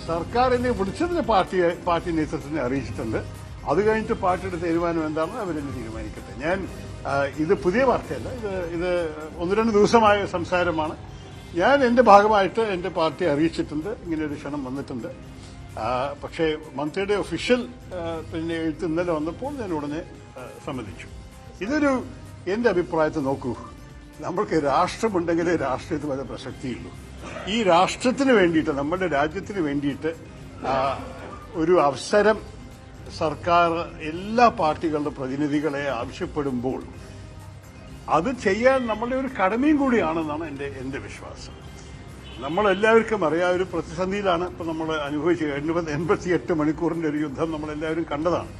സർക്കാർ എന്നെ വിളിച്ചതിന് പാർട്ടി നേതൃത്വത്തിനെ അറിയിച്ചിട്ടുണ്ട്. അത് കഴിഞ്ഞിട്ട് പാർട്ടിയുടെ തീരുമാനം എന്താണെന്ന് അവരെന്നെ തീരുമാനിക്കട്ടെ. ഞാൻ ഇത് പുതിയ വാർത്തയല്ല, ഇത് 1-2 ദിവസമായ സംസാരമാണ്. ഞാൻ എന്റെ ഭാഗമായിട്ട് എന്റെ പാർട്ടി അറിയിച്ചിട്ടുണ്ട്, ഇങ്ങനെ ഒരു ക്ഷണം വന്നിട്ടുണ്ട്. പക്ഷേ മന്ത്രിയുടെ ഒഫീഷ്യൽ എഴുത്ത് ഇന്നലെ വന്നപ്പോൾ ഞാൻ ഉടനെ സമ്മതിച്ചു. ഇതൊരു എന്റെ അഭിപ്രായത്തിൽ നോക്കൂ, നമ്മൾക്ക് രാഷ്ട്രമുണ്ടെങ്കിലേ രാഷ്ട്രീയത്തിൽ വളരെ പ്രസക്തിയുള്ളൂ. ഈ രാഷ്ട്രത്തിന് വേണ്ടിയിട്ട്, നമ്മുടെ രാജ്യത്തിന് വേണ്ടിയിട്ട് ഒരു അവസരം സർക്കാർ എല്ലാ പാർട്ടികളുടെ പ്രതിനിധികളെ ആവശ്യപ്പെടുമ്പോൾ അത് ചെയ്യാൻ നമ്മളുടെ ഒരു കടമയും കൂടിയാണെന്നാണ് എന്റെ വിശ്വാസം. നമ്മളെല്ലാവർക്കും അറിയാം, ഒരു പ്രതിസന്ധിയിലാണ് ഇപ്പൊ നമ്മൾ അനുഭവിച്ച 88 മണിക്കൂറിന്റെ ഒരു യുദ്ധം നമ്മളെല്ലാവരും കണ്ടതാണ്.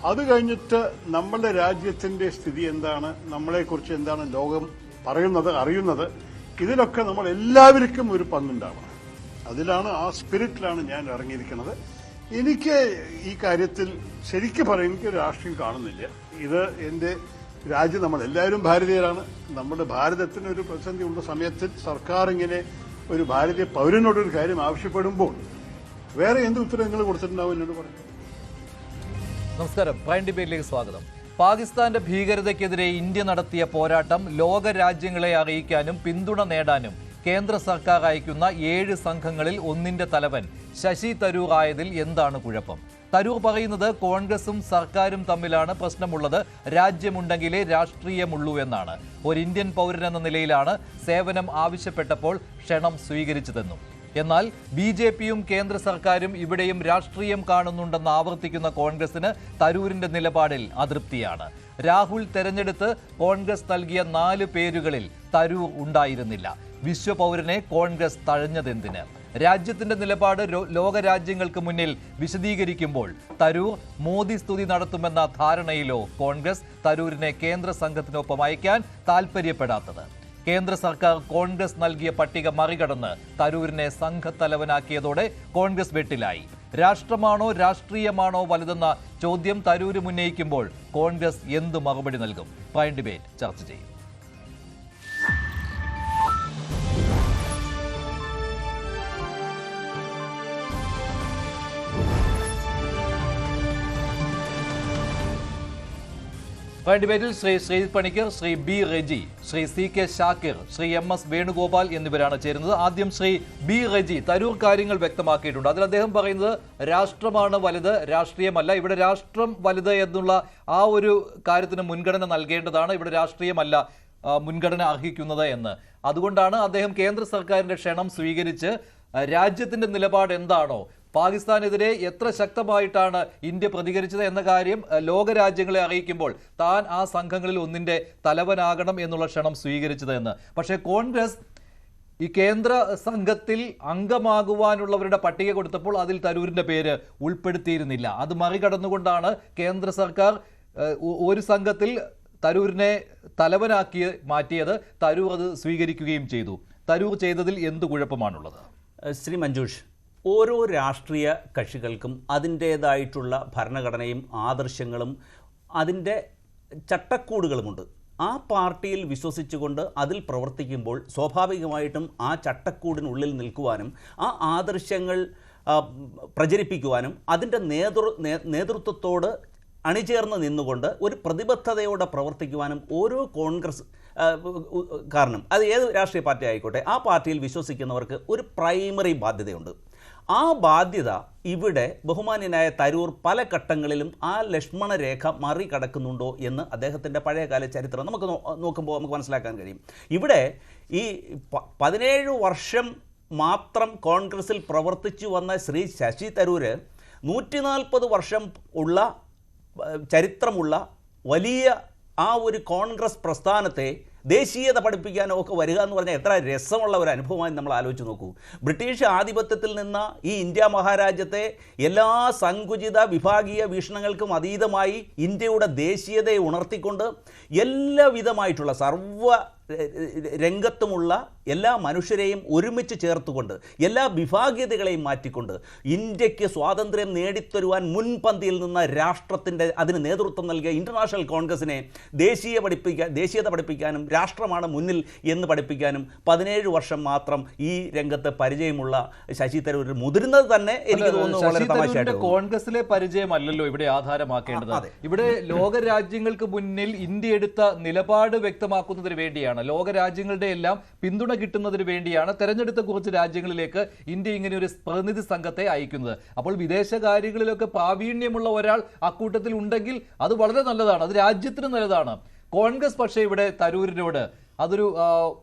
അത് കഴിഞ്ഞിട്ട് നമ്മളുടെ രാജ്യത്തിന്റെ സ്ഥിതി എന്താണ്, നമ്മളെക്കുറിച്ച് എന്താണ് ലോകം പറയുന്നത്, അറിയുന്നത്, ഇതിലൊക്കെ നമ്മൾ എല്ലാവർക്കും ഒരു പങ്കുണ്ടാവണം. അതിലാണ്, ആ സ്പിരിറ്റിലാണ് ഞാൻ ഇറങ്ങിയിരിക്കുന്നത്. എനിക്ക് ഈ കാര്യത്തിൽ ശരിക്കും പറയും, എനിക്ക് രാഷ്ട്രീയം കാണുന്നില്ല. ഇത് എന്റെ രാജ്യം, നമ്മളെല്ലാവരും ഭാരതീയരാണ്. നമ്മുടെ ഭാരതത്തിന് ഒരു പ്രതിസന്ധി ഉള്ള സമയത്തിൽ സർക്കാർ ഇങ്ങനെ ഒരു ഭാരതീയ പൗരനോടൊരു കാര്യം ആവശ്യപ്പെടുമ്പോൾ വേറെ എന്ത് ഉത്തരം നിങ്ങൾ കൊടുത്തിട്ടുണ്ടാവും എന്നോട് പറയും. നമസ്കാരം, പ്രൈം ഡിബേറ്റിലേക്ക് സ്വാഗതം. പാകിസ്ഥാന്റെ ഭീകരതയ്ക്കെതിരെ ഇന്ത്യ നടത്തിയ പോരാട്ടം ലോകരാജ്യങ്ങളെ അറിയിക്കാനും പിന്തുണ നേടാനും കേന്ദ്ര സർക്കാർ അയക്കുന്ന 7 സംഘങ്ങളിൽ ഒന്നിന്റെ തലവൻ ശശി തരൂർ ആയതിൽ എന്താണ് കുഴപ്പം? തരൂർ പറയുന്നത് കോൺഗ്രസും സർക്കാരും തമ്മിലാണ് പ്രശ്നമുള്ളത്, രാജ്യമുണ്ടെങ്കിലേ രാഷ്ട്രീയമുള്ളൂ എന്നാണ്. ഒരു ഇന്ത്യൻ പൗരനെന്ന നിലയിലാണ് സേവനം ആവശ്യപ്പെട്ടപ്പോൾ ക്ഷണം സ്വീകരിച്ചതെന്നും. എന്നാൽ BJPയും കേന്ദ്ര സർക്കാരും ഇവിടെയും രാഷ്ട്രീയം കാണുന്നുണ്ടെന്ന് ആവർത്തിക്കുന്ന കോൺഗ്രസിന് തരൂരിന്റെ നിലപാടിൽ അതൃപ്തിയാണ്. രാഹുൽ തെരഞ്ഞെടുത്ത് കോൺഗ്രസ് നൽകിയ 4 പേരുകളിൽ തരൂർ ഉണ്ടായിരുന്നില്ല. വിശ്വപൗരനെ കോൺഗ്രസ് തഴഞ്ഞതെന്തിന്? രാജ്യത്തിന്റെ നിലപാട് ലോകരാജ്യങ്ങൾക്ക് മുന്നിൽ വിശദീകരിക്കുമ്പോൾ തരൂർ മോദി സ്തുതി നടത്തുമെന്ന ധാരണയിലോ കോൺഗ്രസ് തരൂരിനെ കേന്ദ്ര സംഘത്തിനൊപ്പം അയക്കാൻ താൽപര്യപ്പെടാത്തത്? കേന്ദ്ര സർക്കാർ കോൺഗ്രസ് നൽകിയ പട്ടിക മറികടന്ന് തരൂരിനെ സംഘത്തലവനാക്കിയതോടെ കോൺഗ്രസ് വെട്ടിലായി. രാഷ്ട്രമാണോ രാഷ്ട്രീയമാണോ വലുതെന്ന ചോദ്യം തരൂര് ഉന്നയിക്കുമ്പോൾ കോൺഗ്രസ് എന്ത് മറുപടി നൽകും? പ്രൈം ഡിബേറ്റ് ചർച്ച ചെയ്യും. പ്രൈം ഡിബേറ്റിൽ Shri Sreejith Panicker, Shri B Reji, Shri CK Shakir, Shri MS Venugopal എന്നിവരാണ് ചേരുന്നത്. ആദ്യം ശ്രീ ബി റെജി തരൂർ കാര്യങ്ങൾ വ്യക്തമാക്കിയിട്ടുണ്ട്. അതിൽ അദ്ദേഹം പറയുന്നത് രാഷ്ട്രമാണ് വലുത്, രാഷ്ട്രീയമല്ല. ഇവിടെ രാഷ്ട്രം വലുത് എന്നുള്ള ആ ഒരു കാര്യത്തിന് മുൻഗണന നൽകേണ്ടതാണ്, ഇവിടെ രാഷ്ട്രീയമല്ല മുൻഗണന അർഹിക്കുന്നത് എന്ന്. അതുകൊണ്ടാണ് അദ്ദേഹം കേന്ദ്ര സർക്കാരിന്റെ ക്ഷണം സ്വീകരിച്ച് രാജ്യത്തിന്റെ നിലപാട് എന്താണോ, പാകിസ്ഥാനെതിരെ എത്ര ശക്തമായിട്ടാണ് ഇന്ത്യ പ്രതികരിച്ചത് എന്ന കാര്യം ലോകരാജ്യങ്ങളെ അറിയിക്കുമ്പോൾ താൻ ആ സംഘങ്ങളിൽ ഒന്നിന്റെ തലവനാകണം എന്നുള്ള ക്ഷണം സ്വീകരിച്ചത് എന്ന്. പക്ഷേ കോൺഗ്രസ് ഈ കേന്ദ്ര സംഘത്തിൽ അംഗമാകുവാനുള്ളവരുടെ പട്ടിക കൊടുത്തപ്പോൾ അതിൽ തരൂരിന്റെ പേര് ഉൾപ്പെടുത്തിയിരുന്നില്ല. അത് മറികടന്നുകൊണ്ടാണ് കേന്ദ്ര സർക്കാർ ഒരു സംഘത്തിൽ തരൂരിനെ തലവനാക്കി മാറ്റിയത്. തരൂർ അത് സ്വീകരിക്കുകയും ചെയ്തു. തരൂർ ചെയ്തതിൽ എന്ത് കുഴപ്പമാണുള്ളത്? ശ്രീ മഞ്ജുഷ്, ഓരോ രാഷ്ട്രീയ കക്ഷികൾക്കും അതിൻ്റേതായിട്ടുള്ള ഭരണഘടനയും ആദർശങ്ങളും അതിൻ്റെ ചട്ടക്കൂടുകളുമുണ്ട്. ആ പാർട്ടിയിൽ വിശ്വസിച്ചുകൊണ്ട് അതിൽ പ്രവർത്തിക്കുമ്പോൾ സ്വാഭാവികമായിട്ടും ആ ചട്ടക്കൂടിനുള്ളിൽ നിൽക്കുവാനും ആ ആദർശങ്ങൾ പ്രചരിപ്പിക്കുവാനും അതിൻ്റെ നേതൃത്വത്തോട് അണിചേർന്ന് നിന്നുകൊണ്ട് ഒരു പ്രതിബദ്ധതയോടെ പ്രവർത്തിക്കുവാനും ഓരോ കോൺഗ്രസ് കാരണം, അത് ഏത് രാഷ്ട്രീയ പാർട്ടി ആയിക്കോട്ടെ, ആ പാർട്ടിയിൽ വിശ്വസിക്കുന്നവർക്ക് ഒരു പ്രൈമറി ബാധ്യതയുണ്ട്. ആ ബാധ്യത ഇവിടെ ബഹുമാന്യനായ തരൂർ പല ഘട്ടങ്ങളിലും ആ ലക്ഷ്മണ രേഖ മറികടക്കുന്നുണ്ടോ എന്ന് അദ്ദേഹത്തിൻ്റെ പഴയകാല ചരിത്രം നമുക്ക് നോക്കുമ്പോൾ നമുക്ക് മനസ്സിലാക്കാൻ കഴിയും. ഇവിടെ ഈ 17 വർഷം മാത്രം കോൺഗ്രസിൽ പ്രവർത്തിച്ചു വന്ന ശ്രീ ശശി തരൂർ 140 വർഷം ഉള്ള ചരിത്രമുള്ള വലിയ ആ ഒരു കോൺഗ്രസ് പ്രസ്ഥാനത്തെ ദേശീയത പഠിപ്പിക്കാനോ ഒക്കെ വരിക എന്ന് പറഞ്ഞാൽ എത്ര രസമുള്ള ഒരു അനുഭവമായി നമ്മൾ ആലോചിച്ച് നോക്കൂ. ബ്രിട്ടീഷ് ആധിപത്യത്തിൽ നിന്ന് ഈ ഇന്ത്യ മഹാരാജ്യത്തെ എല്ലാ സങ്കുചിത വിഭാഗീയ വീക്ഷണങ്ങൾക്കും അതീതമായി ഇന്ത്യയുടെ ദേശീയതയെ ഉണർത്തിക്കൊണ്ട് എല്ലാവിധമായിട്ടുള്ള സർവ്വ രംഗത്തുമുള്ള എല്ലാ മനുഷ്യരെയും ഒരുമിച്ച് ചേർത്തുകൊണ്ട് എല്ലാ വിഭാഗീയതകളെയും മാറ്റിക്കൊണ്ട് ഇന്ത്യക്ക് സ്വാതന്ത്ര്യം നേടിത്തരുവാൻ മുൻപന്തിയിൽ നിന്ന രാഷ്ട്രത്തിൻ്റെ അതിന് നേതൃത്വം നൽകിയ ഇൻ്റർനാഷണൽ കോൺഗ്രസിനെ ദേശീയത പഠിപ്പിക്കാനും രാഷ്ട്രമാണ് മുന്നിൽ എന്ന് പഠിപ്പിക്കാനും 17 വർഷം മാത്രം ഈ രംഗത്ത് പരിചയമുള്ള ശശി തരൂർ മുതിരുന്നത് തന്നെ എനിക്ക് തോന്നുന്നു വളരെ തമാശയായിട്ട്. കോൺഗ്രസിലെ പരിചയമല്ലല്ലോ ഇവിടെ ആധാരമാക്കേണ്ടത്. ഇവിടെ ലോകരാജ്യങ്ങൾക്ക് മുന്നിൽ ഇന്ത്യ എടുത്ത നിലപാട് വ്യക്തമാക്കുന്നതിന് വേണ്ടിയാണ്, ലോകരാജ്യങ്ങളുടെ എല്ലാം പിന്തുണ കിട്ടുന്നതിന് വേണ്ടിയാണ് തെരഞ്ഞെടുത്ത കുറച്ച് രാജ്യങ്ങളിലേക്ക് ഇന്ത്യ ഇങ്ങനെ ഒരു പ്രതിനിധി സംഘത്തെ അയക്കുന്നത്. അപ്പോൾ വിദേശകാര്യങ്ങളിലൊക്കെ പ്രാവീണ്യമുള്ള ഒരാൾ അക്കൂട്ടത്തിൽ ഉണ്ടെങ്കിൽ അത് വളരെ നല്ലതാണ്, അത് രാജ്യത്തിന് നല്ലതാണ്. കോൺഗ്രസ് പക്ഷേ ഇവിടെ തരൂരിനോട് അതൊരു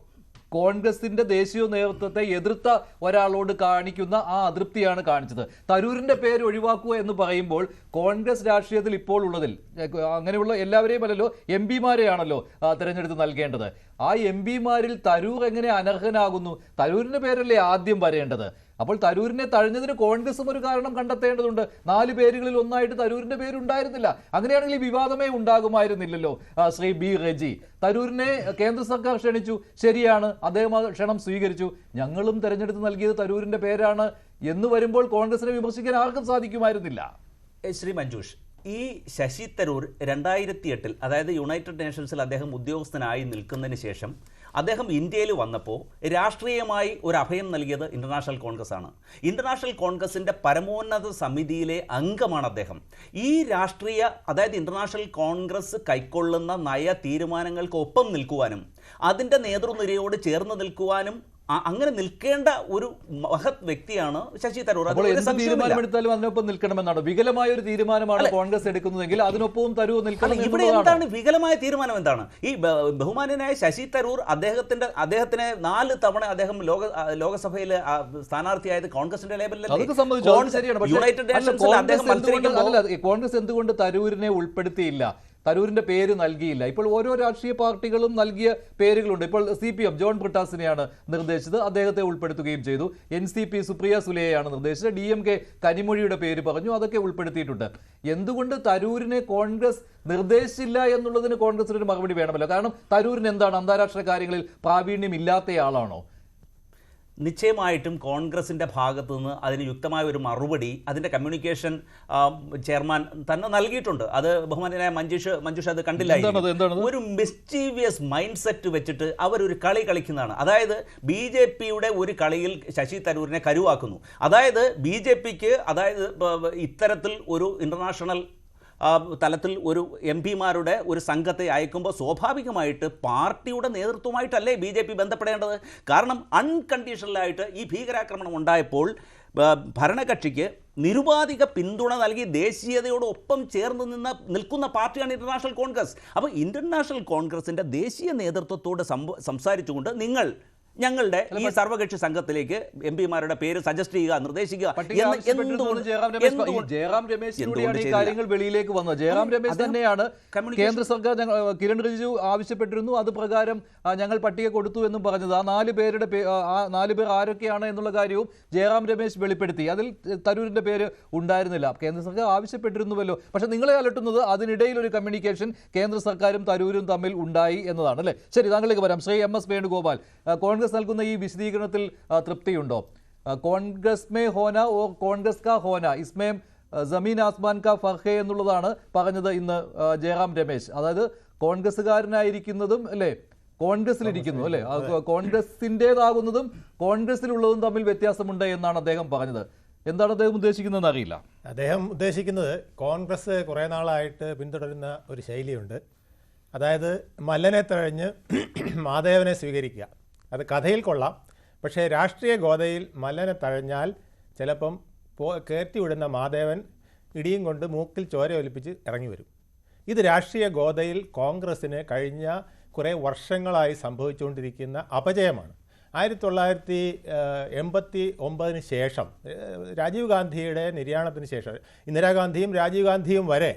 കോൺഗ്രസിന്റെ ദേശീയ നേതൃത്വത്തെ എതിർത്ത ഒരാളോട് കാണിക്കുന്ന ആ അതൃപ്തിയാണ് കാണിച്ചത്. തരൂരിന്റെ പേര് ഒഴിവാക്കുക എന്ന് പറയുമ്പോൾ കോൺഗ്രസ് രാഷ്ട്രീയത്തിൽ ഇപ്പോൾ ഉള്ളതിൽ അങ്ങനെയുള്ള എല്ലാവരെയും അല്ലല്ലോ, എം പിമാരെയാണല്ലോ തിരഞ്ഞെടുത്ത് നൽകേണ്ടത്. ആ എം പിമാരിൽ തരൂർ എങ്ങനെ അനർഹനാകുന്നു? തരൂരിന്റെ പേരല്ലേ ആദ്യം വരേണ്ടത്. അപ്പോൾ തരൂരിനെ തഴഞ്ഞതിന് കോൺഗ്രസും ഒരു കാരണം കണ്ടെത്തേണ്ടതുണ്ട്. 4 പേരുകളിൽ ഒന്നായിട്ട് തരൂരിന്റെ പേരുണ്ടായിരുന്നില്ല. അങ്ങനെയാണെങ്കിൽ ഈ വിവാദമേ ഉണ്ടാകുമായിരുന്നില്ലല്ലോ. ശ്രീ ബി റെജി തരൂരിനെ കേന്ദ്ര സർക്കാർ ക്ഷണിച്ചു, ശരിയാണ്, അദ്ദേഹം ആ ക്ഷണം സ്വീകരിച്ചു. ഞങ്ങളും തെരഞ്ഞെടുത്ത് നൽകിയത് തരൂരിന്റെ പേരാണ് എന്ന് വരുമ്പോൾ കോൺഗ്രസിനെ വിമർശിക്കാൻ ആർക്കും സാധിക്കുമായിരുന്നില്ല. ശ്രീ മഞ്ജുഷ്, ഈ ശശി തരൂർ 2008 അതായത് യുണൈറ്റഡ് നേഷൻസിൽ അദ്ദേഹം ഉദ്യോഗസ്ഥനായി നിൽക്കുന്നതിന് ശേഷം അദ്ദേഹം ഇന്ത്യയിൽ വന്നപ്പോൾ രാഷ്ട്രീയമായി ഒരു അഭയം നൽകിയത് ഇൻ്റർനാഷണൽ കോൺഗ്രസ് ആണ്. ഇൻ്റർനാഷണൽ കോൺഗ്രസിൻ്റെ പരമോന്നത സമിതിയിലെ അംഗമാണ് അദ്ദേഹം. ഈ അതായത് ഇൻ്റർനാഷണൽ കോൺഗ്രസ് കൈക്കൊള്ളുന്ന നയ തീരുമാനങ്ങൾക്ക് ഒപ്പം നിൽക്കുവാനും അതിൻ്റെ നേതൃനിരയോട് ചേർന്ന് നിൽക്കുവാനും അങ്ങനെ നിൽക്കേണ്ട ഒരു മഹത് വ്യക്തിയാണ് ശശി തരൂർ. തീരുമാനമെടുത്താലും അതിനൊപ്പം നിൽക്കണമെന്നാണ്. വികലമായ ഒരു തീരുമാനമാണ് കോൺഗ്രസ് എടുക്കുന്നതെങ്കിൽ അതിനൊപ്പവും തരൂർ നിൽക്കണം. ഇവിടെ എന്താണ് വികലമായ തീരുമാനം? എന്താണ് ഈ ബഹുമാന്യനായ ശശി തരൂർ അദ്ദേഹത്തിന് 4 തവണ അദ്ദേഹം ലോകസഭയിൽ സ്ഥാനാർത്ഥിയായത് കോൺഗ്രസിന്റെ ലേബലിൽ. യുണൈറ്റഡ് നേഷൻസിൽ അദ്ദേഹം കോൺഗ്രസ് എന്തുകൊണ്ട് തരൂരിനെ ഉൾപ്പെടുത്തിയില്ല, തരൂരിന്റെ പേര് നൽകിയില്ല? ഇപ്പോൾ ഓരോ രാഷ്ട്രീയ പാർട്ടികളും നൽകിയ പേരുകളുണ്ട്. ഇപ്പോൾ CPM ജോൺ ബ്രിട്ടാസിനെയാണ് നിർദ്ദേശിച്ചത്, അദ്ദേഹത്തെ ഉൾപ്പെടുത്തുകയും ചെയ്തു. NCP സുപ്രിയ സുലെയാണ് നിർദ്ദേശിച്ചത്. DMK കനിമൊഴിയുടെ പേര് പറഞ്ഞു, അതൊക്കെ ഉൾപ്പെടുത്തിയിട്ടുണ്ട്. എന്തുകൊണ്ട് തരൂരിനെ കോൺഗ്രസ് നിർദ്ദേശിച്ചില്ല എന്നുള്ളതിന് കോൺഗ്രസിന് ഒരു മറുപടി വേണമല്ലോ. കാരണം തരൂരിന് എന്താണ്, അന്താരാഷ്ട്ര കാര്യങ്ങളിൽ പ്രാവീണ്യം ഇല്ലാത്തയാളാണോ? നിശ്ചയമായിട്ടും കോൺഗ്രസിൻ്റെ ഭാഗത്തു നിന്ന് അതിന് യുക്തമായ ഒരു മറുപടി അതിൻ്റെ കമ്മ്യൂണിക്കേഷൻ ചെയർമാൻ തന്നെ നൽകിയിട്ടുണ്ട്. അത് ബഹുമാനായ മഞ്ജുഷ് അത് കണ്ടില്ല. ഒരു മിസ്റ്റീവിയസ് മൈൻഡ് സെറ്റ് വെച്ചിട്ട് അവരൊരു കളി കളിക്കുന്നതാണ്. അതായത് BJPയുടെ ഒരു കളിയിൽ ശശി തരൂരിനെ കരുവാക്കുന്നു. അതായത് BJPക്ക് അതായത് ഇത്തരത്തിൽ ഒരു ഇൻ്റർനാഷണൽ തലത്തിൽ ഒരു MP-മാരുടെ ഒരു സംഘത്തെ അയക്കുമ്പോൾ സ്വാഭാവികമായിട്ട് പാർട്ടിയുടെ നേതൃത്വമായിട്ടല്ലേ BJP ബന്ധപ്പെടേണ്ടത്? കാരണം അൺകണ്ടീഷണലായിട്ട് ഈ ഭീകരാക്രമണം ഉണ്ടായപ്പോൾ ഭരണകക്ഷിക്ക് നിരുപാധിക പിന്തുണ നൽകി ദേശീയതയോടൊപ്പം ചേർന്ന് നിൽക്കുന്ന പാർട്ടിയാണ് ഇൻ്റർനാഷണൽ കോൺഗ്രസ്. അപ്പോൾ ഇൻ്റർനാഷണൽ കോൺഗ്രസിൻ്റെ ദേശീയ നേതൃത്വത്തോട് സംസാരിച്ചുകൊണ്ട് ഞങ്ങളുടെ ഈ സർവകക്ഷി സംഘത്തിലേക്ക് MP-മാരുടെ പേര് സജസ്റ്റ് ചെയ്യുക, നിർദ്ദേശിക്കുക. ജയറാം രമേശിലൂടെയാണ് ഈ കാര്യങ്ങൾ വെളിയിലേക്ക് വന്നത്. ജയറാം രമേശ് തന്നെയാണ് കേന്ദ്ര സർക്കാർ കിരൺ റിജിജു ആവശ്യപ്പെട്ടിരുന്നു, അത് പ്രകാരം ഞങ്ങൾ പട്ടിക കൊടുത്തു എന്നും പറഞ്ഞത്. ആ 4 പേർ ആരൊക്കെയാണ് എന്നുള്ള കാര്യവും ജയറാം രമേശ് വെളിപ്പെടുത്തി. അതിൽ തരൂരിന്റെ പേര് ഉണ്ടായിരുന്നില്ല. കേന്ദ്ര സർക്കാർ ആവശ്യപ്പെട്ടിരുന്നുവല്ലോ. പക്ഷെ നിങ്ങളെ അലട്ടുന്നത് അതിനിടയിൽ ഒരു കമ്മ്യൂണിക്കേഷൻ കേന്ദ്ര സർക്കാരും തരൂരും തമ്മിൽ ഉണ്ടായി എന്നതാണ് അല്ലേ? ശരി, താങ്കളിലേക്ക് വരാം. ശ്രീ MS വേണുഗോപാൽ, കോൺഗ്രസ് നൽകുന്ന ഈ വിശദീകരണത്തിൽ തൃപ്തിയുണ്ടോ? കോൺഗ്രസ് മേ ഹോന ഓർ കോൺഗ്രസ് കാ ഹോന ഇസ്മേ ജമീൻ ആസ്മാൻ കാ ഫർഖെ എന്നുള്ളതാണ് പറഞ്ഞത് ഇന്ന് ജയറാം രമേശ്. അതായത് കോൺഗ്രസ്സുകാരനായിരിക്കുന്നതും അല്ലേ കോൺഗ്രസിലിരിക്കുന്നു അല്ലേ, കോൺഗ്രസിൻ്റെതാകുന്നതും കോൺഗ്രസിലുള്ളതും തമ്മിൽ വ്യത്യാസമുണ്ട് എന്നാണ് അദ്ദേഹം പറഞ്ഞത്. എന്താണ് അദ്ദേഹം ഉദ്ദേശിക്കുന്നതെന്ന് അറിയില്ല. അദ്ദേഹം ഉദ്ദേശിക്കുന്നത് കോൺഗ്രസ് കുറേ നാളായിട്ട് പിന്തുടരുന്ന ഒരു ശൈലിയുണ്ട്. അതായത് മല്ലനെ തഴഞ്ഞ് മാധവനെ സ്വീകരിക്കുക. അത് കഥയിൽ കൊള്ളാം, പക്ഷേ രാഷ്ട്രീയ ഗോതയിൽ മല്ലനെ തഴഞ്ഞാൽ ചിലപ്പം കയറ്റിവിടുന്ന മാധവൻ ഇടിയും കൊണ്ട് മൂക്കിൽ ചോര ഒലിപ്പിച്ച് ഇറങ്ങി വരും. ഇത് രാഷ്ട്രീയ ഗോതയിൽ കോൺഗ്രസ്സിന് കഴിഞ്ഞ കുറേ വർഷങ്ങളായി സംഭവിച്ചുകൊണ്ടിരിക്കുന്ന അപജയമാണ്. 1989 ശേഷം രാജീവ് ഗാന്ധിയുടെ നിര്യാണത്തിന് ശേഷം ഇന്ദിരാഗാന്ധിയും രാജീവ് ഗാന്ധിയും വരെ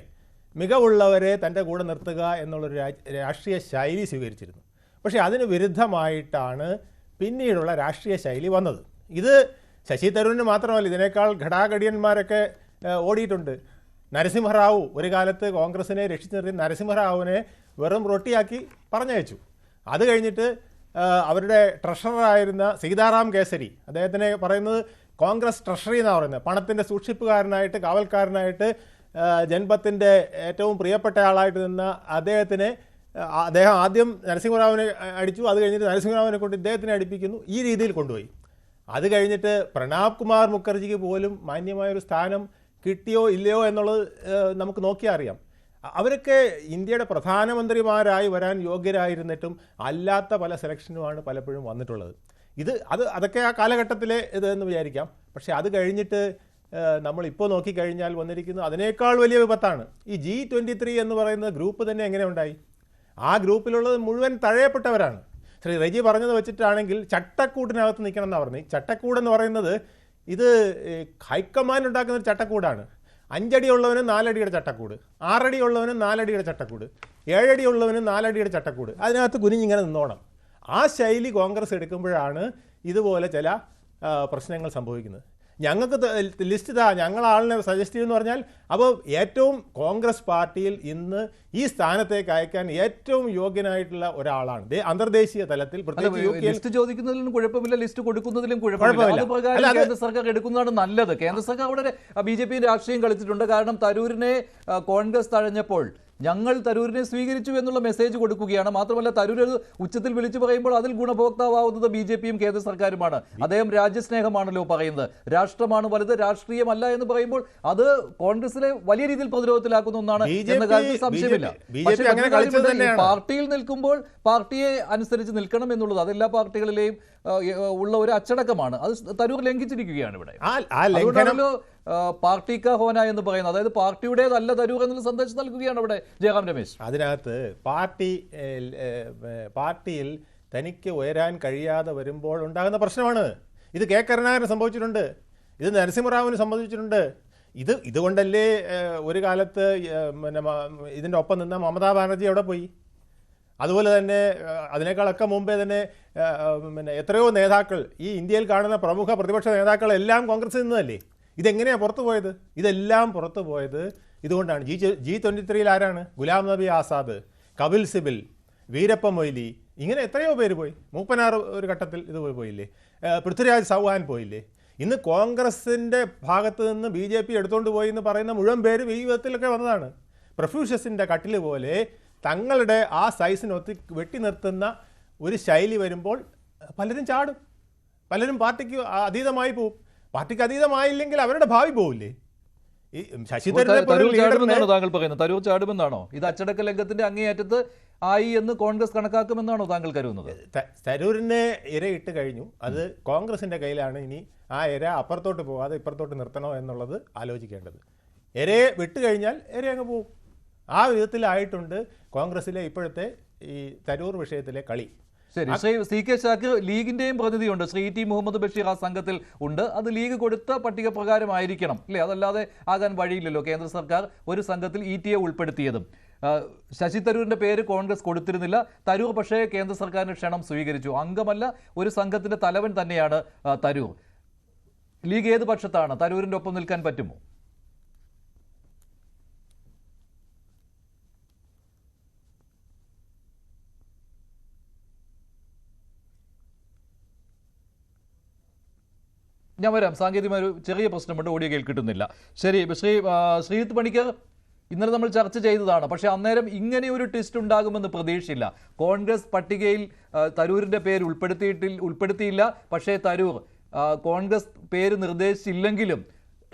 മികവുള്ളവരെ തൻ്റെ കൂടെ നിർത്തുക എന്നുള്ളൊരു രാഷ്ട്രീയ ശൈലി സ്വീകരിച്ചിരുന്നു. പക്ഷേ അതിന് വിരുദ്ധമായിട്ടാണ് പിന്നീടുള്ള രാഷ്ട്രീയ ശൈലി വന്നത്. ഇത് ശശി തരൂരിന് മാത്രമല്ല, ഇതിനേക്കാൾ ഘടാഘടിയന്മാരൊക്കെ ഓടിയിട്ടുണ്ട്. നരസിംഹറാവു ഒരു കാലത്ത് കോൺഗ്രസിനെ രക്ഷിച്ചു നിർത്തി നരസിംഹറാവുവിനെ വെറും റൊട്ടിയാക്കി പറഞ്ഞയച്ചു. അത് കഴിഞ്ഞിട്ട് അവരുടെ ട്രഷററായിരുന്ന സീതാറാം കേസരി, അദ്ദേഹത്തിനെ പറയുന്നത് കോൺഗ്രസ് ട്രഷറി എന്നാണ് പറയുന്നത്, പണത്തിൻ്റെ സൂക്ഷിപ്പുകാരനായിട്ട് കാവൽക്കാരനായിട്ട് ജൻപത്തിൻ്റെ ഏറ്റവും പ്രിയപ്പെട്ട ആളായിട്ട് നിന്ന അദ്ദേഹം ആദ്യം നരസിംഹറാവുവിനെ അടിച്ചു, അത് കഴിഞ്ഞിട്ട് നരസിംഹറാവുവിനെ കൊണ്ട് ഇദ്ദേഹത്തിനെ അടിപ്പിക്കുന്നു, ഈ രീതിയിൽ കൊണ്ടുപോയി. അത് കഴിഞ്ഞിട്ട് പ്രണാബ് കുമാർ മുഖർജിക്ക് പോലും മാന്യമായൊരു സ്ഥാനം കിട്ടിയോ ഇല്ലയോ എന്നുള്ളത് നമുക്ക് നോക്കിയാൽ അറിയാം. അവരൊക്കെ ഇന്ത്യയുടെ പ്രധാനമന്ത്രിമാരായി വരാൻ യോഗ്യരായിരുന്നിട്ടും അല്ലാത്ത പല സെലക്ഷനുമാണ് പലപ്പോഴും വന്നിട്ടുള്ളത്. അതൊക്കെ ആ കാലഘട്ടത്തിലെ ഇതെന്ന് വിചാരിക്കാം. പക്ഷേ അത് കഴിഞ്ഞിട്ട് നമ്മളിപ്പോൾ നോക്കിക്കഴിഞ്ഞാൽ വന്നിരിക്കുന്നത് അതിനേക്കാൾ വലിയ വിപത്താണ്. ഈ G23 എന്ന് പറയുന്ന ഗ്രൂപ്പ് തന്നെ എങ്ങനെ ഉണ്ടായി? ആ ഗ്രൂപ്പിലുള്ളത് മുഴുവൻ തഴയപ്പെട്ടവരാണ്. ശ്രീ റെജി പറഞ്ഞത് വെച്ചിട്ടാണെങ്കിൽ ചട്ടക്കൂട്ടിനകത്ത് നിൽക്കണം എന്നാണ് പറഞ്ഞത്. ചട്ടക്കൂടെന്ന് പറയുന്നത് ഇത് ഹൈക്കമാൻഡ് ഉണ്ടാക്കുന്ന ഒരു ചട്ടക്കൂടാണ്. 5 അടി ഉള്ളവന് 4 അടിയുടെ ചട്ടക്കൂട്, 6 അടി ഉള്ളവന് 4 അടിയുടെ ചട്ടക്കൂട്, 7 അടി ഉള്ളവന് 4 അടിയുടെ ചട്ടക്കൂട്, അതിനകത്ത് കുനിഞ്ഞിങ്ങനെ നിന്നോണം. ആ ശൈലി കോൺഗ്രസ് എടുക്കുമ്പോഴാണ് ഇതുപോലെ ചില പ്രശ്നങ്ങൾ സംഭവിക്കുന്നത്. ഞങ്ങൾക്ക് ലിസ്റ്റ് ഞങ്ങൾ ആളിനെ സജസ്റ്റ് ചെയ്യുമെന്ന് പറഞ്ഞാൽ, അപ്പോൾ ഏറ്റവും കോൺഗ്രസ് പാർട്ടിയിൽ ഇന്ന് ഈ സ്ഥാനത്തേക്ക് അയക്കാൻ ഏറ്റവും യോഗ്യനായിട്ടുള്ള ഒരാളാണ് അന്തർദേശീയ തലത്തിൽ. ലിസ്റ്റ് ചോദിക്കുന്നതിലും കുഴപ്പമില്ല, ലിസ്റ്റ് കൊടുക്കുന്നതിലും കുഴപ്പമില്ല. അത് പ്രകാരം കേന്ദ്ര സർക്കാർ എടുക്കുന്നതാണ് നല്ലത്. കേന്ദ്ര സർക്കാർ അവിടെ BJP രാഷ്ട്രീയം കളിച്ചിട്ടുണ്ട്. കാരണം തരൂരിനെ കോൺഗ്രസ് തഴഞ്ഞപ്പോൾ ഞങ്ങൾ തരൂരിനെ സ്വീകരിച്ചു എന്നുള്ള മെസ്സേജ് കൊടുക്കുകയാണ്. മാത്രമല്ല തരൂർ ഉച്ചത്തിൽ വിളിച്ചു പറയുമ്പോൾ അതിൽ ഗുണഭോക്താവുന്നത് BJPയും കേന്ദ്ര സർക്കാരുമാണ്. അദ്ദേഹം രാജ്യസ്നേഹമാണല്ലോ പറയുന്നത്, രാഷ്ട്രമാണ് വലുത്, രാഷ്ട്രീയമല്ല എന്ന് പറയുമ്പോൾ അത് കോൺഗ്രസിലെ വലിയ രീതിയിൽ പ്രതിരോധത്തിലാക്കുന്ന ഒന്നാണ് എന്ന കാര്യത്തിൽ സംശയമില്ല. പാർട്ടിയിൽ നിൽക്കുമ്പോൾ പാർട്ടിയെ അനുസരിച്ച് നിൽക്കണം എന്നുള്ളത് അതെല്ലാ പാർട്ടികളിലെയും ഉള്ള ഒരു അച്ചടക്കമാണ്. അത് തരൂർ ലംഘിച്ചിരിക്കുകയാണ് ഇവിടെ. അതുകൊണ്ടാണല്ലോ പാർട്ടി കാ ഹോന എന്ന് പറയുന്നത്, അതായത് പാർട്ടിയുടേതല്ല തരൂർ എന്നുള്ള സന്ദേശം നൽകുകയാണ് ഇവിടെ ജയറാം രമേശ്. അതിനകത്ത് പാർട്ടിയിൽ തനിക്ക് ഉയരാൻ കഴിയാതെ വരുമ്പോൾ ഉണ്ടാകുന്ന പ്രശ്നമാണ് ഇത്. കെ കരുണാകരന് സംഭവിച്ചിട്ടുണ്ട്, ഇത് നരസിംഹറാവുവിന് സംഭവിച്ചിട്ടുണ്ട്. ഇതുകൊണ്ടല്ലേ ഒരു കാലത്ത് ഇതിൻ്റെ ഒപ്പം നിന്ന മമതാ ബാനർജി അവിടെ പോയി. അതുപോലെ തന്നെ അതിനേക്കാളൊക്കെ മുമ്പേ തന്നെ എത്രയോ നേതാക്കൾ, ഈ ഇന്ത്യയിൽ കാണുന്ന പ്രമുഖ പ്രതിപക്ഷ നേതാക്കളെല്ലാം കോൺഗ്രസിൽ നിന്നല്ലേ. ഇതെങ്ങനെയാണ് പുറത്തു പോയത്? ഇതെല്ലാം പുറത്തു പോയത് ഇതുകൊണ്ടാണ്. G23 ആരാണ്? ഗുലാം നബി ആസാദ്, കപിൽ സിബൽ, വീരപ്പ മൊയ്ലി, ഇങ്ങനെ എത്രയോ പേര് പോയി. മൂപ്പനാർ ഒരു ഘട്ടത്തിൽ ഇത് പോയില്ലേ? പൃഥ്വിരാജ് ചൗഹാൻ പോയില്ലേ? ഇന്ന് കോൺഗ്രസിൻ്റെ ഭാഗത്ത് നിന്ന് BJP എടുത്തുകൊണ്ട് പോയി എന്ന് പറയുന്ന മുഴുവൻ പേരും ഈ വിധത്തിലൊക്കെ വന്നതാണ്. പ്രൊഫ്യൂഷസിൻ്റെ കട്ടിൽ പോലെ തങ്ങളുടെ ആ സൈസിനൊത്തി വെട്ടി നിർത്തുന്ന ഒരു ശൈലി വരുമ്പോൾ പലരും ചാടും, പലരും പാർട്ടിക്ക് അതീതമായി പോവും. പാർട്ടിക്ക് അതീതമായില്ലെങ്കിൽ അവരുടെ ഭാവി പോവില്ലേ? ഈ ശശി തരൂർ താങ്കൾ പറയുന്നത് തരൂർ ചാടുമെന്നാണോ? ഇത് അച്ചടക്ക ലംഘനത്തിന്റെ അങ്ങേയറ്റത്ത് ആയി എന്ന് കോൺഗ്രസ് കണക്കാക്കുമെന്നാണോ താങ്കൾ കരുതുന്നത്? തരൂരിനെ ഇരയിട്ട് കഴിഞ്ഞു, അത് കോൺഗ്രസിന്റെ കയ്യിലാണ്. ഇനി ആ ഇര അപ്പുറത്തോട്ട് പോകാതെ ഇപ്പുറത്തോട്ട് നിർത്തണോ എന്നുള്ളത് ആലോചിക്കേണ്ടത്. ഇരയെ വിട്ട് കഴിഞ്ഞാൽ ഇര അങ്ങ് പോകും. ആ വിധത്തിലായിട്ടുണ്ട് കോൺഗ്രസിലെ ഇപ്പോഴത്തെ ഈ തരൂർ വിഷയത്തിലെ കളി. ശരി, ശ്രീ CK ഷാക്കിർ, ലീഗിന്റെയും പ്രതിനിധിയുണ്ട്, ശ്രീ T മുഹമ്മദ് ബഷീർ ആ സംഘത്തിൽ ഉണ്ട്. അത് ലീഗ് കൊടുത്ത പട്ടിക പ്രകാരമായിരിക്കണം അല്ലേ? അതല്ലാതെ ആകാൻ വഴിയില്ലല്ലോ. കേന്ദ്ര സർക്കാർ ഒരു സംഘത്തിൽ ETയെ ഉൾപ്പെടുത്തിയതും. ശശി തരൂരിന്റെ പേര് കോൺഗ്രസ് കൊടുത്തിരുന്നില്ല. തരൂർ പക്ഷേ കേന്ദ്ര സർക്കാരിന്റെ ക്ഷണം സ്വീകരിച്ചു. അംഗമല്ല, ഒരു സംഘത്തിന്റെ തലവൻ തന്നെയാണ് തരൂർ. ലീഗ് ഏത് പക്ഷത്താണ്? തരൂരിന്റെ ഒപ്പം നിൽക്കാൻ പറ്റുമോ? ഞാൻ വരാം. സാങ്കേതികമായ ഒരു ചെറിയ പ്രശ്നമുണ്ട്, ഓഡിയോ കേൾക്കിട്ടുന്നില്ല. ശരി, ശ്രീജിത്ത് പണിക്കർ, ഇന്നലെ നമ്മൾ ചർച്ച ചെയ്തതാണ്. പക്ഷേ അന്നേരം ഇങ്ങനെ ഒരു ട്വിസ്റ്റ് ഉണ്ടാകുമെന്ന് പ്രതീക്ഷയില്ല. കോൺഗ്രസ് പട്ടികയിൽ തരൂരിൻ്റെ പേര് ഉൾപ്പെടുത്തിയില്ല. പക്ഷേ തരൂർ കോൺഗ്രസ് പേര് നിർദ്ദേശിച്ചില്ലെങ്കിലും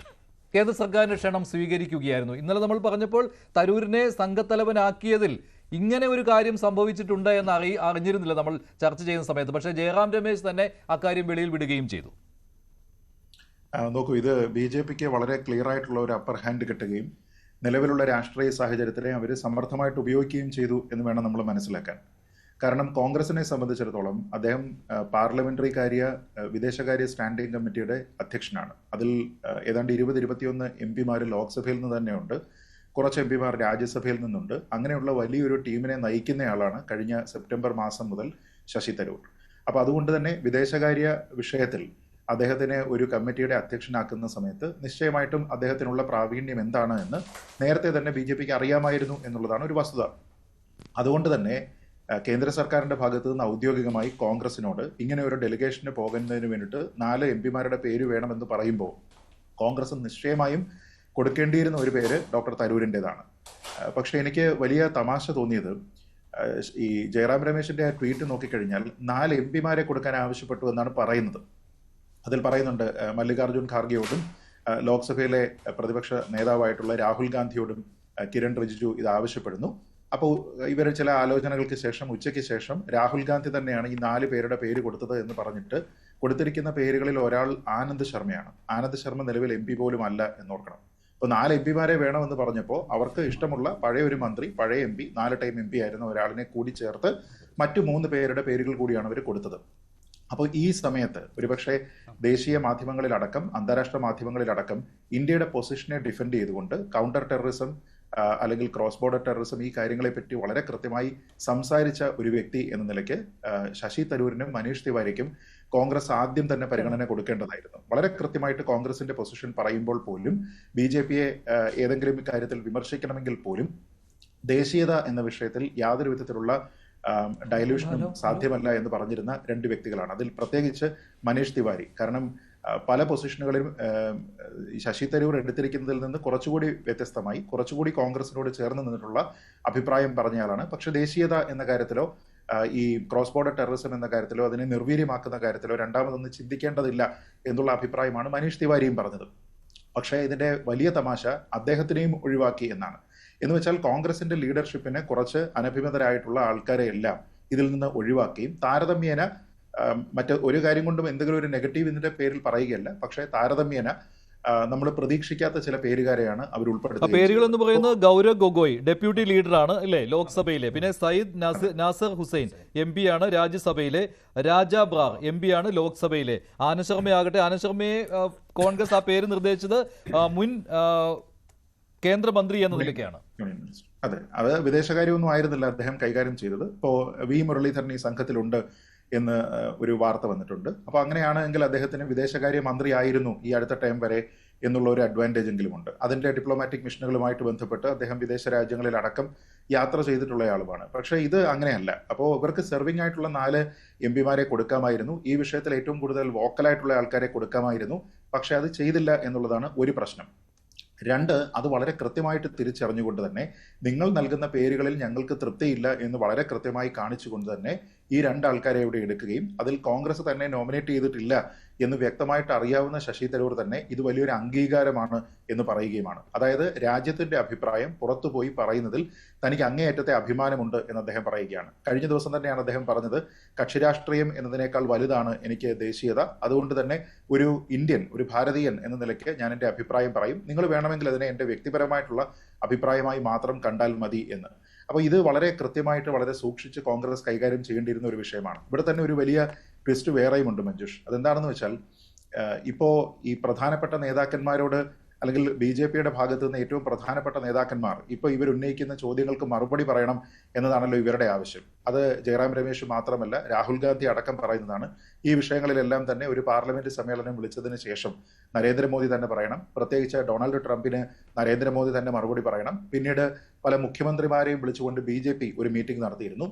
കേന്ദ്ര സർക്കാരിൻ്റെ ക്ഷണം സ്വീകരിക്കുകയായിരുന്നു. ഇന്നലെ നമ്മൾ പറഞ്ഞപ്പോൾ തരൂരിനെ സംഘത്തലവനാക്കിയതിൽ ഇങ്ങനെ ഒരു കാര്യം സംഭവിച്ചിട്ടുണ്ട് എന്ന് അറിഞ്ഞിരുന്നില്ല നമ്മൾ ചർച്ച ചെയ്യുന്ന സമയത്ത്. പക്ഷേ ജയറാം രമേശ് തന്നെ അക്കാര്യം വെളിയിൽ വിടുകയും ചെയ്തു. നോക്കൂ, ഇത് BJPക്ക് വളരെ ക്ലിയർ ആയിട്ടുള്ള ഒരു അപ്പർ ഹാൻഡ് കിട്ടുകയും നിലവിലുള്ള രാഷ്ട്രീയ സാഹചര്യത്തിനെ അവർ സമർത്ഥമായിട്ട് ഉപയോഗിക്കുകയും ചെയ്തു എന്ന് വേണം നമ്മൾ മനസ്സിലാക്കാൻ. കാരണം കോൺഗ്രസിനെ സംബന്ധിച്ചിടത്തോളം അദ്ദേഹം പാർലമെന്ററി വിദേശകാര്യ സ്റ്റാൻഡിംഗ് കമ്മിറ്റിയുടെ അധ്യക്ഷനാണ്. അതിൽ ഏതാണ്ട് 20-21 MP ലോക്സഭയിൽ നിന്ന് തന്നെയുണ്ട്, കുറച്ച് MP രാജ്യസഭയിൽ നിന്നുണ്ട്. അങ്ങനെയുള്ള വലിയൊരു ടീമിനെ നയിക്കുന്നയാളാണ് കഴിഞ്ഞ സെപ്റ്റംബർ മാസം മുതൽ ശശി തരൂർ. അപ്പോൾ അതുകൊണ്ട് തന്നെ വിദേശകാര്യ വിഷയത്തിൽ അദ്ദേഹത്തിനെ ഒരു കമ്മിറ്റിയുടെ അധ്യക്ഷനാക്കുന്ന സമയത്ത് നിശ്ചയമായിട്ടും അദ്ദേഹത്തിനുള്ള പ്രാവീണ്യം എന്താണ് എന്ന് നേരത്തെ തന്നെ BJPക്ക് അറിയാമായിരുന്നു എന്നുള്ളതാണ് ഒരു വസ്തുത. അതുകൊണ്ട് തന്നെ കേന്ദ്ര സർക്കാരിന്റെ ഭാഗത്തു നിന്ന് ഔദ്യോഗികമായി കോൺഗ്രസിനോട് ഇങ്ങനെ ഒരു ഡെലിഗേഷന് പോകുന്നതിന് വേണ്ടിയിട്ട് 4 എംപിമാരുടെ പേര് വേണമെന്ന് പറയുമ്പോൾ കോൺഗ്രസ് നിശ്ചയമായും കൊടുക്കേണ്ടിയിരുന്ന ഒരു പേര് ഡോക്ടർ തരൂരിൻ്റെതാണ്. പക്ഷെ എനിക്ക് വലിയ തമാശ തോന്നിയത് ഈ ജയറാം രമേശിന്റെ ട്വീറ്റ് നോക്കിക്കഴിഞ്ഞാൽ 4 എംപിമാരെ കൊടുക്കാൻ ആവശ്യപ്പെട്ടു എന്നാണ് പറയുന്നത്. അതിൽ പറയുന്നുണ്ട് മല്ലികാർജുൻ ഖാർഗെയോടും ലോക്സഭയിലെ പ്രതിപക്ഷ നേതാവായിട്ടുള്ള രാഹുൽ ഗാന്ധിയോടും കിരൺ റിജിജു ഇത് ആവശ്യപ്പെടുന്നു. അപ്പോൾ ഇവർ ചില ആലോചനകൾക്ക് ശേഷം ഉച്ചയ്ക്ക് ശേഷം രാഹുൽ ഗാന്ധി തന്നെയാണ് ഈ 4 പേരുടെ പേര് കൊടുത്തത് എന്ന് പറഞ്ഞിട്ട് കൊടുത്തിരിക്കുന്ന പേരുകളിൽ ഒരാൾ ആനന്ദ് ശർമ്മയാണ്. ആനന്ദ് ശർമ്മ നിലവിൽ MP പോലും അല്ല എന്നോർക്കണം. അപ്പോൾ 4 എംപിമാരെ വേണമെന്ന് പറഞ്ഞപ്പോൾ അവർക്ക് ഇഷ്ടമുള്ള പഴയ ഒരു മന്ത്രി, പഴയ MP, 4 ടൈം MP ആയിരുന്ന ഒരാളിനെ കൂടി ചേർത്ത് മറ്റു 3 പേരുടെ പേരുകൾ കൂടിയാണ് അവർ കൊടുത്തത്. അപ്പോൾ ഈ സമയത്ത് ഒരുപക്ഷെ ദേശീയ മാധ്യമങ്ങളിലടക്കം അന്താരാഷ്ട്ര മാധ്യമങ്ങളിലടക്കം ഇന്ത്യയുടെ പൊസിഷനെ ഡിഫെൻഡ് ചെയ്തുകൊണ്ട് കൗണ്ടർ ടെററിസം അല്ലെങ്കിൽ ക്രോസ് ബോർഡർ ടെററിസം ഈ കാര്യങ്ങളെപ്പറ്റി വളരെ കൃത്യമായി സംസാരിച്ച ഒരു വ്യക്തി എന്ന നിലയ്ക്ക് ശശി തരൂരിനും മനീഷ് തിവാരിക്കും കോൺഗ്രസ് ആദ്യം തന്നെ പരിഗണന കൊടുക്കേണ്ടതായിരുന്നു. വളരെ കൃത്യമായിട്ട് കോൺഗ്രസിന്റെ പൊസിഷൻ പറയുമ്പോൾ പോലും BJPയെ ഏതെങ്കിലും കാര്യത്തിൽ വിമർശിക്കണമെങ്കിൽ പോലും ദേശീയത എന്ന വിഷയത്തിൽ യാതൊരു വിധത്തിലുള്ള ഡയലൂഷനും സാധ്യമല്ല എന്ന് പറഞ്ഞിരുന്ന 2 വ്യക്തികളാണ്. അതിൽ പ്രത്യേകിച്ച് മനീഷ് തിവാരി. കാരണം പല പൊസിഷനുകളിലും ശശി തരൂർ എടുത്തിരിക്കുന്നതിൽ നിന്ന് കുറച്ചുകൂടി വ്യത്യസ്തമായി കുറച്ചുകൂടി കോൺഗ്രസിനോട് ചേർന്ന് നിന്നിട്ടുള്ള അഭിപ്രായം പറഞ്ഞയാളാണ്. പക്ഷെ ദേശീയത എന്ന കാര്യത്തിലോ ഈ ക്രോസ് ബോർഡർ ടെററിസം എന്ന കാര്യത്തിലോ അതിനെ നിർവീര്യമാക്കുന്ന കാര്യത്തിലോ രണ്ടാമതൊന്നും ചിന്തിക്കേണ്ടതില്ല എന്നുള്ള അഭിപ്രായമാണ് മനീഷ് തിവാരിയും പറഞ്ഞത്. പക്ഷേ ഇതിന്റെ വലിയ തമാശ അദ്ദേഹത്തിനെയും ഒഴിവാക്കി എന്നാണ്. എന്ന് വെച്ചാൽ കോൺഗ്രസിന്റെ ലീഡർഷിപ്പിനെ കുറച്ച് അനഭിമതരായിട്ടുള്ള ആൾക്കാരെ എല്ലാം ഇതിൽ നിന്ന് ഒഴിവാക്കുകയും താരതമ്യേന മറ്റ് ഒരു കാര്യം കൊണ്ടും എന്തെങ്കിലും ഒരു നെഗറ്റീവ് ഇതിന്റെ പേരിൽ പറയുകയല്ല, പക്ഷേ താരതമ്യേന നമ്മൾ പ്രതീക്ഷിക്കാത്ത ചില പേരുകാരെയാണ് അവർ ഉൾപ്പെടുത്തുന്നത്. പേരുകൾ എന്ന് പറയുന്നത് ഗൗരവ് ഗൊഗോയ് ഡെപ്യൂട്ടി ലീഡറാണ് അല്ലേ ലോക്സഭയിലെ, പിന്നെ സയ്യിദ് നാസർ ഹുസൈൻ MP ആണ് രാജ്യസഭയിലെ, രാജാ ബ്രാർ MP ആണ് ലോക്സഭയിലെ, ആനന്ദ് ശർമ്മയാകട്ടെ, ആനന്ദ് ശർമ്മയെ കോൺഗ്രസ് ആ പേര് നിർദ്ദേശിച്ചത് മുൻ കേന്ദ്രമന്ത്രി എന്ന നിലയ്ക്കാണ്. അതെ, അത് വിദേശകാര്യമൊന്നും ആയിരുന്നില്ല അദ്ദേഹം കൈകാര്യം ചെയ്തത്. ഇപ്പോൾ V മുരളീധരൻ ഈ സംഘത്തിലുണ്ട് എന്ന് ഒരു വാർത്ത വന്നിട്ടുണ്ട്. അപ്പോൾ അങ്ങനെയാണെങ്കിൽ അദ്ദേഹത്തിന് വിദേശകാര്യ മന്ത്രി ആയിരുന്നു ഈ അടുത്ത ടൈം വരെ എന്നുള്ള ഒരു അഡ്വാൻറ്റേജ് എങ്കിലും ഉണ്ട്. അതിന്റെ ഡിപ്ലോമാറ്റിക് മിഷനുകളുമായിട്ട് ബന്ധപ്പെട്ട് അദ്ദേഹം വിദേശ രാജ്യങ്ങളിൽ അടക്കം യാത്ര ചെയ്തിട്ടുള്ള ആളുമാണ്. പക്ഷേ ഇത് അങ്ങനെയല്ല. അപ്പോൾ ഇവർക്ക് സെർവിംഗ് ആയിട്ടുള്ള 4 എംപിമാരെ കൊടുക്കാമായിരുന്നു. ഈ വിഷയത്തിൽ ഏറ്റവും കൂടുതൽ വോക്കലായിട്ടുള്ള ആൾക്കാരെ കൊടുക്കാമായിരുന്നു. പക്ഷെ അത് ചെയ്തില്ല എന്നുള്ളതാണ് ഒരു പ്രശ്നം. 2, അത് വളരെ കൃത്യമായിട്ട് തിരിച്ചറിഞ്ഞുകൊണ്ട് തന്നെ നിങ്ങൾ നൽകുന്ന പേരുകളിൽ ഞങ്ങൾക്ക് തൃപ്തിയില്ല എന്ന് വളരെ കൃത്യമായി കാണിച്ചുകൊണ്ട് തന്നെ ഈ 2 ആൾക്കാരെ ഇവിടെ എടുക്കുകയും അതിൽ കോൺഗ്രസ് തന്നെ നോമിനേറ്റ് ചെയ്തിട്ടില്ല എന്ന് വ്യക്തമായിട്ട് അറിയാവുന്ന ശശി തരൂർ തന്നെ ഇത് വലിയൊരു അംഗീകാരമാണ് എന്ന് പറയുകയുമാണ്. അതായത് രാജ്യത്തിന്റെ അഭിപ്രായം പുറത്തുപോയി പറയുന്നതിൽ തനിക്ക് അങ്ങേയറ്റത്തെ അഭിമാനമുണ്ട് എന്ന് അദ്ദേഹം പറയുകയാണ്. കഴിഞ്ഞ ദിവസം തന്നെയാണ് അദ്ദേഹം പറഞ്ഞത്, കക്ഷിരാഷ്ട്രീയം എന്നതിനേക്കാൾ വലുതാണ് എനിക്ക് ദേശീയത, അതുകൊണ്ട് തന്നെ ഒരു ഇന്ത്യൻ, ഒരു ഭാരതീയൻ എന്ന നിലയ്ക്ക് ഞാൻ എൻ്റെ അഭിപ്രായം പറയും, നിങ്ങൾ വേണമെങ്കിൽ അതിനെ എൻ്റെ വ്യക്തിപരമായിട്ടുള്ള അഭിപ്രായമായി മാത്രം കണ്ടാൽ മതി എന്ന്. അപ്പോൾ ഇത് വളരെ കൃത്യമായിട്ട് വളരെ സൂക്ഷിച്ച് കോൺഗ്രസ് കൈകാര്യം ചെയ്യേണ്ടിയിരുന്ന ഒരു വിഷയമാണ്. ഇവിടെ തന്നെ ഒരു വലിയ ട്വിസ്റ്റ് വേറെയും ഉണ്ട് മഞ്ജുഷ്. അതെന്താണെന്ന് വെച്ചാൽ ഇപ്പോ ഈ പ്രധാനപ്പെട്ട നേതാക്കന്മാരോട് അല്ലെങ്കിൽ BJPയുടെ ഭാഗത്ത് നിന്ന് ഏറ്റവും പ്രധാനപ്പെട്ട നേതാക്കന്മാർ ഇപ്പോൾ ഇവർ ഉന്നയിക്കുന്ന ചോദ്യങ്ങൾക്ക് മറുപടി പറയണം എന്നതാണല്ലോ ഇവരുടെ ആവശ്യം. അത് ജയറാം രമേശ് മാത്രമല്ല രാഹുൽ ഗാന്ധി അടക്കം പറയുന്നതാണ്. ഈ വിഷയങ്ങളിലെല്ലാം തന്നെ ഒരു പാർലമെന്റ് സമ്മേളനം വിളിച്ചതിന് ശേഷം നരേന്ദ്രമോദി തന്നെ പറയണം, പ്രത്യേകിച്ച് ഡൊണാൾഡ് ട്രംപിന് നരേന്ദ്രമോദി തന്നെ മറുപടി പറയണം. പിന്നീട് പല മുഖ്യമന്ത്രിമാരെയും വിളിച്ചുകൊണ്ട് BJP ഒരു മീറ്റിംഗ് നടത്തിയിരുന്നു.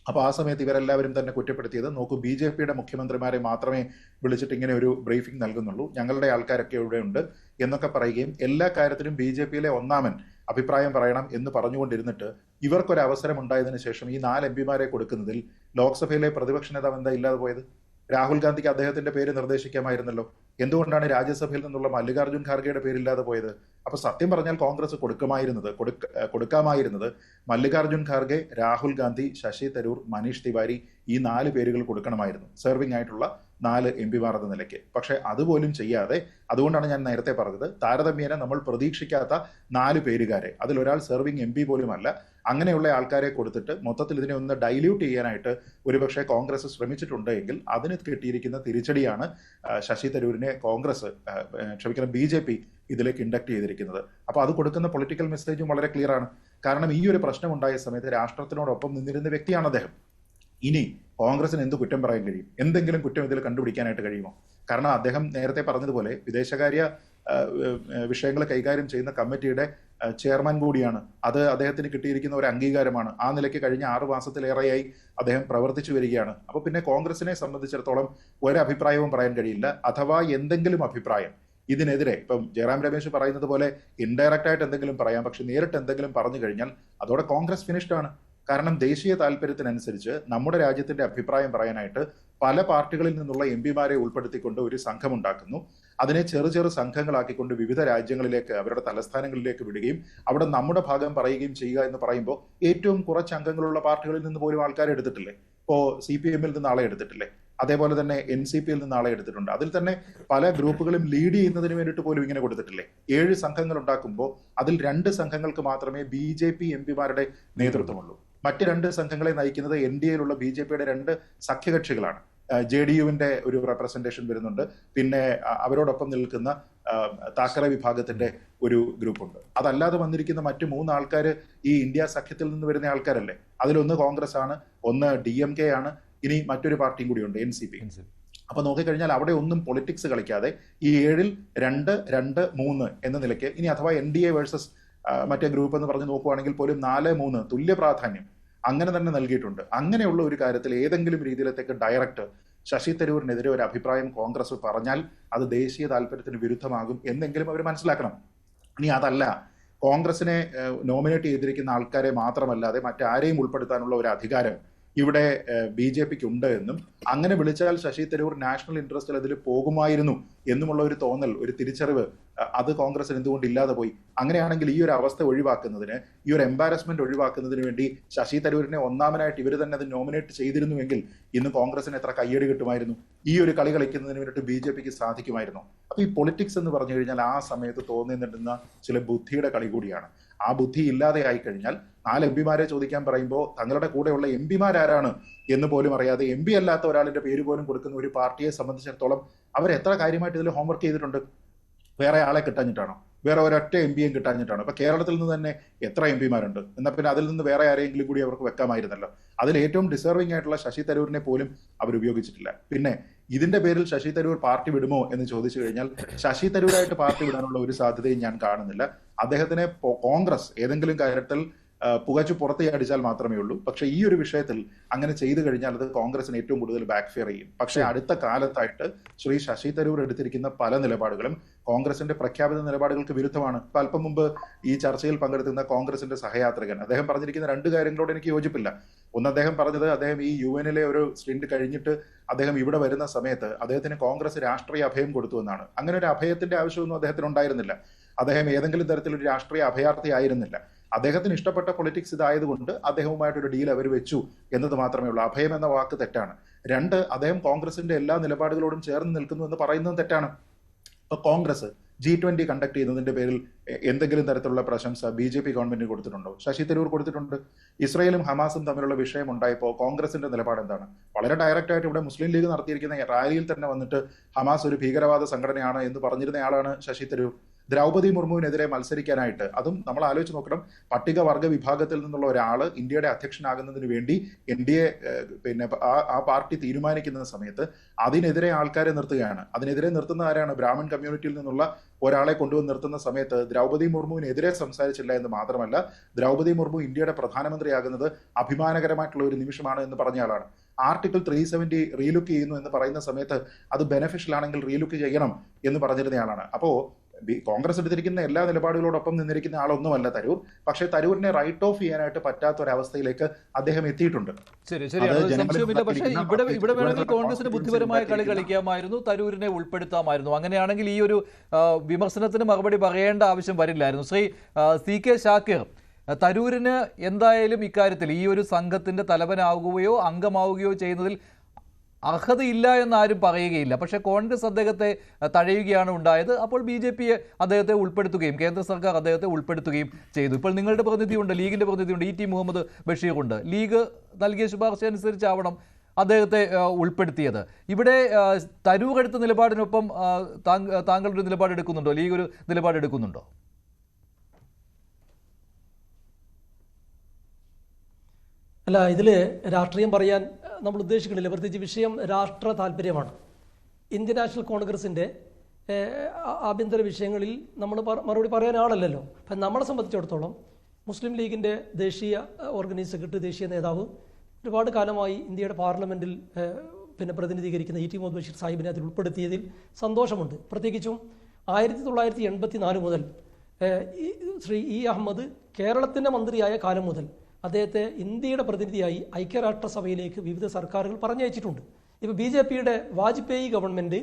അപ്പോൾ ആ സമയത്ത് ഇവരെല്ലാവരും തന്നെ കുറ്റപ്പെടുത്തിയത്, നോക്കൂ BJPയുടെ മുഖ്യമന്ത്രിമാരെ മാത്രമേ വിളിച്ചിട്ട് ഇങ്ങനെ ഒരു ബ്രീഫിംഗ് നൽകുന്നുള്ളൂ, ഞങ്ങളുടെ ആൾക്കാരൊക്കെ ഇവിടെ ഉണ്ട് എന്നൊക്കെ പറയുകയും എല്ലാ കാര്യത്തിലും BJPയിലെ ഒന്നാമൻ അഭിപ്രായം പറയണം എന്ന് പറഞ്ഞുകൊണ്ടിരുന്നിട്ട് ഇവർക്കൊരു അവസരം ഉണ്ടായതിനു ശേഷം ഈ 4 എംപിമാരെ കൊടുക്കുന്നതിൽ ലോക്സഭയിലെ പ്രതിപക്ഷ നേതാവ് എന്താ ഇല്ലാതെ പോയത്? രാഹുൽ ഗാന്ധിക്ക് അദ്ദേഹത്തിന്റെ പേര് നിർദ്ദേശിക്കാമായിരുന്നല്ലോ. എന്തുകൊണ്ടാണ് രാജ്യസഭയിൽ നിന്നുള്ള മല്ലികാർജുൻ ഖാർഗെയുടെ പേരില്ലാതെ പോയത്? അപ്പൊ സത്യം പറഞ്ഞാൽ കോൺഗ്രസ് കൊടുക്കാമായിരുന്നത് മല്ലികാർജുൻ ഖാർഗെ, രാഹുൽ ഗാന്ധി, ശശി തരൂർ, മനീഷ് തിവാരി ഈ 4 പേരുകൾ കൊടുക്കണമായിരുന്നു, സെർവിംഗ് ആയിട്ടുള്ള 4 എംപിമാർ എന്ന നിലയ്ക്ക്. പക്ഷെ അതുപോലും ചെയ്യാതെ, അതുകൊണ്ടാണ് ഞാൻ നേരത്തെ പറഞ്ഞത്, താരതമ്യേന നമ്മൾ പ്രതീക്ഷിക്കാത്ത 4 പേരുകാരെ, അതിലൊരാൾ സെർവിംഗ് MP പോലുമല്ല, അങ്ങനെയുള്ള ആൾക്കാരെ കൊടുത്തിട്ട് മൊത്തത്തിൽ ഇതിനെ ഒന്ന് ഡൈല്യൂട്ട് ചെയ്യാനായിട്ട് ഒരുപക്ഷെ കോൺഗ്രസ് ശ്രമിച്ചിട്ടുണ്ട് എങ്കിൽ അതിന് കിട്ടിയിരിക്കുന്ന തിരിച്ചടിയാണ് ശശി തരൂരിനെ BJP ഇതിലേക്ക് ഇൻഡക്ട് ചെയ്തിരിക്കുന്നത്. അപ്പോൾ അത് കൊടുക്കുന്ന പൊളിറ്റിക്കൽ മെസ്സേജും വളരെ ക്ലിയർ ആണ്. കാരണം ഈ ഒരു പ്രശ്നം ഉണ്ടായ സമയത്ത് രാഷ്ട്രത്തിനോടൊപ്പം നിന്നിരുന്ന വ്യക്തിയാണ് അദ്ദേഹം. ഇനി കോൺഗ്രസിന് എന്ത് കുറ്റം പറയാൻ കഴിയും? എന്തെങ്കിലും കുറ്റം ഇതിൽ കണ്ടുപിടിക്കാനായിട്ട് കഴിയുമോ? കാരണം അദ്ദേഹം നേരത്തെ പറഞ്ഞതുപോലെ വിദേശകാര്യ വിഷയങ്ങൾ കൈകാര്യം ചെയ്യുന്ന കമ്മിറ്റിയുടെ ചെയർമാൻ കൂടിയാണ്. അത് അദ്ദേഹത്തിന് കിട്ടിയിരിക്കുന്ന ഒരു അംഗീകാരമാണ്. ആ നിലയ്ക്ക് കഴിഞ്ഞ 6 മാസത്തിലേറെയായി അദ്ദേഹം പ്രവർത്തിച്ചു വരികയാണ്. അപ്പോൾ പിന്നെ കോൺഗ്രസിനെ സംബന്ധിച്ചിടത്തോളം ഒരഭിപ്രായവും പറയാൻ കഴിയില്ല. അഥവാ എന്തെങ്കിലും അഭിപ്രായം ഇതിനെതിരെ ഇപ്പം ജയറാം രമേശ് പറയുന്നത് പോലെ ഇൻഡയറക്റ്റ് ആയിട്ട് എന്തെങ്കിലും പറയാം, പക്ഷെ നേരിട്ട് എന്തെങ്കിലും പറഞ്ഞു കഴിഞ്ഞാൽ അതോടെ കോൺഗ്രസ് ഫിനിഷ്ഡ് ആണ്. കാരണം ദേശീയ താല്പര്യത്തിനനുസരിച്ച് നമ്മുടെ രാജ്യത്തിന്റെ അഭിപ്രായം പറയാനായിട്ട് പല പാർട്ടികളിൽ നിന്നുള്ള എംപിമാരെ ഉൾപ്പെടുത്തിക്കൊണ്ട് ഒരു സംഘമുണ്ടാക്കുന്നു. അതിനെ ചെറു സംഘങ്ങളാക്കിക്കൊണ്ട് വിവിധ രാജ്യങ്ങളിലേക്ക് അവരുടെ തലസ്ഥാനങ്ങളിലേക്ക് വിടുകയും അവിടെ നമ്മുടെ ഭാഗം പറയുകയും ചെയ്യുക എന്ന് പറയുമ്പോൾ ഏറ്റവും കുറച്ച് അംഗങ്ങളുള്ള പാർട്ടികളിൽ നിന്ന് പോലും ആൾക്കാരെ എടുത്തിട്ടില്ലേ? ഇപ്പോ CPM നിന്ന് ആളെ എടുത്തിട്ടില്ലേ? അതേപോലെ തന്നെ NCPയിൽ നിന്ന് ആളെ എടുത്തിട്ടുണ്ട്. അതിൽ തന്നെ പല ഗ്രൂപ്പുകളും ലീഡ് ചെയ്യുന്നതിന് വേണ്ടിയിട്ട് പോലും ഇങ്ങനെ കൊടുത്തിട്ടില്ലേ? 7 സംഘങ്ങൾ ഉണ്ടാക്കുമ്പോൾ അതിൽ 2 സംഘങ്ങൾക്ക് മാത്രമേ BJP എംപിമാരുടെ നേതൃത്വമുള്ളൂ. മറ്റ് 2 സംഘങ്ങളെ നയിക്കുന്നത് NDAയിലുള്ള BJPയുടെ 2 സഖ്യകക്ഷികളാണ്. JDUവിന്റെ ഒരു റെപ്രസെന്റേഷൻ വരുന്നുണ്ട്. പിന്നെ അവരോടൊപ്പം നിൽക്കുന്ന താക്കറെ വിഭാഗത്തിന്റെ ഒരു ഗ്രൂപ്പുണ്ട്. അതല്ലാതെ വന്നിരിക്കുന്ന മറ്റു 3 ആൾക്കാർ ഈ ഇന്ത്യ സഖ്യത്തിൽ നിന്ന് വരുന്ന ആൾക്കാരല്ലേ. അതിലൊന്ന് കോൺഗ്രസ് ആണ്, ഒന്ന് DMK ആണ്, ഇനി മറ്റൊരു പാർട്ടിയും കൂടിയുണ്ട് NCP. അപ്പൊ നോക്കിക്കഴിഞ്ഞാൽ അവിടെ ഒന്നും പൊളിറ്റിക്സ് കളിക്കാതെ ഈ 7-ൽ 2, 2, 3 എന്ന നിലയ്ക്ക് ഇനി അഥവാ NDA വേഴ്സസ് മറ്റേ ഗ്രൂപ്പ് എന്ന് പറഞ്ഞ് നോക്കുവാണെങ്കിൽ പോലും 4-3 തുല്യ പ്രാധാന്യം അങ്ങനെ തന്നെ നൽകിയിട്ടുണ്ട്. അങ്ങനെയുള്ള ഒരു കാര്യത്തിൽ ഏതെങ്കിലും രീതിയിലത്തേക്ക് ഡയറക്റ്റ് ശശി തരൂരിനെതിരെ ഒരു അഭിപ്രായം കോൺഗ്രസ് പറഞ്ഞാൽ അത് ദേശീയ താല്പര്യത്തിന് വിരുദ്ധമാകും എന്നെങ്കിലും അവർ മനസ്സിലാക്കണം. ഇനി അതല്ല, കോൺഗ്രസിനെ നോമിനേറ്റ് ചെയ്തിരിക്കുന്ന ആൾക്കാരെ മാത്രമല്ലാതെ മറ്റാരെയും ഉൾപ്പെടുത്താനുള്ള ഒരു അധികാരം ഇവിടെ BJPക്ക് ഉണ്ട് എന്നും അങ്ങനെ വിളിച്ചാൽ ശശി തരൂർ നാഷണൽ ഇൻട്രസ്റ്റിൽ അതിൽ പോകുമായിരുന്നു എന്നുമുള്ള ഒരു തോന്നൽ, ഒരു തിരിച്ചറിവ് അത് കോൺഗ്രസിന് എന്തുകൊണ്ട് ഇല്ലാതെ പോയി? അങ്ങനെയാണെങ്കിൽ ഈ ഒരു അവസ്ഥ ഒഴിവാക്കുന്നതിന്, ഈ ഒരു എംബാരസ്മെന്റ് ഒഴിവാക്കുന്നതിന് വേണ്ടി ശശി തരൂരിനെ ഒന്നാമനായിട്ട് ഇവർ തന്നെ അത് നോമിനേറ്റ് ചെയ്തിരുന്നുവെങ്കിൽ ഇന്ന് കോൺഗ്രസിന് എത്ര കയ്യടി കിട്ടുമായിരുന്നു? ഈ ഒരു കളി കളിക്കുന്നതിന് വേണ്ടിയിട്ട് BJPക്ക് സാധിക്കുമായിരുന്നു. അപ്പൊ ഈ പൊളിറ്റിക്സ് എന്ന് പറഞ്ഞു കഴിഞ്ഞാൽ ആ സമയത്ത് തോന്നിയിട്ടുന്ന ചില ബുദ്ധിയുടെ കളി കൂടിയാണ്. ആ ബുദ്ധി ഇല്ലാതെ ആയി കഴിഞ്ഞാൽ 4 എംപിമാരെ ചോദിക്കാൻ പറയുമ്പോൾ തങ്ങളുടെ കൂടെയുള്ള എംപിമാരാരാണ് എന്ന് പോലും അറിയാതെ MP അല്ലാത്ത ഒരാളിന്റെ പേര് പോലും കൊടുക്കുന്ന ഒരു പാർട്ടിയെ സംബന്ധിച്ചിടത്തോളം അവർ എത്ര കാര്യമായിട്ട് ഇതിൽ ഹോംവർക്ക് ചെയ്തിട്ടുണ്ട്? വേറെ ആളെ കിട്ടാഞ്ഞിട്ടാണോ? വേറെ ഒരൊറ്റ MPയും കിട്ടാഞ്ഞിട്ടാണോ? ഇപ്പൊ കേരളത്തിൽ നിന്ന് തന്നെ എത്ര MPമാരുണ്ട്? എന്നാൽ പിന്നെ അതിൽ നിന്ന് വേറെ ആരെങ്കിലും കൂടി അവർക്ക് വെക്കാമായിരുന്നല്ലോ. അതിൽ ഏറ്റവും ഡിസർവിംഗ് ആയിട്ടുള്ള ശശി തരൂരിനെ പോലും അവർ ഉപയോഗിച്ചിട്ടില്ല. പിന്നെ ഇതിന്റെ പേരിൽ ശശി തരൂർ പാർട്ടി വിടുമോ എന്ന് ചോദിച്ചു കഴിഞ്ഞാൽ ശശി തരൂരായിട്ട് പാർട്ടി വിടാനുള്ള ഒരു സാധ്യതയും ഞാൻ കാണുന്നില്ല. അദ്ദേഹത്തിനെ കോൺഗ്രസ് ഏതെങ്കിലും കാര്യത്തിൽ പുകച്ചു പുറത്തേ അടിച്ചാൽ മാത്രമേ ഉള്ളൂ. പക്ഷെ ഈ ഒരു വിഷയത്തിൽ അങ്ങനെ ചെയ്തു കഴിഞ്ഞാൽ അത് കോൺഗ്രസിന് ഏറ്റവും കൂടുതൽ ബാക്ക്ഫയർ ചെയ്യും. പക്ഷെ അടുത്ത കാലത്തായിട്ട് ശ്രീ ശശി തരൂർ എടുത്തിരിക്കുന്ന പല നിലപാടുകളും കോൺഗ്രസിന്റെ പ്രഖ്യാപിത നിലപാടുകൾക്ക് വിരുദ്ധമാണ്. ഇപ്പൊ അല്പം മുമ്പ് ഈ ചർച്ചയിൽ പങ്കെടുക്കുന്ന കോൺഗ്രസിന്റെ സഹയാത്രികൻ അദ്ദേഹം പറഞ്ഞിരിക്കുന്ന 2 കാര്യങ്ങളോട് എനിക്ക് യോജിപ്പില്ല. ഒന്ന്, അദ്ദേഹം പറഞ്ഞത് അദ്ദേഹം ഈ UN-ലെ ഒരു സ്റ്റിന്റ് കഴിഞ്ഞിട്ട് അദ്ദേഹം ഇവിടെ വരുന്ന സമയത്ത് അദ്ദേഹത്തിന് കോൺഗ്രസ് രാഷ്ട്രീയ അഭയം കൊടുത്തു എന്നാണ്. അങ്ങനെ ഒരു അഭയത്തിന്റെ ആവശ്യമൊന്നും അദ്ദേഹത്തിന് ഉണ്ടായിരുന്നില്ല. അദ്ദേഹം ഏതെങ്കിലും തരത്തിലൊരു രാഷ്ട്രീയ അഭയാർത്ഥി ആയിരുന്നില്ല. അദ്ദേഹത്തിന് ഇഷ്ടപ്പെട്ട പൊളിറ്റിക്സ് ഇതായതുകൊണ്ട് അദ്ദേഹവുമായിട്ടൊരു ഡീൽ അവർ വെച്ചു എന്നത് മാത്രമേ ഉള്ളൂ. അഭയം എന്ന വാക്ക് തെറ്റാണ്. 2, അദ്ദേഹം കോൺഗ്രസിന്റെ എല്ലാ നിലപാടുകളോടും ചേർന്ന് നിൽക്കുന്നു എന്ന് പറയുന്നതും തെറ്റാണ്. ഇപ്പൊ കോൺഗ്രസ് G20 കണ്ടക്ട് ചെയ്യുന്നതിന്റെ പേരിൽ എന്തെങ്കിലും തരത്തിലുള്ള പ്രശംസ BJP ഗവൺമെന്റിന് കൊടുത്തിട്ടുണ്ടോ? ശശി തരൂർ കൊടുത്തിട്ടുണ്ട്. ഇസ്രയേലും ഹമാസും തമ്മിലുള്ള വിഷയം ഉണ്ടായപ്പോൾ കോൺഗ്രസിന്റെ നിലപാട് എന്താണ്? വളരെ ഡയറക്റ്റ് ആയിട്ട് ഇവിടെ മുസ്ലിം ലീഗ് നടത്തിയിരിക്കുന്ന റാലിയിൽ തന്നെ വന്നിട്ട് ഹമാസ് ഒരു ഭീകരവാദ സംഘടനയാണ് എന്ന് പറഞ്ഞിരുന്ന ആളാണ് ശശി തരൂർ. ദ്രൗപദി മുർമുവിനെതിരെ മത്സരിക്കാനായിട്ട്, അതും നമ്മൾ ആലോചിച്ച് നോക്കണം, പട്ടികവർഗ വിഭാഗത്തിൽ നിന്നുള്ള ഒരാള് ഇന്ത്യയുടെ അധ്യക്ഷനാകുന്നതിന് വേണ്ടി NDA പിന്നെ ആ പാർട്ടി തീരുമാനിക്കുന്ന സമയത്ത് അതിനെതിരെ ആൾക്കാരെ നിർത്തുകയാണ്. അതിനെതിരെ നിർത്തുന്ന ആരാണ്? ബ്രാഹ്മൺ കമ്മ്യൂണിറ്റിയിൽ നിന്നുള്ള ഒരാളെ കൊണ്ടുവന്ന് നിർത്തുന്ന സമയത്ത് ദ്രൗപദി മുർമുവിനെതിരെ സംസാരിച്ചില്ല എന്ന് മാത്രമല്ല, ദ്രൗപദി മുർമു ഇന്ത്യയുടെ പ്രധാനമന്ത്രിയാകുന്നത് അഭിമാനകരമായിട്ടുള്ള ഒരു നിമിഷമാണ് എന്ന് പറഞ്ഞ ആളാണ്. ആർട്ടിക്കിൾ 370 റീലുക്ക് ചെയ്യുന്നു എന്ന് പറയുന്ന സമയത്ത് അത് ബെനഫിഷ്യൽ ആണെങ്കിൽ റീലുക്ക് ചെയ്യണം എന്ന് പറഞ്ഞിരുന്നയാളാണ്. അപ്പോ കോൺഗ്രസ് എടുത്തിരിക്കുന്ന എല്ലാ നിലപാടുകളോടൊപ്പം നിന്നിരിക്കുന്ന ആളൊന്നുമല്ല തരൂർ. പക്ഷേ തരൂരിനെ റൈറ്റ് ഓഫ് ചെയ്യാനായിട്ട് പറ്റാത്ത ഒരവസ്ഥയിലേക്ക് അദ്ദേഹം എത്തിയിട്ടുണ്ട്. ശരി, സംശയമില്ല. പക്ഷേ ഇവിടെ വേണമെങ്കിൽ കോൺഗ്രസിന് ബുദ്ധിപരമായ കളി കളിക്കാമായിരുന്നു, തരൂരിനെ ഉൾപ്പെടുത്താമായിരുന്നു. അങ്ങനെയാണെങ്കിൽ ഈ ഒരു വിമർശനത്തിന് മറുപടി പറയേണ്ട ആവശ്യം വരില്ലായിരുന്നു. ശ്രീ CK ഷാക്കിർ, തരൂരിന് എന്തായാലും ഇക്കാര്യത്തിൽ ഈ ഒരു സംഘത്തിന്റെ തലവനാവുകയോ അംഗമാവുകയോ ചെയ്യുന്നതിൽ അർഹതയില്ല എന്നാരും പറയുകയില്ല. പക്ഷേ കോൺഗ്രസ് അദ്ദേഹത്തെ തഴയുകയാണ് ഉണ്ടായത്. അപ്പോൾ BJP അദ്ദേഹത്തെ ഉൾപ്പെടുത്തുകയും കേന്ദ്ര സർക്കാർ അദ്ദേഹത്തെ ഉൾപ്പെടുത്തുകയും ചെയ്തു. ഇപ്പോൾ നിങ്ങളുടെ പ്രതിനിധിയുണ്ട്, ലീഗിൻ്റെ പ്രതിനിധിയുണ്ട്, ET മുഹമ്മദ് ബഷീറുണ്ട്. ലീഗ് നൽകിയ ശുപാർശ അനുസരിച്ചാവണം അദ്ദേഹത്തെ ഉൾപ്പെടുത്തിയത്. ഇവിടെ തരൂർ എടുത്ത നിലപാടിനൊപ്പം താങ്കളൊരു നിലപാടെടുക്കുന്നുണ്ടോ? ലീഗ് ഒരു നിലപാടെടുക്കുന്നുണ്ടോ? അല്ല, ഇതിൽ രാഷ്ട്രീയം പറയാൻ നമ്മൾ ഉദ്ദേശിക്കുന്നില്ല. പ്രത്യേകിച്ച് വിഷയം രാഷ്ട്ര താല്പര്യമാണ്. ഇന്ത്യൻ നാഷണൽ കോൺഗ്രസിൻ്റെ ആഭ്യന്തര വിഷയങ്ങളിൽ നമ്മൾ മറുപടി പറയാൻ ആളല്ലല്ലോ. അപ്പം നമ്മളെ സംബന്ധിച്ചിടത്തോളം മുസ്ലിം ലീഗിൻ്റെ ദേശീയ ഓർഗനൈസ് സെക്രട്ടറി, ദേശീയ നേതാവ് ഒരുപാട് കാലമായി ഇന്ത്യയുടെ പാർലമെൻറ്റിൽ പ്രതിനിധീകരിക്കുന്ന ഇ ടി മുഹമ്മദ് ബഷീർ സാഹിബിനെ അതിൽ ഉൾപ്പെടുത്തിയതിൽ സന്തോഷമുണ്ട്. പ്രത്യേകിച്ചും 1984 മുതൽ ശ്രീ ഇ അഹമ്മദ് കേരളത്തിൻ്റെ മന്ത്രിയായ കാലം മുതൽ അദ്ദേഹത്തെ ഇന്ത്യയുടെ പ്രതിനിധിയായി ഐക്യരാഷ്ട്രസഭയിലേക്ക് വിവിധ സർക്കാരുകൾ പറഞ്ഞയച്ചിട്ടുണ്ട്. ഇപ്പോൾ BJPയുടെ വാജ്പേയി ഗവൺമെൻറ്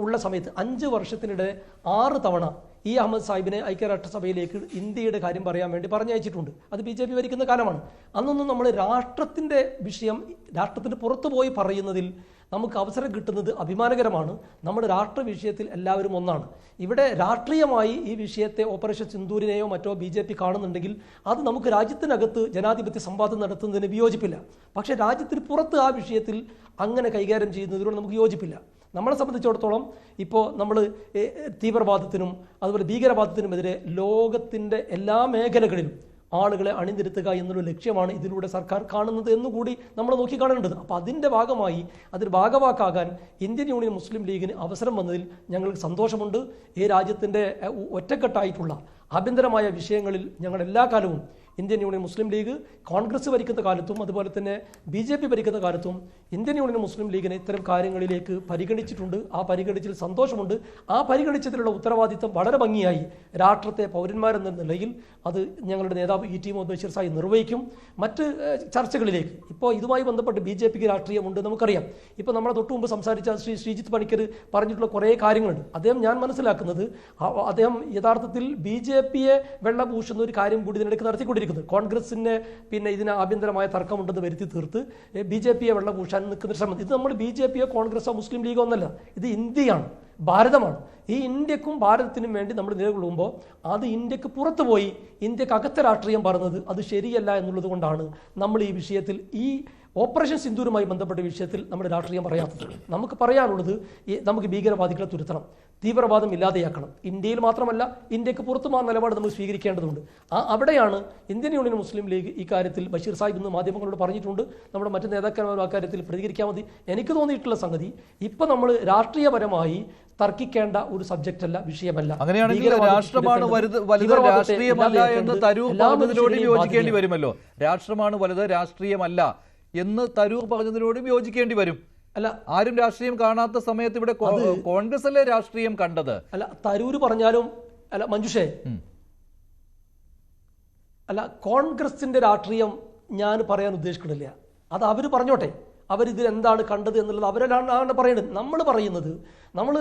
ഉള്ള സമയത്ത് 5 വർഷത്തിനിടെ 6 തവണ ഇ അഹമ്മദ് സാഹിബിനെ ഐക്യരാഷ്ട്രസഭയിലേക്ക് ഇന്ത്യയുടെ കാര്യം പറയാൻ വേണ്ടി പറഞ്ഞയച്ചിട്ടുണ്ട്. അത് BJP ഭരിക്കുന്ന കാലമാണ്. അന്നൊന്നും നമ്മൾ രാഷ്ട്രത്തിൻ്റെ വിഷയം രാഷ്ട്രത്തിന് പുറത്തു പോയി പറയുന്നതിൽ നമുക്ക് അവസരം കിട്ടുന്നത് അഭിമാനകരമാണ്. നമ്മുടെ രാഷ്ട്ര വിഷയത്തിൽ എല്ലാവരും ഒന്നാണ്. ഇവിടെ രാഷ്ട്രീയമായി ഈ വിഷയത്തെ ഓപ്പറേഷൻ സിന്ദൂരിനെയോ മറ്റോ BJP കാണുന്നുണ്ടെങ്കിൽ അത് നമുക്ക് രാജ്യത്തിനകത്ത് ജനാധിപത്യ സംവാദം നടത്തുന്നതിന് വിയോജിപ്പില്ല. പക്ഷേ രാജ്യത്തിന് പുറത്ത് ആ വിഷയത്തിൽ അങ്ങനെ കൈകാര്യം ചെയ്യുന്നതിനോട് നമുക്ക് യോജിപ്പില്ല. നമ്മളെ സംബന്ധിച്ചിടത്തോളം ഇപ്പോൾ നമ്മൾ തീവ്രവാദത്തിനും അതുപോലെ ഭീകരവാദത്തിനുമെതിരെ ലോകത്തിൻ്റെ എല്ലാ മേഖലകളിലും ആളുകളെ അണിനിരത്തുക എന്നുള്ള ലക്ഷ്യമാണ് ഇതിലൂടെ സർക്കാർ കാണുന്നത് എന്നുകൂടി നമ്മൾ നോക്കിക്കാണേണ്ടത്. അപ്പോൾ അതിൻ്റെ ഭാഗമായി അതിൽ ഭാഗവാക്കാകാൻ ഇന്ത്യൻ യൂണിയൻ മുസ്ലിം ലീഗിന് അവസരം വന്നതിൽ ഞങ്ങൾക്ക് സന്തോഷമുണ്ട്. ഈ രാജ്യത്തിൻ്റെ ഒറ്റക്കെട്ടായിട്ടുള്ള ആഭ്യന്തരമായ വിഷയങ്ങളിൽ ഞങ്ങൾ എല്ലാ കാലവും ഇന്ത്യൻ യൂണിയൻ മുസ്ലിം ലീഗ് കോൺഗ്രസ് ഭരിക്കുന്ന കാലത്തും അതുപോലെ തന്നെ BJP ഭരിക്കുന്ന കാലത്തും ഇന്ത്യൻ യൂണിയൻ മുസ്ലിം ലീഗിനെ ഇത്തരം കാര്യങ്ങളിലേക്ക് പരിഗണിച്ചിട്ടുണ്ട്. ആ പരിഗണിച്ചതിൽ സന്തോഷമുണ്ട്. ആ പരിഗണിച്ചതിലുള്ള ഉത്തരവാദിത്തം വളരെ ഭംഗിയായി രാഷ്ട്രത്തെ പൗരന്മാരെന്ന നിലയിൽ അത് ഞങ്ങളുടെ നേതാവ് ഇ ടി മുഹമ്മദ് ബഷീർ സാഹിബ് നിർവഹിക്കും. മറ്റ് ചർച്ചകളിലേക്ക് ഇപ്പോൾ ഇതുമായി ബന്ധപ്പെട്ട് BJPക്ക് രാഷ്ട്രീയമുണ്ട് നമുക്കറിയാം. ഇപ്പോൾ നമ്മളെ തൊട്ടു മുമ്പ് സംസാരിച്ച ശ്രീജിത്ത് പണിക്കർ പറഞ്ഞിട്ടുള്ള കുറേ കാര്യങ്ങളുണ്ട്. അദ്ദേഹം ഞാൻ മനസ്സിലാക്കുന്നത് അദ്ദേഹം യഥാർത്ഥത്തിൽ BJPയെ വെള്ളപൂശുന്ന ഒരു കാര്യം കൂടി ഇതിനിടയ്ക്ക് നടത്തിക്കൊണ്ടിരിക്കുന്നത്. കോൺഗ്രസിന് ഇതിന് ആഭ്യന്തരമായ തർക്കമുണ്ടെന്ന് വരുത്തി തീർത്ത് BJPയെ വെള്ളപൂശാൻ നിൽക്കുന്ന ശ്രമം. ഇത് നമ്മൾ BJPയോ കോൺഗ്രസോ മുസ്ലിം ലീഗോ ഒന്നല്ല, ഇത് ഇന്ത്യയാണ്, ഭാരതമാണ്. ഈ ഇന്ത്യക്കും ഭാരതത്തിനും വേണ്ടി നമ്മൾ നിലകൊള്ളുമ്പോൾ അത് ഇന്ത്യക്ക് പുറത്തു പോയി ഇന്ത്യക്ക് അകത്തെ രാഷ്ട്രീയം പറഞ്ഞത് അത് ശരിയല്ല എന്നുള്ളത് കൊണ്ടാണ് നമ്മൾ ഈ വിഷയത്തിൽ ഈ ഓപ്പറേഷൻ സിന്ദൂരുമായി ബന്ധപ്പെട്ട വിഷയത്തിൽ നമ്മുടെ രാഷ്ട്രീയം പറയാത്തത്. നമുക്ക് പറയാനുള്ളത് നമുക്ക് ഭീകരവാദികളെ തുരത്തണം, തീവ്രവാദം ഇല്ലാതെയാക്കണം. ഇന്ത്യയിൽ മാത്രമല്ല ഇന്ത്യക്ക് പുറത്തും ആ നിലപാട് നമ്മൾ സ്വീകരിക്കേണ്ടതുണ്ട്. അവിടെയാണ് ഇന്ത്യൻ യൂണിയൻ മുസ്ലിം ലീഗ് ഈ കാര്യത്തിൽ ബഷീർ സാഹിബ് ഇന്ന് മാധ്യമങ്ങളോട് പറഞ്ഞിട്ടുണ്ട്. നമ്മുടെ മറ്റ് നേതാക്കന്മാരും ആ കാര്യത്തിൽ പ്രതികരിക്കാൻ മതി. എനിക്ക് തോന്നിയിട്ടുള്ള സംഗതി ഇപ്പം നമ്മൾ രാഷ്ട്രീയപരമായി തർക്കിക്കേണ്ട ഒരു സബ്ജക്റ്റ് അല്ല, വിഷയമല്ല. അങ്ങനെയാണെങ്കിൽ രാഷ്ട്രമാണ് വലുത് രാഷ്ട്രീയമല്ല എന്ന് തരൂർ പറഞ്ഞതിനോട് യോജിക്കേണ്ടി വരുമല്ലോ. രാഷ്ട്രമാണ് വലുത് രാഷ്ട്രീയമല്ല എന്ന് തരൂർ പറഞ്ഞതിനോടും യോജിക്കേണ്ടി വരും. അല്ല, ആരും രാഷ്ട്രീയം കാണാത്ത സമയത്ത് ഇവിടെ കോൺഗ്രസ് അല്ലേ രാഷ്ട്രീയം കണ്ടത്? അല്ല, തരൂര് പറഞ്ഞാലും അല്ല മഞ്ജുഷേ, അല്ല കോൺഗ്രസിന്റെ രാഷ്ട്രീയം ഞാൻ പറയാൻ ഉദ്ദേശിക്കുന്നില്ല. അത് അവർ പറഞ്ഞോട്ടെ, അവരിതിൽ എന്താണ് കണ്ടത് എന്നുള്ളത് അവരാണ് പറയുന്നത്. നമ്മൾ പറയുന്നത് നമ്മൾ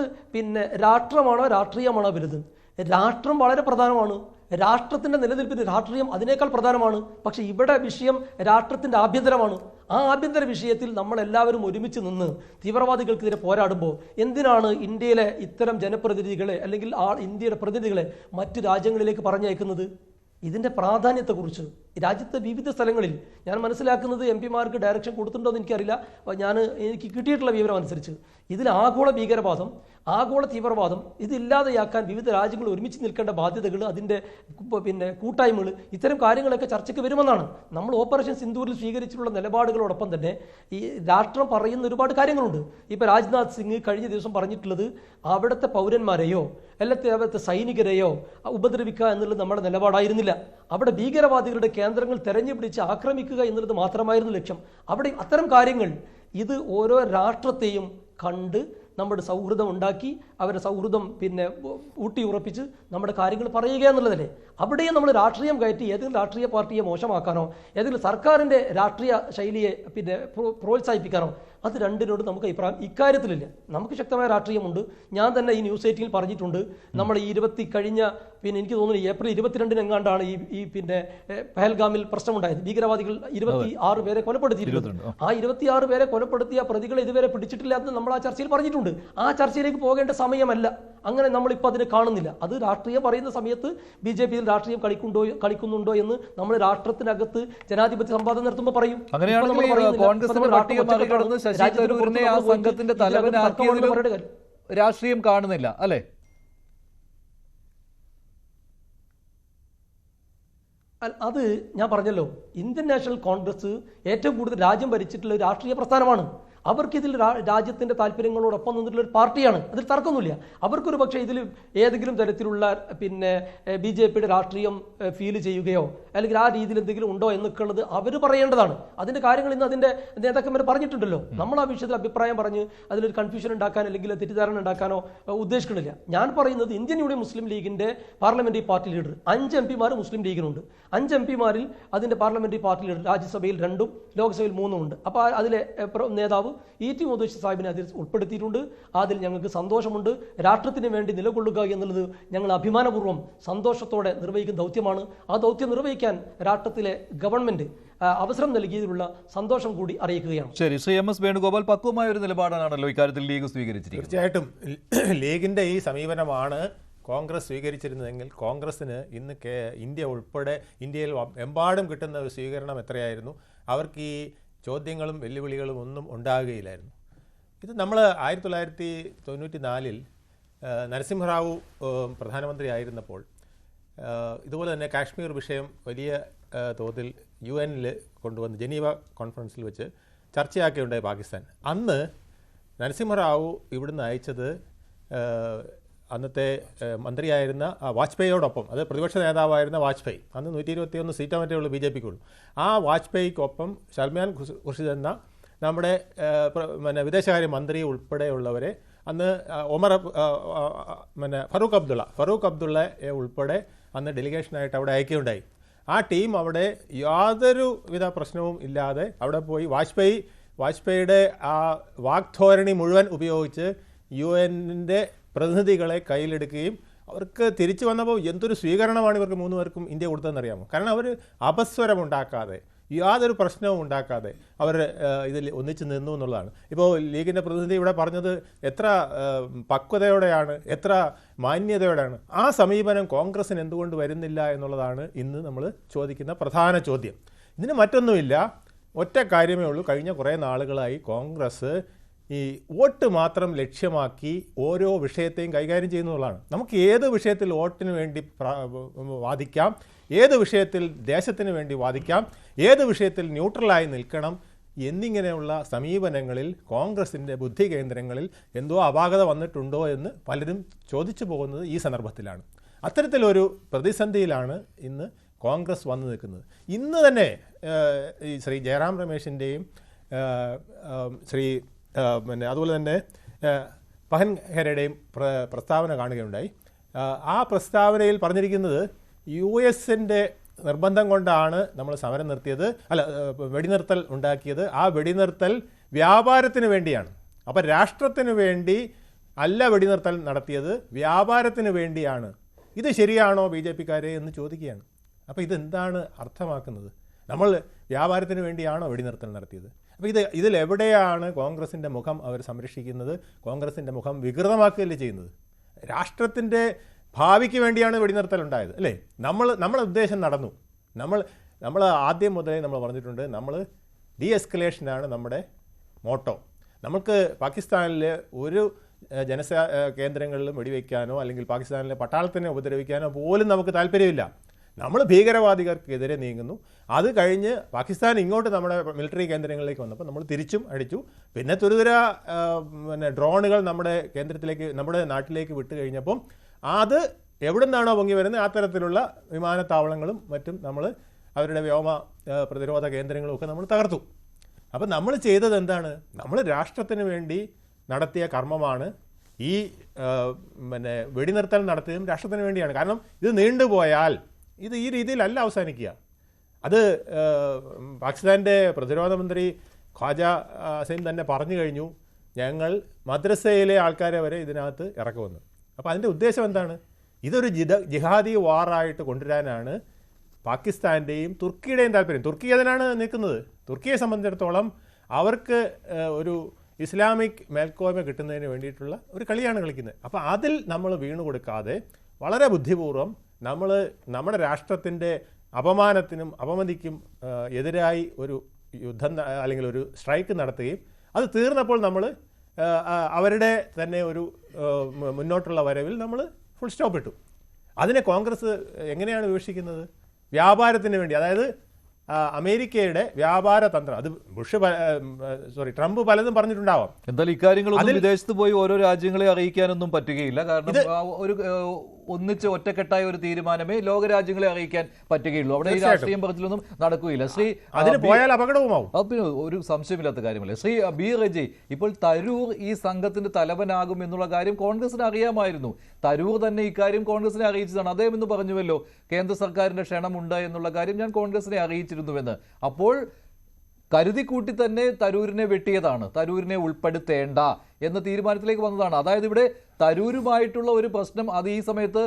രാഷ്ട്രമാണോ രാഷ്ട്രീയമാണോ വലുത്? രാഷ്ട്രം വളരെ പ്രധാനമാണ്. രാഷ്ട്രത്തിൻ്റെ നിലനിൽപ്പിന് രാഷ്ട്രീയം അതിനേക്കാൾ പ്രധാനമാണ്. പക്ഷെ ഇവിടെ വിഷയം രാഷ്ട്രത്തിൻ്റെ ആഭ്യന്തരമാണ്. ആ ആഭ്യന്തര വിഷയത്തിൽ നമ്മളെല്ലാവരും ഒരുമിച്ച് നിന്ന് തീവ്രവാദികൾക്കെതിരെ പോരാടുമ്പോൾ എന്തിനാണ് ഇന്ത്യയിലെ ഇത്തരം ജനപ്രതിനിധികളെ അല്ലെങ്കിൽ ഇന്ത്യയുടെ പ്രതിനിധികളെ മറ്റ് രാജ്യങ്ങളിലേക്ക് പറഞ്ഞയക്കുന്നത്? ഇതിൻ്റെ പ്രാധാന്യത്തെക്കുറിച്ച് രാജ്യത്തെ വിവിധ സ്ഥലങ്ങളിൽ ഞാൻ മനസ്സിലാക്കുന്നത് MP-മാർക്ക് ഡയറക്ഷൻ കൊടുത്തിട്ടുണ്ടോ എന്ന് എനിക്കറിയില്ല. എനിക്ക് കിട്ടിയിട്ടുള്ള വിവരം അനുസരിച്ച് ഇതിൽ ആഗോള ഭീകരവാദം, ആഗോള തീവ്രവാദം ഇതില്ലാതെയാക്കാൻ വിവിധ രാജ്യങ്ങൾ ഒരുമിച്ച് നിൽക്കേണ്ട ബാധ്യതകൾ, അതിൻ്റെ കൂട്ടായ്മകൾ, ഇത്തരം കാര്യങ്ങളൊക്കെ ചർച്ചയ്ക്ക് വരുമെന്നാണ്. നമ്മൾ ഓപ്പറേഷൻ സിന്ദൂരിൽ സ്വീകരിച്ചിട്ടുള്ള നിലപാടുകളോടൊപ്പം തന്നെ ഈ രാഷ്ട്രം പറയുന്ന ഒരുപാട് കാര്യങ്ങളുണ്ട്. ഇപ്പോൾ രാജ്നാഥ് സിംഗ് കഴിഞ്ഞ ദിവസം പറഞ്ഞിട്ടുള്ളത് അവിടുത്തെ പൗരന്മാരെയോ അല്ലെങ്കിൽ അവിടുത്തെ സൈനികരെയോ ഉപദ്രവിക്കുക എന്നുള്ളത് നമ്മുടെ നിലപാടായിരുന്നില്ല. അവിടെ ഭീകരവാദികളുടെ കേന്ദ്രങ്ങൾ തെരഞ്ഞുപിടിച്ച് ആക്രമിക്കുക എന്നുള്ളത് മാത്രമായിരുന്നു ലക്ഷ്യം. അവിടെ അത്തരം കാര്യങ്ങൾ ഇത് ഓരോ രാഷ്ട്രത്തെയും കണ്ട് നമ്മുടെ സൗഹൃദം ഉണ്ടാക്കി അവരുടെ സൗഹൃദം ഊട്ടിയുറപ്പിച്ച് നമ്മുടെ കാര്യങ്ങൾ പറയുക എന്നുള്ളതല്ലേ. അവിടെയും നമ്മൾ രാഷ്ട്രീയം കയറ്റി ഏതെങ്കിലും രാഷ്ട്രീയ പാർട്ടിയെ മോശമാക്കാനോ ഏതെങ്കിലും സർക്കാരിൻ്റെ രാഷ്ട്രീയ ശൈലിയെ പ്രോത്സാഹിപ്പിക്കാനോ അത് രണ്ടിനോട് നമുക്ക് അഭിപ്രായം ഇക്കാര്യത്തിലില്ല. നമുക്ക് ശക്തമായ രാഷ്ട്രീയമുണ്ട്. ഞാൻ തന്നെ ഈ ന്യൂസ് 8 പറഞ്ഞിട്ടുണ്ട്. നമ്മൾ ഈ കഴിഞ്ഞ എനിക്ക് തോന്നുന്നു ഏപ്രിൽ 22 എങ്ങാണ്ടാണ് ഈ പഹൽഗാമിൽ പ്രശ്നമുണ്ടായത്. ഭീകരവാദികൾ 26 പേരെ കൊലപ്പെടുത്തിയിട്ടുണ്ട്. ആ 26 പേരെ കൊലപ്പെടുത്തിയ പ്രതികളെ ഇതുവരെ പിടിച്ചിട്ടില്ല എന്ന് നമ്മൾ ആ ചർച്ചയിൽ പറഞ്ഞിട്ടുണ്ട്. ആ ചർച്ചയിലേക്ക് പോകേണ്ട സമയമല്ല. അങ്ങനെ നമ്മളിപ്പോൾ അതിനെ കാണുന്നില്ല. അത് രാഷ്ട്രീയം പറയുന്ന സമയത്ത് BJPയിൽ രാഷ്ട്രീയം കളിക്കുന്നുണ്ടോ എന്ന് നമ്മൾ രാഷ്ട്രത്തിനകത്ത് ജനാധിപത്യ സംവാദം നടത്തുമ്പോൾ പറയും. സംഘത്തിന്റെ തലവനാക്കിയതിലും രാഷ്ട്രീയം കാണുന്നില്ല അല്ലേ? അത് ഞാൻ പറഞ്ഞല്ലോ, ഇന്ത്യൻ നാഷണൽ കോൺഗ്രസ് ഏറ്റവും കൂടുതൽ രാജ്യം ഭരിച്ചിട്ടുള്ള രാഷ്ട്രീയ പ്രസ്ഥാനമാണ്. അവർക്കിതിൽ രാജ്യത്തിൻ്റെ താല്പര്യങ്ങളോടൊപ്പം നിന്നിട്ടുള്ള ഒരു പാർട്ടിയാണ്, അതിൽ തർക്കമൊന്നുമില്ല. അവർക്കൊരു പക്ഷേ ഇതിൽ ഏതെങ്കിലും തരത്തിലുള്ള പിന്നെ BJPയുടെ രാഷ്ട്രീയം ഫീൽ ചെയ്യുകയോ അല്ലെങ്കിൽ ആ രീതിയിൽ എന്തെങ്കിലും ഉണ്ടോ എന്നൊക്കെയുള്ളത് അവർ പറയേണ്ടതാണ്. അതിൻ്റെ കാര്യങ്ങൾ ഇന്ന് അതിൻ്റെ നേതാക്കന്മാർ പറഞ്ഞിട്ടുണ്ടല്ലോ. നമ്മൾ ആ വിഷയത്തിൽ അഭിപ്രായം പറഞ്ഞ് അതിലൊരു കൺഫ്യൂഷൻ ഉണ്ടാക്കാൻ അല്ലെങ്കിൽ തെറ്റിദ്ധാരണ ഉണ്ടാക്കാനോ ഉദ്ദേശിക്കുന്നില്ല. ഞാൻ പറയുന്നത് ഇന്ത്യൻ യൂണിയൻ മുസ്ലിം ലീഗിൻ്റെ പാർലമെന്ററി പാർട്ടി ലീഡർ 5 MP മുസ്ലിം ലീഗിനുണ്ട്. 5 MP അതിൻ്റെ പാർലമെന്ററി പാർട്ടി ലീഡർ രാജ്യസഭയിൽ 2ഉം ലോക്സഭയിൽ 3ഉം ഉണ്ട്. അപ്പോൾ അതിലെ നേതാവ് E.T. മുഹമ്മദ് സാഹിബിനെ അതിൽ ഉൾപ്പെടുത്തിയിട്ടുണ്ട്. അതിൽ ഞങ്ങൾക്ക് സന്തോഷമുണ്ട്. രാഷ്ട്രത്തിന് വേണ്ടി നിലകൊള്ളുക എന്നുള്ളത് ഞങ്ങൾ അഭിമാനപൂർവ്വം സന്തോഷത്തോടെ നിർവഹിക്കുന്ന ദൗത്യമാണ്. ആ ദൗത്യം നിർവഹിക്കാൻ രാഷ്ട്രത്തിലെ ഗവൺമെന്റ് അവസരം നൽകിയതിലുള്ള സന്തോഷം കൂടി അറിയിക്കുകയാണ്. ശരി, ശ്രീ MS വേണുഗോപാൽ, പക്വമായ ഒരു നിലപാടാണല്ലോ ഇക്കാര്യത്തിൽ ലീഗ് സ്വീകരിച്ചിരിക്കുന്നത്. തീർച്ചയായിട്ടും ലീഗിൻ്റെ ഈ സമീപനമാണ് കോൺഗ്രസ് സ്വീകരിച്ചിരുന്നതെങ്കിൽ കോൺഗ്രസ്സിന് ഇന്ന് ഇന്ത്യ ഉൾപ്പെടെ ഇന്ത്യയിൽ എമ്പാടും കിട്ടുന്ന ഒരു സ്വീകരണം എത്രയായിരുന്നു. അവർക്ക് ഈ ചോദ്യങ്ങളും വെല്ലുവിളികളും ഒന്നും ഉണ്ടാകുകയില്ലായിരുന്നു. ഇത് നമ്മൾ 1994 നരസിംഹറാവു പ്രധാനമന്ത്രി ഇതുപോലെ തന്നെ കാശ്മീർ വിഷയം വലിയ തോതിൽ UN കൊണ്ടുവന്ന് ജനീവ കോൺഫറൻസിൽ വെച്ച് ചർച്ചയാക്കിയുണ്ടായി പാകിസ്ഥാൻ. അന്ന് നരസിംഹറാവു ഇവിടുന്ന് അയച്ചത് അന്നത്തെ മന്ത്രിയായിരുന്ന വാജ്പേയിയോടൊപ്പം, അത് പ്രതിപക്ഷ നേതാവായിരുന്ന വാജ്പേയി, അന്ന് 121 സീറ്റ് മറ്റേ ഉള്ളൂ BJPക്കുള്ളൂ. ആ വാജ്പേയിക്കൊപ്പം സൽമാൻ ഖുർഷിദ് എന്ന നമ്മുടെ വിദേശകാര്യ മന്ത്രി ഉൾപ്പെടെയുള്ളവരെ അന്ന് ഫറൂഖ് അബ്ദുള്ളയെ ഉൾപ്പെടെ അന്ന് ഡെലിഗേഷനായിട്ട് അവിടെ അയക്കുകയുണ്ടായി. ആ ടീം അവിടെ യാതൊരുവിധ പ്രശ്നവും ഇല്ലാതെ അവിടെ പോയി വാജ്പേയിയുടെ ആ വാഗ്ധോരണി മുഴുവൻ ഉപയോഗിച്ച് UN പ്രതിനിധികളെ കയ്യിലെടുക്കുകയും അവർക്ക് തിരിച്ചു വന്നപ്പോൾ എന്തൊരു സ്വീകരണമാണ് ഇവർക്ക് 3 പേർക്കും ഇന്ത്യ കൊടുത്തതെന്നറിയാമോ? കാരണം അവർ അപസ്വരമുണ്ടാക്കാതെ യാതൊരു പ്രശ്നവും ഉണ്ടാക്കാതെ അവർ ഇതിൽ ഒന്നിച്ച് നിന്നു എന്നുള്ളതാണ്. ഇപ്പോൾ ലീഗിൻ്റെ പ്രതിനിധി ഇവിടെ പറഞ്ഞത് എത്ര പക്വതയോടെയാണ്, എത്ര മാന്യതയോടെയാണ്. ആ സമീപനം കോൺഗ്രസ്സിന് എന്തുകൊണ്ട് വരുന്നില്ല എന്നുള്ളതാണ് ഇന്ന് നമ്മൾ ചോദിക്കുന്ന പ്രധാന ചോദ്യം. ഇതിന് മറ്റൊന്നുമില്ല, ഒറ്റ കാര്യമേ ഉള്ളൂ. കഴിഞ്ഞ കുറേ നാളുകളായി കോൺഗ്രസ് ഈ വോട്ട് മാത്രം ലക്ഷ്യമാക്കി ഓരോ വിഷയത്തെയും കൈകാര്യം ചെയ്യുന്നതാണ്. നമുക്ക് ഏത് വിഷയത്തിൽ വോട്ടിന് വേണ്ടി വാദിക്കാം, ഏത് വിഷയത്തിൽ ദേശത്തിന് വേണ്ടി വാദിക്കാം, ഏത് വിഷയത്തിൽ ന്യൂട്രലായി നിൽക്കണം എന്നിങ്ങനെയുള്ള സമീപനങ്ങളിൽ കോൺഗ്രസിൻ്റെ ബുദ്ധി കേന്ദ്രങ്ങളിൽ എന്തോ അപാകത വന്നിട്ടുണ്ടോ എന്ന് പലരും ചോദിച്ചു പോകുന്നത് ഈ സന്ദർഭത്തിലാണ്. അത്തരത്തിലൊരു പ്രതിസന്ധിയിലാണ് ഇന്ന് കോൺഗ്രസ് വന്നു നിൽക്കുന്നത്. ഇന്ന് തന്നെ ഈ ശ്രീ ജയറാം രമേശിൻ്റെയും അതുപോലെ തന്നെ പഹൻ ഖേരയുടെയും പ്രസ്താവന കാണുകയുണ്ടായി. ആ പ്രസ്താവനയിൽ പറഞ്ഞിരിക്കുന്നത് US-ൻ്റെ നിർബന്ധം കൊണ്ടാണ് നമ്മൾ സമരം നിർത്തിയത്, വെടിനിർത്തൽ ഉണ്ടാക്കിയത്. ആ വെടിനിർത്തൽ വ്യാപാരത്തിന് വേണ്ടിയാണ്. അപ്പോൾ രാഷ്ട്രത്തിന് വേണ്ടി അല്ല വെടിനിർത്തൽ നടത്തിയത്, വ്യാപാരത്തിന് വേണ്ടിയാണ്. ഇത് ശരിയാണോ BJPക്കാരെ എന്ന് ചോദിക്കുകയാണ്. അപ്പോൾ ഇതെന്താണ് അർത്ഥമാക്കുന്നത്? നമ്മൾ വ്യാപാരത്തിന് വേണ്ടിയാണോ വെടിനിർത്തൽ നടത്തിയത്? അപ്പോൾ ഇതിലെവിടെയാണ് കോൺഗ്രസിൻ്റെ മുഖം അവർ സംരക്ഷിക്കുന്നത്? കോൺഗ്രസിൻ്റെ മുഖം വികൃതമാക്കുകയല്ലേ ചെയ്യുന്നത്? രാഷ്ട്രത്തിൻ്റെ ഭാവിക്ക് വേണ്ടിയാണ് വെടിനിർത്തൽ ഉണ്ടായത്, അല്ലേ? നമ്മുടെ ഉദ്ദേശം നടന്നു. നമ്മൾ ആദ്യം മുതലേ നമ്മൾ പറഞ്ഞിട്ടുണ്ട്, നമ്മൾ എസ്കലേഷനാണ് നമ്മുടെ മോട്ടോ. നമുക്ക് പാകിസ്ഥാനിൽ ഒരു കേന്ദ്രങ്ങളിലും വെടിവെക്കാനോ അല്ലെങ്കിൽ പാകിസ്ഥാനിലെ പട്ടാളത്തിനെ ഉപദ്രവിക്കാനോ പോലും നമുക്ക് താല്പര്യമില്ല. നമ്മൾ ഭീകരവാദികൾക്കെതിരെ നീങ്ങുന്നു. അത് കഴിഞ്ഞ് പാകിസ്ഥാൻ ഇങ്ങോട്ട് നമ്മുടെ മിലിറ്ററി കേന്ദ്രങ്ങളിലേക്ക് വന്നപ്പോൾ നമ്മൾ തിരിച്ചും അടിച്ചു. പിന്നെ തുരുതുര ഡ്രോണുകൾ നമ്മുടെ നാട്ടിലേക്ക് വിട്ടു കഴിഞ്ഞപ്പം അത് എവിടെ നിന്നാണോ പൊങ്ങി വരുന്നത് ആ തരത്തിലുള്ള വിമാനത്താവളങ്ങളും മറ്റും നമ്മൾ അവരുടെ വ്യോമ പ്രതിരോധ കേന്ദ്രങ്ങളും ഒക്കെ നമ്മൾ തകർത്തു. അപ്പം നമ്മൾ ചെയ്തത് എന്താണ്? നമ്മൾ രാഷ്ട്രത്തിന് വേണ്ടി നടത്തിയ കർമ്മമാണ്. ഈ വെടിനിർത്തൽ നടത്തിയതും രാഷ്ട്രത്തിന് വേണ്ടിയാണ്. കാരണം ഇത് നീണ്ടുപോയാൽ ഇത് ഈ രീതിയിലല്ല അവസാനിക്കുക. അത് പാകിസ്ഥാൻ്റെ പ്രതിരോധ മന്ത്രി ഖ്വാജ ഹസീൻ തന്നെ പറഞ്ഞു കഴിഞ്ഞു, ഞങ്ങൾ മദ്രസയിലെ ആൾക്കാരെ വരെ ഇതിനകത്ത് ഇറക്കുമെന്ന്. അപ്പോൾ അതിൻ്റെ ഉദ്ദേശം എന്താണ്? ഇതൊരു ജിഹാദി വാറായിട്ട് കൊണ്ടുവരാനാണ് പാകിസ്ഥാൻ്റെയും തുർക്കിയുടെയും താല്പര്യം. തുർക്കി അതിനാണ് നിൽക്കുന്നത്. തുർക്കിയെ സംബന്ധിച്ചിടത്തോളം അവർക്ക് ഒരു ഇസ്ലാമിക് മേൽക്കോയ്മ കിട്ടുന്നതിന് വേണ്ടിയിട്ടുള്ള ഒരു കളിയാണ് കളിക്കുന്നത്. അപ്പോൾ അതിൽ നമ്മൾ വീണു കൊടുക്കാതെ വളരെ ബുദ്ധിപൂർവ്വം നമ്മൾ നമ്മുടെ രാഷ്ട്രത്തിൻ്റെ അപമാനത്തിനും അപമതിക്കും എതിരായി ഒരു യുദ്ധം അല്ലെങ്കിൽ ഒരു സ്ട്രൈക്ക് നടത്തുകയും അത് തീർന്നപ്പോൾ നമ്മൾ അവരുടെ തന്നെ ഒരു മുന്നോട്ടുള്ള വരവിൽ നമ്മൾ ഫുൾ സ്റ്റോപ്പ് ഇട്ടു. അതിനെ കോൺഗ്രസ് എങ്ങനെയാണ് വിമർശിക്കുന്നത്? വ്യാപാരത്തിന് വേണ്ടി, അതായത് അമേരിക്കയുടെ വ്യാപാര തന്ത്രം അത് ട്രംപ് പലതും പറഞ്ഞിട്ടുണ്ടാവാം. എന്തായാലും ഇക്കാര്യങ്ങളൊന്നും വിദേശത്ത് പോയി ഓരോ രാജ്യങ്ങളെ അറിയിക്കാനൊന്നും പറ്റുകയില്ല. കാരണം ഒരു ഒന്നിച്ച് ഒറ്റക്കെട്ടായ ഒരു തീരുമാനമേ ലോകരാജ്യങ്ങളെ അറിയിക്കാൻ പറ്റുകയുള്ളൂ. അവിടെ ഈ രാഷ്ട്രീയം പറച്ചിലൊന്നും നടക്കുകയില്ല. ശ്രീ അതിന് പോയാൽ അപകടവുമാവും. പിന്നെ ഒരു സംശയമില്ലാത്ത കാര്യമല്ലേ. ശ്രീ ബി റജി, ഇപ്പോൾ തരൂർ ഈ സംഘത്തിന്റെ തലവനാകും എന്നുള്ള കാര്യം കോൺഗ്രസിന് അറിയാമായിരുന്നു. തരൂർ തന്നെ ഇക്കാര്യം കോൺഗ്രസിനെ അറിയിച്ചതാണ്. അദ്ദേഹം ഇന്ന് പറഞ്ഞുവല്ലോ, കേന്ദ്ര സർക്കാരിന്റെ ക്ഷണമുണ്ട് എന്നുള്ള കാര്യം ഞാൻ കോൺഗ്രസിനെ അറിയിച്ചിരുന്നുവെന്ന്. അപ്പോൾ കരുതിക്കൂട്ടി തന്നെ തരൂരിനെ വെട്ടിയതാണ്, തരൂരിനെ ഉൾപ്പെടുത്തേണ്ട എന്ന തീരുമാനത്തിലേക്ക് വന്നതാണ്. അതായത് ഇവിടെ തരൂരുമായിട്ടുള്ള ഒരു പ്രശ്നം അത് ഈ സമയത്ത്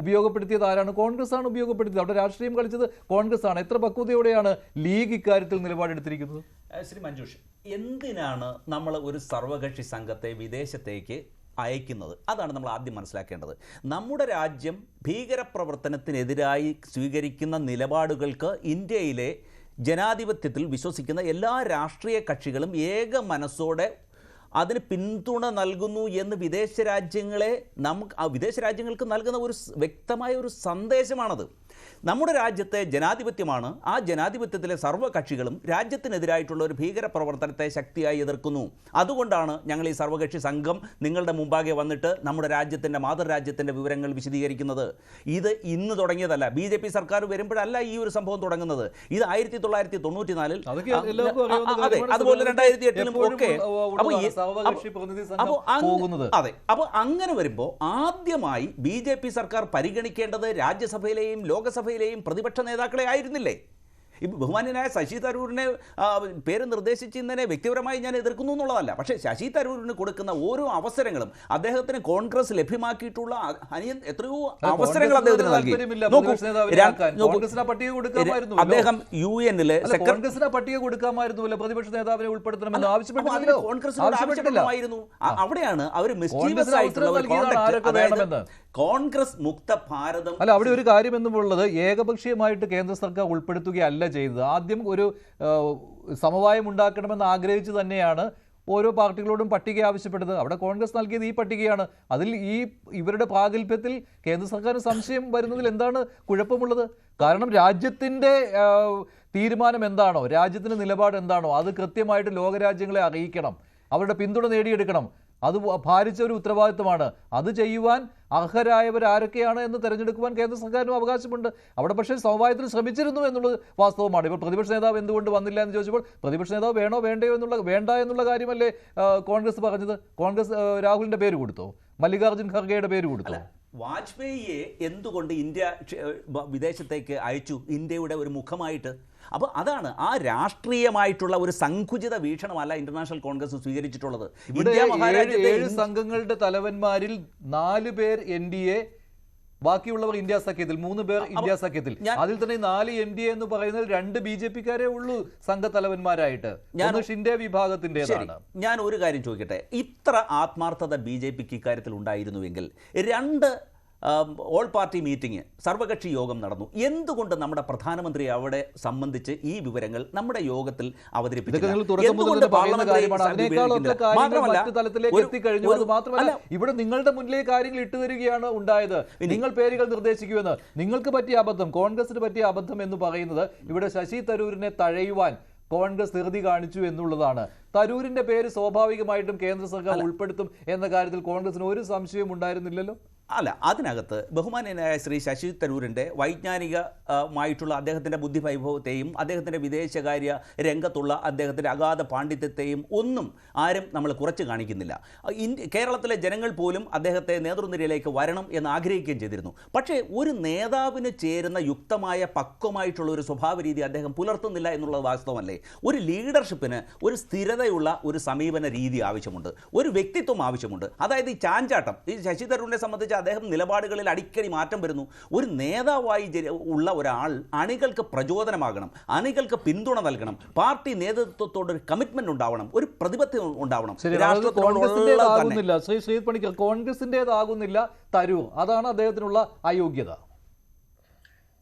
ഉപയോഗപ്പെടുത്തിയത് ആരാണ്? കോൺഗ്രസ് ആണ് ഉപയോഗപ്പെടുത്തിയത്. അവിടെ രാഷ്ട്രീയം കളിച്ചത് കോൺഗ്രസ് ആണ്. എത്ര പക്വതയോടെയാണ് ലീഗ് ഇക്കാര്യത്തിൽ നിലപാടെടുത്തിരിക്കുന്നത്? ശ്രീ മഞ്ജുഷ്, എന്തിനാണ് നമ്മൾ ഒരു സർവകക്ഷി സംഘത്തെ വിദേശത്തേക്ക് അയക്കുന്നത്? അതാണ് നമ്മൾ ആദ്യം മനസ്സിലാക്കേണ്ടത്. നമ്മുടെ രാജ്യം ഭീകരപ്രവർത്തനത്തിനെതിരായി സ്വീകരിക്കുന്ന നിലപാടുകൾക്ക് ഇന്ത്യയിലെ ജനാധിപത്യത്തിൽ വിശ്വസിക്കുന്ന എല്ലാ രാഷ്ട്രീയ കക്ഷികളും ഏക മനസ്സോടെ അതിന് പിന്തുണ നൽകുന്നു എന്ന് വിദേശ രാജ്യങ്ങൾക്ക് നൽകുന്ന ഒരു വ്യക്തമായ ഒരു സന്ദേശമാണത്. നമ്മുടെ രാജ്യത്തെ ജനാധിപത്യമാണ്. ആ ജനാധിപത്യത്തിലെ സർവ്വകക്ഷികളും രാജ്യത്തിനെതിരായിട്ടുള്ള ഒരു ഭീകരപ്രവർത്തനത്തെ ശക്തിയായി എതിർക്കുന്നു. അതുകൊണ്ടാണ് ഞങ്ങൾ ഈ സർവകക്ഷി സംഘം നിങ്ങളുടെ മുമ്പാകെ വന്നിട്ട് നമ്മുടെ രാജ്യത്തിൻ്റെ മാതൃരാജ്യത്തിൻ്റെ വിവരങ്ങൾ വിശദീകരിക്കുന്നത്. ഇത് ഇന്ന് തുടങ്ങിയതല്ല. BJP സർക്കാർ വരുമ്പോഴല്ല ഈ ഒരു സംഭവം തുടങ്ങുന്നത്. ഇത് 1994 അതെ, അതുപോലെ 2008 ഒക്കെ. അതെ, അപ്പോൾ അങ്ങനെ വരുമ്പോൾ ആദ്യമായി BJP സർക്കാർ പരിഗണിക്കേണ്ടത് രാജ്യസഭയിലെയും ലോകസഭയിലെയും പ്രതിപക്ഷ നേതാക്കളെ ആയിരുന്നില്ലേ? ഇപ്പോൾ ബഹുമാന്യനായ ശശി തരൂരിനെ പേര് നിർദ്ദേശിച്ചതിനെ വ്യക്തിപരമായി ഞാൻ എതിർക്കുന്നു എന്നുള്ളതല്ല. പക്ഷേ ശശി തരൂരിന് കൊടുക്കുന്ന ഓരോ അവസരങ്ങളും അദ്ദേഹത്തിന് കോൺഗ്രസ് ലഭ്യമാക്കിയിട്ടുള്ള എത്രയോ അവസരങ്ങൾ അദ്ദേഹത്തിന് നൽകി. അദ്ദേഹം UN-ലെ പട്ടിക കൊടുക്കാമായിരുന്നുവല്ലോ, പ്രതിപക്ഷ നേതാവിനെ ഉൾപ്പെടുത്തണമെന്ന് ആവശ്യപ്പെട്ടില്ല. കോൺഗ്രസിനോട് ആവശ്യപ്പെടണമായിരുന്നു. അവിടെയാണ് അവർ മിസ്റ്റീരിയസ് ആയിട്ടുള്ള കോൺഗ്രസ് മുക്ത ഭാരതം. അല്ല, അവിടെ ഒരു കാര്യം എന്നുള്ളത് ഏകപക്ഷീയമായിട്ട് കേന്ദ്ര സർക്കാർ ഉൾപ്പെടുത്തുകയല്ല ചെയ്തത്. ആദ്യം ഒരു സമവായം ഉണ്ടാക്കണമെന്ന് ആഗ്രഹിച്ചു തന്നെയാണ് ഓരോ പാർട്ടികളോടും പട്ടിക ആവശ്യപ്പെട്ടത്. അവിടെ കോൺഗ്രസ് നൽകിയത് ഈ പട്ടികയാണ്. അതിൽ ഇവരുടെ പ്രാഗൽഭ്യത്തിൽ കേന്ദ്ര സർക്കാരിന് സംശയം വരുന്നതിൽ എന്താണ് കുഴപ്പമുള്ളത്? കാരണം രാജ്യത്തിൻ്റെ തീരുമാനം എന്താണോ, രാജ്യത്തിൻ്റെ നിലപാട് എന്താണോ, അത് കൃത്യമായിട്ട് ലോകരാജ്യങ്ങളെ അറിയിക്കണം, അവരുടെ പിന്തുണ നേടിയെടുക്കണം. അത് ഭാരിച്ച ഒരു ഉത്തരവാദിത്തമാണ്. അത് ചെയ്യുവാൻ അർഹരായവർ ആരൊക്കെയാണ് എന്ന് തിരഞ്ഞെടുക്കുവാൻ കേന്ദ്ര സർക്കാരിനും അവകാശമുണ്ട്. അവിടെ പക്ഷേ സമവായത്തിന് ശ്രമിച്ചിരുന്നു എന്നുള്ളത് വാസ്തവമാണ്. ഇപ്പോൾ പ്രതിപക്ഷ നേതാവ് എന്തുകൊണ്ട് വന്നില്ല എന്ന് ചോദിച്ചപ്പോൾ പ്രതിപക്ഷ നേതാവ് വേണ്ട എന്നുള്ള കാര്യമല്ലേ കോൺഗ്രസ് പറഞ്ഞത്? കോൺഗ്രസ് രാഹുലിൻ്റെ പേര് കൊടുത്തോ? മല്ലികാർജ്ജുൻ ഖർഗെയുടെ പേര് കൊടുത്തോ? വാജ്പേയിയെ എന്തുകൊണ്ട് ഇന്ത്യ വിദേശത്തേക്ക് അയച്ചു? ഇന്ത്യയുടെ ഒരു മുഖമായിട്ട്. അപ്പോൾ അതാണ് ആ രാഷ്ട്രീയമായിട്ടുള്ള ഒരു സങ്കുചിത വീക്ഷണമല്ല ഇന്റർനാഷണൽ കോൺഗ്രസ് സ്വീകരിച്ചിട്ടുള്ളത്. ഇവിടെ 7 സംഘങ്ങളുടെ തലവന്മാരിൽ 4 പേർ NDA, ബാക്കിയുള്ളവർ ഇന്ത്യ സഖ്യത്തിൽ, 3 പേർ ഇന്ത്യ സഖ്യത്തിൽ. അതിൽ തന്നെ 4 NDA എന്ന് പറയുന്നത് 2 BJP-ക്കാരേ ഉള്ളൂ സംഘ തലവന്മാരായിട്ട്. ഷിൻഡെ വിഭാഗത്തിൻ്റെതാണ്. ഞാൻ ഒരു കാര്യം ചോദിക്കട്ടെ, ഇത്ര ആത്മാർത്ഥത BJP-ക്ക് ഇക്കാര്യത്തിൽ ഉണ്ടായിരുന്നുവെങ്കിൽ 2 ഓൾ പാർട്ടി മീറ്റിംഗ്, സർവകക്ഷി യോഗം നടന്നു. എന്തുകൊണ്ട് നമ്മുടെ പ്രധാനമന്ത്രി അവിടെ സംബന്ധിച്ച് ഈ വിവരങ്ങൾ നമ്മുടെ യോഗത്തിൽ അവതരിപ്പിച്ചില്ല? ഇവിടെ നിങ്ങളുടെ മുന്നിലേക്ക് കാര്യങ്ങൾ ഇട്ടുതരികയാണ് ഉണ്ടായത്. നിങ്ങൾ പേരുകൾ നിർദ്ദേശിക്കുമെന്ന്. നിങ്ങൾക്ക് പറ്റിയ അബദ്ധം, കോൺഗ്രസിന് പറ്റിയ അബദ്ധം എന്ന് പറയുന്നത് ഇവിടെ ശശി തരൂരിനെ തഴയുവാൻ കോൺഗ്രസ് ധൃതി കാണിച്ചു എന്നുള്ളതാണ്. തരൂരിന്റെ പേര് സ്വാഭാവികമായിട്ടും കേന്ദ്ര സർക്കാർ ഉൾപ്പെടുത്തും എന്ന കാര്യത്തിൽ കോൺഗ്രസിന് ഒരു സംശയവും ഉണ്ടായിരുന്നില്ലല്ലോ. അല്ല, അതിനകത്ത് ബഹുമാന്യനായ ശ്രീ ശശി തരൂരിൻ്റെ വൈജ്ഞാനികമായിട്ടുള്ള അദ്ദേഹത്തിൻ്റെ ബുദ്ധിവൈഭവത്തെയും അദ്ദേഹത്തിൻ്റെ വിദേശകാര്യ രംഗത്തുള്ള അദ്ദേഹത്തിൻ്റെ അഗാധ പാണ്ഡിത്യത്തെയും ഒന്നും ആരും നമ്മൾ കുറച്ച് കാണിക്കുന്നില്ല. കേരളത്തിലെ ജനങ്ങൾ പോലും അദ്ദേഹത്തെ നേതൃനിരയിലേക്ക് വരണം എന്ന് ആഗ്രഹിക്കുകയും ചെയ്തിരുന്നു. പക്ഷേ ഒരു നേതാവിന് ചേരുന്ന യുക്തമായ പക്വമായിട്ടുള്ള ഒരു സ്വഭാവ രീതി അദ്ദേഹം പുലർത്തുന്നില്ല എന്നുള്ളത് വാസ്തവമല്ലേ? ഒരു ലീഡർഷിപ്പിന് ഒരു സ്ഥിരതയുള്ള ഒരു സമീപന രീതി ആവശ്യമുണ്ട്, ഒരു വ്യക്തിത്വം ആവശ്യമുണ്ട്. അതായത് ഈ ചാഞ്ചാട്ടം, ഈ ശശി തരൂരിനെ സംബന്ധിച്ച് അദ്ദേഹം നിലപാടുകളിൽ അടിക്കടി മാറ്റം വരുന്നു. ഒരു നേതാവായി ഉള്ള ഒരാൾ അണികൾക്ക് പ്രചോദനമാകണം, അണികൾക്ക് പിന്തുണ നൽകണം, പാർട്ടി നേതൃത്വത്തോട് ഒരു കമ്മിറ്റ്മെന്റ് ഉണ്ടാവണം, ഒരു പ്രതിബദ്ധത ഉണ്ടാവണം. ശ്രീ പണിക്കർ, കോൺഗ്രസിൻ്റെതാകുന്നില്ല തരൂർ, അതാണ് അദ്ദേഹത്തിനുള്ള അയോഗ്യത.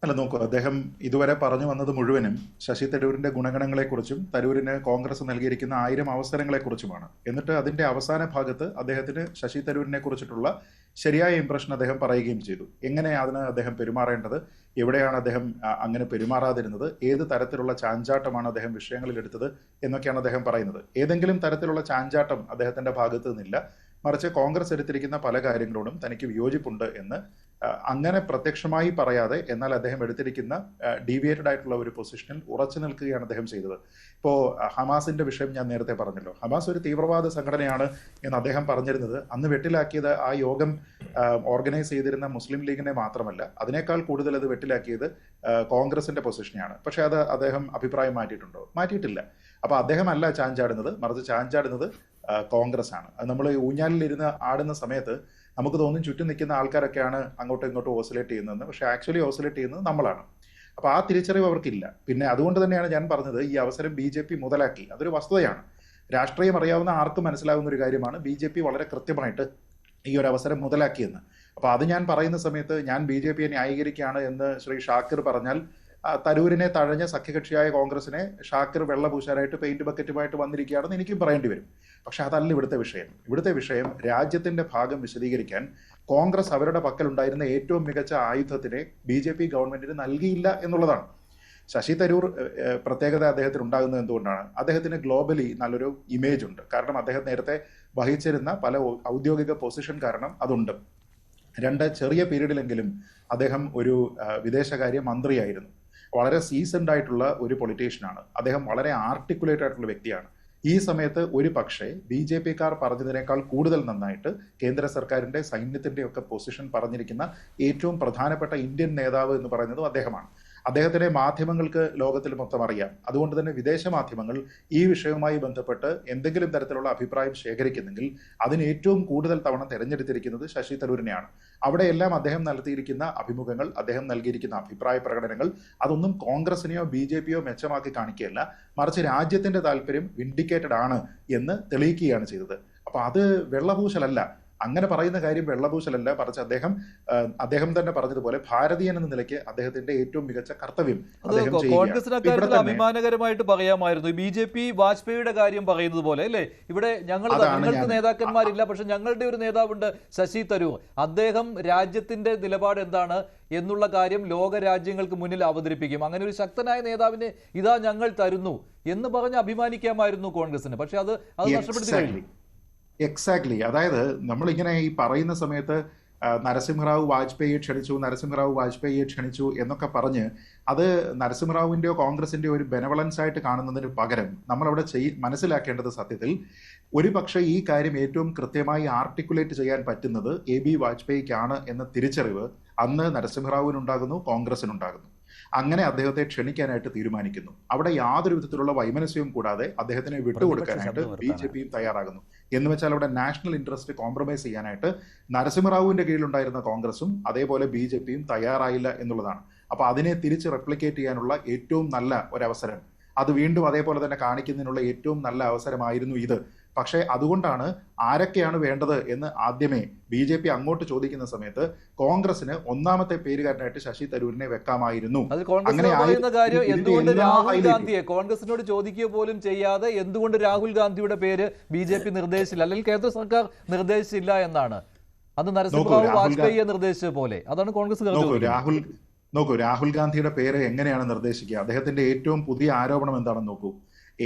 അല്ല നോക്കൂ, അദ്ദേഹം ഇതുവരെ പറഞ്ഞു വന്നത് മുഴുവനും ശശി തരൂരിന്റെ ഗുണഗണങ്ങളെക്കുറിച്ചും തരൂരിന് കോൺഗ്രസ് നൽകിയിരിക്കുന്ന 1000 അവസരങ്ങളെക്കുറിച്ചുമാണ്. എന്നിട്ട് അതിന്റെ അവസാന ഭാഗത്ത് അദ്ദേഹത്തിന് ശശി തരൂരിനെ കുറിച്ചിട്ടുള്ള ശരിയായ ഇംപ്രഷൻ അദ്ദേഹം പറയുകയും ചെയ്തു. എങ്ങനെ അതിന് അദ്ദേഹം പെരുമാറേണ്ടത്, എവിടെയാണ് അദ്ദേഹം അങ്ങനെ പെരുമാറാതിരുന്നത്, ഏത് തരത്തിലുള്ള ചാഞ്ചാട്ടമാണ് അദ്ദേഹം വിഷയങ്ങളിൽ എടുത്തത് എന്നൊക്കെയാണ് അദ്ദേഹം പറയുന്നത്. ഏതെങ്കിലും തരത്തിലുള്ള ചാഞ്ചാട്ടം അദ്ദേഹത്തിന്റെ ഭാഗത്ത് നിന്നില്ല. മറിച്ച് കോൺഗ്രസ് എടുത്തിരിക്കുന്ന പല കാര്യങ്ങളോടും തനിക്ക് വിയോജിപ്പുണ്ട് എന്ന് അങ്ങനെ പ്രത്യക്ഷമായി പറയാതെ എന്നാൽ അദ്ദേഹം എടുത്തിരിക്കുന്ന ഡീവിയേറ്റഡ് ആയിട്ടുള്ള ഒരു പൊസിഷനിൽ ഉറച്ചു നിൽക്കുകയാണ് അദ്ദേഹം ചെയ്തത്. ഇപ്പോൾ ഹമാസിന്റെ വിഷയം ഞാൻ നേരത്തെ പറഞ്ഞല്ലോ. ഹമാസ് ഒരു തീവ്രവാദ സംഘടനയാണ് എന്ന് അദ്ദേഹം പറഞ്ഞിരുന്നത് അന്ന് വെട്ടിലാക്കിയത് ആ യോഗം ഓർഗനൈസ് ചെയ്തിരുന്ന മുസ്ലിം ലീഗിനെ മാത്രമല്ല, അതിനേക്കാൾ കൂടുതൽ അത് വെട്ടിലാക്കിയത് കോൺഗ്രസിന്റെ പൊസിഷനെയാണ്. പക്ഷെ അത് അദ്ദേഹം അഭിപ്രായം മാറ്റിയിട്ടുണ്ടോ? മാറ്റിയിട്ടില്ല. അപ്പൊ അദ്ദേഹം അല്ല ചാഞ്ചാടുന്നത്, മറിച്ച് ചാഞ്ചാടുന്നത് കോൺഗ്രസ് ആണ്. അത് നമ്മൾ ഊഞ്ഞാലിലിരുന്ന് ആടുന്ന സമയത്ത് നമുക്ക് തോന്നും ചുറ്റും നിൽക്കുന്ന ആൾക്കാരൊക്കെയാണ് അങ്ങോട്ടും ഇങ്ങോട്ടും ഓസിലേറ്റ് ചെയ്യുന്നതെന്ന്. പക്ഷെ ആക്ച്വലി ഓസിലേറ്റ് ചെയ്യുന്നത് നമ്മളാണ്. അപ്പൊ ആ തിരിച്ചറിവ് അവർക്കില്ല. പിന്നെ അതുകൊണ്ട് തന്നെയാണ് ഞാൻ പറഞ്ഞത് ഈ അവസരം BJP മുതലാക്കി. അതൊരു വസ്തുതയാണ്. രാഷ്ട്രീയം അറിയാവുന്ന ആർക്കും മനസ്സിലാവുന്ന ഒരു കാര്യമാണ് BJP വളരെ കൃത്യമായിട്ട് ഈ ഒരു അവസരം മുതലാക്കിയെന്ന്. അപ്പൊ അത് ഞാൻ പറയുന്ന സമയത്ത് ഞാൻ BJPയെ ന്യായീകരിക്കുകയാണ് എന്ന് ശ്രീ ഷാക്കിർ പറഞ്ഞാൽ തരൂരിനെ തഴഞ്ഞ സഖ്യകക്ഷിയായ കോൺഗ്രസിനെ ഷാക്കിർ വെള്ളപൂശാനായിട്ട് പെയിന്റ് ബക്കറ്റുമായിട്ട് വന്നിരിക്കുകയാണെന്ന് എനിക്കും പറയേണ്ടി വരും. പക്ഷെ അതല്ല ഇവിടുത്തെ വിഷയം. ഇവിടുത്തെ വിഷയം രാജ്യത്തിന്റെ ഭാഗം വിശദീകരിക്കാൻ കോൺഗ്രസ് അവരുടെ പക്കലുണ്ടായിരുന്ന ഏറ്റവും മികച്ച ആയുധത്തിനെ BJP ഗവൺമെന്റിന് നൽകിയില്ല എന്നുള്ളതാണ്. ശശി തരൂർ പ്രത്യേകത അദ്ദേഹത്തിന് ഉണ്ടാകുന്നത് എന്തുകൊണ്ടാണ്? അദ്ദേഹത്തിന് ഗ്ലോബലി നല്ലൊരു ഇമേജ് ഉണ്ട്. കാരണം അദ്ദേഹം നേരത്തെ വഹിച്ചിരുന്ന പല ഔദ്യോഗിക പൊസിഷൻ കാരണം അതുണ്ട്. 2 ചെറിയ പീരീഡിലെങ്കിലും അദ്ദേഹം ഒരു വിദേശകാര്യ മന്ത്രിയായിരുന്നു. വളരെ സീസൺഡ് ആയിട്ടുള്ള ഒരു പൊളിറ്റീഷ്യനാണ് അദ്ദേഹം. വളരെ ആർട്ടിക്കുലേറ്റ് ആയിട്ടുള്ള വ്യക്തിയാണ്. ഈ സമയത്ത് ഒരു പക്ഷേ BJPക്കാർ പറഞ്ഞതിനേക്കാൾ കൂടുതൽ നന്നായിട്ട് കേന്ദ്ര സർക്കാരിന്റെ സൈന്യത്തിന്റെ ഒക്കെ പൊസിഷൻ പറഞ്ഞിരിക്കുന്ന ഏറ്റവും പ്രധാനപ്പെട്ട ഇന്ത്യൻ നേതാവ് എന്ന് പറയുന്നതും അദ്ദേഹമാണ്. അദ്ദേഹത്തിനെ മാധ്യമങ്ങൾക്ക് ലോകത്തിൽ മൊത്തം അറിയാം. അതുകൊണ്ട് തന്നെ വിദേശ മാധ്യമങ്ങൾ ഈ വിഷയവുമായി ബന്ധപ്പെട്ട് എന്തെങ്കിലും തരത്തിലുള്ള അഭിപ്രായം ശേഖരിക്കുന്നെങ്കിൽ അതിന് ഏറ്റവും കൂടുതൽ തവണ തെരഞ്ഞെടുത്തിരിക്കുന്നത് ശശി തരൂരിനെയാണ്. അവിടെയെല്ലാം അദ്ദേഹം നടത്തിയിരിക്കുന്ന അഭിമുഖങ്ങൾ, അദ്ദേഹം നൽകിയിരിക്കുന്ന അഭിപ്രായ പ്രകടനങ്ങൾ അതൊന്നും കോൺഗ്രസിനെയോ BJPയോ മെച്ചമാക്കി കാണിക്കുകയല്ല, മറിച്ച് രാജ്യത്തിന്റെ താല്പര്യം വിൻഡിക്കേറ്റഡ് ആണ് എന്ന് തെളിയിക്കുകയാണ് ചെയ്തത്. അപ്പൊ അത് വെള്ളപൂശലല്ല. അങ്ങനെ പറയുന്ന കാര്യം വെള്ളപൂശലല്ല, മറിച്ച് അദ്ദേഹം തന്നെ പറഞ്ഞതുപോലെ ഭാരതീയൻ എന്ന നിലയ്ക്ക് അദ്ദേഹത്തിന്റെ ഏറ്റവും മികച്ച കർത്തവ്യം അദ്ദേഹം കോൺഗ്രസിന് അക്കാര്യത്തിൽ അഭിമാനകരമായിട്ട് പറയാമായിരുന്നു. BJP വാജ്പേയിയുടെ കാര്യം പറയുന്നത് പോലെ അല്ലേ, ഇവിടെ ഞങ്ങൾക്ക് നേതാക്കന്മാരില്ല, പക്ഷെ ഞങ്ങളുടെ ഒരു നേതാവുണ്ട് ശശി തരൂർ. അദ്ദേഹം രാജ്യത്തിന്റെ നിലപാട് എന്താണ് എന്നുള്ള കാര്യം ലോക രാജ്യങ്ങൾക്ക് മുന്നിൽ അവതരിപ്പിക്കും. അങ്ങനെ ഒരു ശക്തനായ നേതാവിനെ ഇതാ ഞങ്ങൾ തരുന്നു എന്ന് പറഞ്ഞ് അഭിമാനിക്കാമായിരുന്നു കോൺഗ്രസിന്. പക്ഷെ അത് നഷ്ടപ്പെടുത്തി കഴിഞ്ഞു. എക്സാക്ട്ലി. അതായത് നമ്മളിങ്ങനെ ഈ പറയുന്ന സമയത്ത് നരസിംഹറാവു വാജ്പേയിയെ ക്ഷണിച്ചു എന്നൊക്കെ പറഞ്ഞ് അത് നരസിംഹറാവുവിന്റെയോ കോൺഗ്രസിന്റെയോ ഒരു ബെനവലൻസ് ആയിട്ട് കാണുന്നതിന് പകരം നമ്മളവിടെ മനസ്സിലാക്കേണ്ടത് സത്യത്തിൽ ഒരു പക്ഷേ ഈ കാര്യം ഏറ്റവും കൃത്യമായി ആർട്ടിക്കുലേറ്റ് ചെയ്യാൻ പറ്റുന്നത് AB വാജ്പേയിക്കാണ് എന്ന തിരിച്ചറിവ് അന്ന് നരസിംഹറാവുവിനുണ്ടാകുന്നു, കോൺഗ്രസിനുണ്ടാകുന്നു. അങ്ങനെ അദ്ദേഹത്തെ ക്ഷണിക്കാനായിട്ട് തീരുമാനിക്കുന്നു. അവിടെ യാതൊരു വിധത്തിലുള്ള വൈമനസ്യവും കൂടാതെ അദ്ദേഹത്തിനെ വിട്ടുകൊടുക്കാനായിട്ട് BJPയും തയ്യാറാകുന്നു. എന്ന് വെച്ചാൽ അവിടെ നാഷണൽ ഇൻട്രസ്റ്റ് കോംപ്രമൈസ് ചെയ്യാനായിട്ട് നരസിംഹറാവുവിന്റെ കീഴിലുണ്ടായിരുന്ന കോൺഗ്രസും അതേപോലെ BJPയും തയ്യാറായില്ല എന്നുള്ളതാണ്. അപ്പൊ അതിനെ തിരിച്ച് റെപ്ലിക്കേറ്റ് ചെയ്യാനുള്ള ഏറ്റവും നല്ല ഒരവസരം, അത് വീണ്ടും അതേപോലെ തന്നെ കാണിക്കുന്നതിനുള്ള ഏറ്റവും നല്ല അവസരമായിരുന്നു ഇത്. പക്ഷേ അതുകൊണ്ടാണ് ആരൊക്കെയാണ് വേണ്ടത് എന്ന് ആദ്യമേ BJP അങ്ങോട്ട് ചോദിക്കുന്ന സമയത്ത് കോൺഗ്രസിന് ഒന്നാമത്തെ പേരുകാരനായിട്ട് ശശി തരൂരിനെ വെക്കാമായിരുന്നു. എന്തുകൊണ്ട് രാഹുൽ ഗാന്ധിയെ കോൺഗ്രസിനോട് ചോദിക്കുക പോലും ചെയ്യാതെ എന്തുകൊണ്ട് രാഹുൽ ഗാന്ധിയുടെ പേര് BJP നിർദ്ദേശിച്ചില്ല, അല്ലെങ്കിൽ കേന്ദ്ര സർക്കാർ നിർദ്ദേശിച്ചില്ല എന്നാണ്. അത് നരസിംഹറാവു വാജ്പേയിയെ നിർദ്ദേശിച്ച പോലെ അതാണ് കോൺഗ്രസ്. രാഹുൽ ഗാന്ധിയുടെ പേര് എങ്ങനെയാണ് നിർദ്ദേശിക്കുക? അദ്ദേഹത്തിന്റെ ഏറ്റവും പുതിയ ആരോപണം എന്താണെന്ന് നോക്കൂ.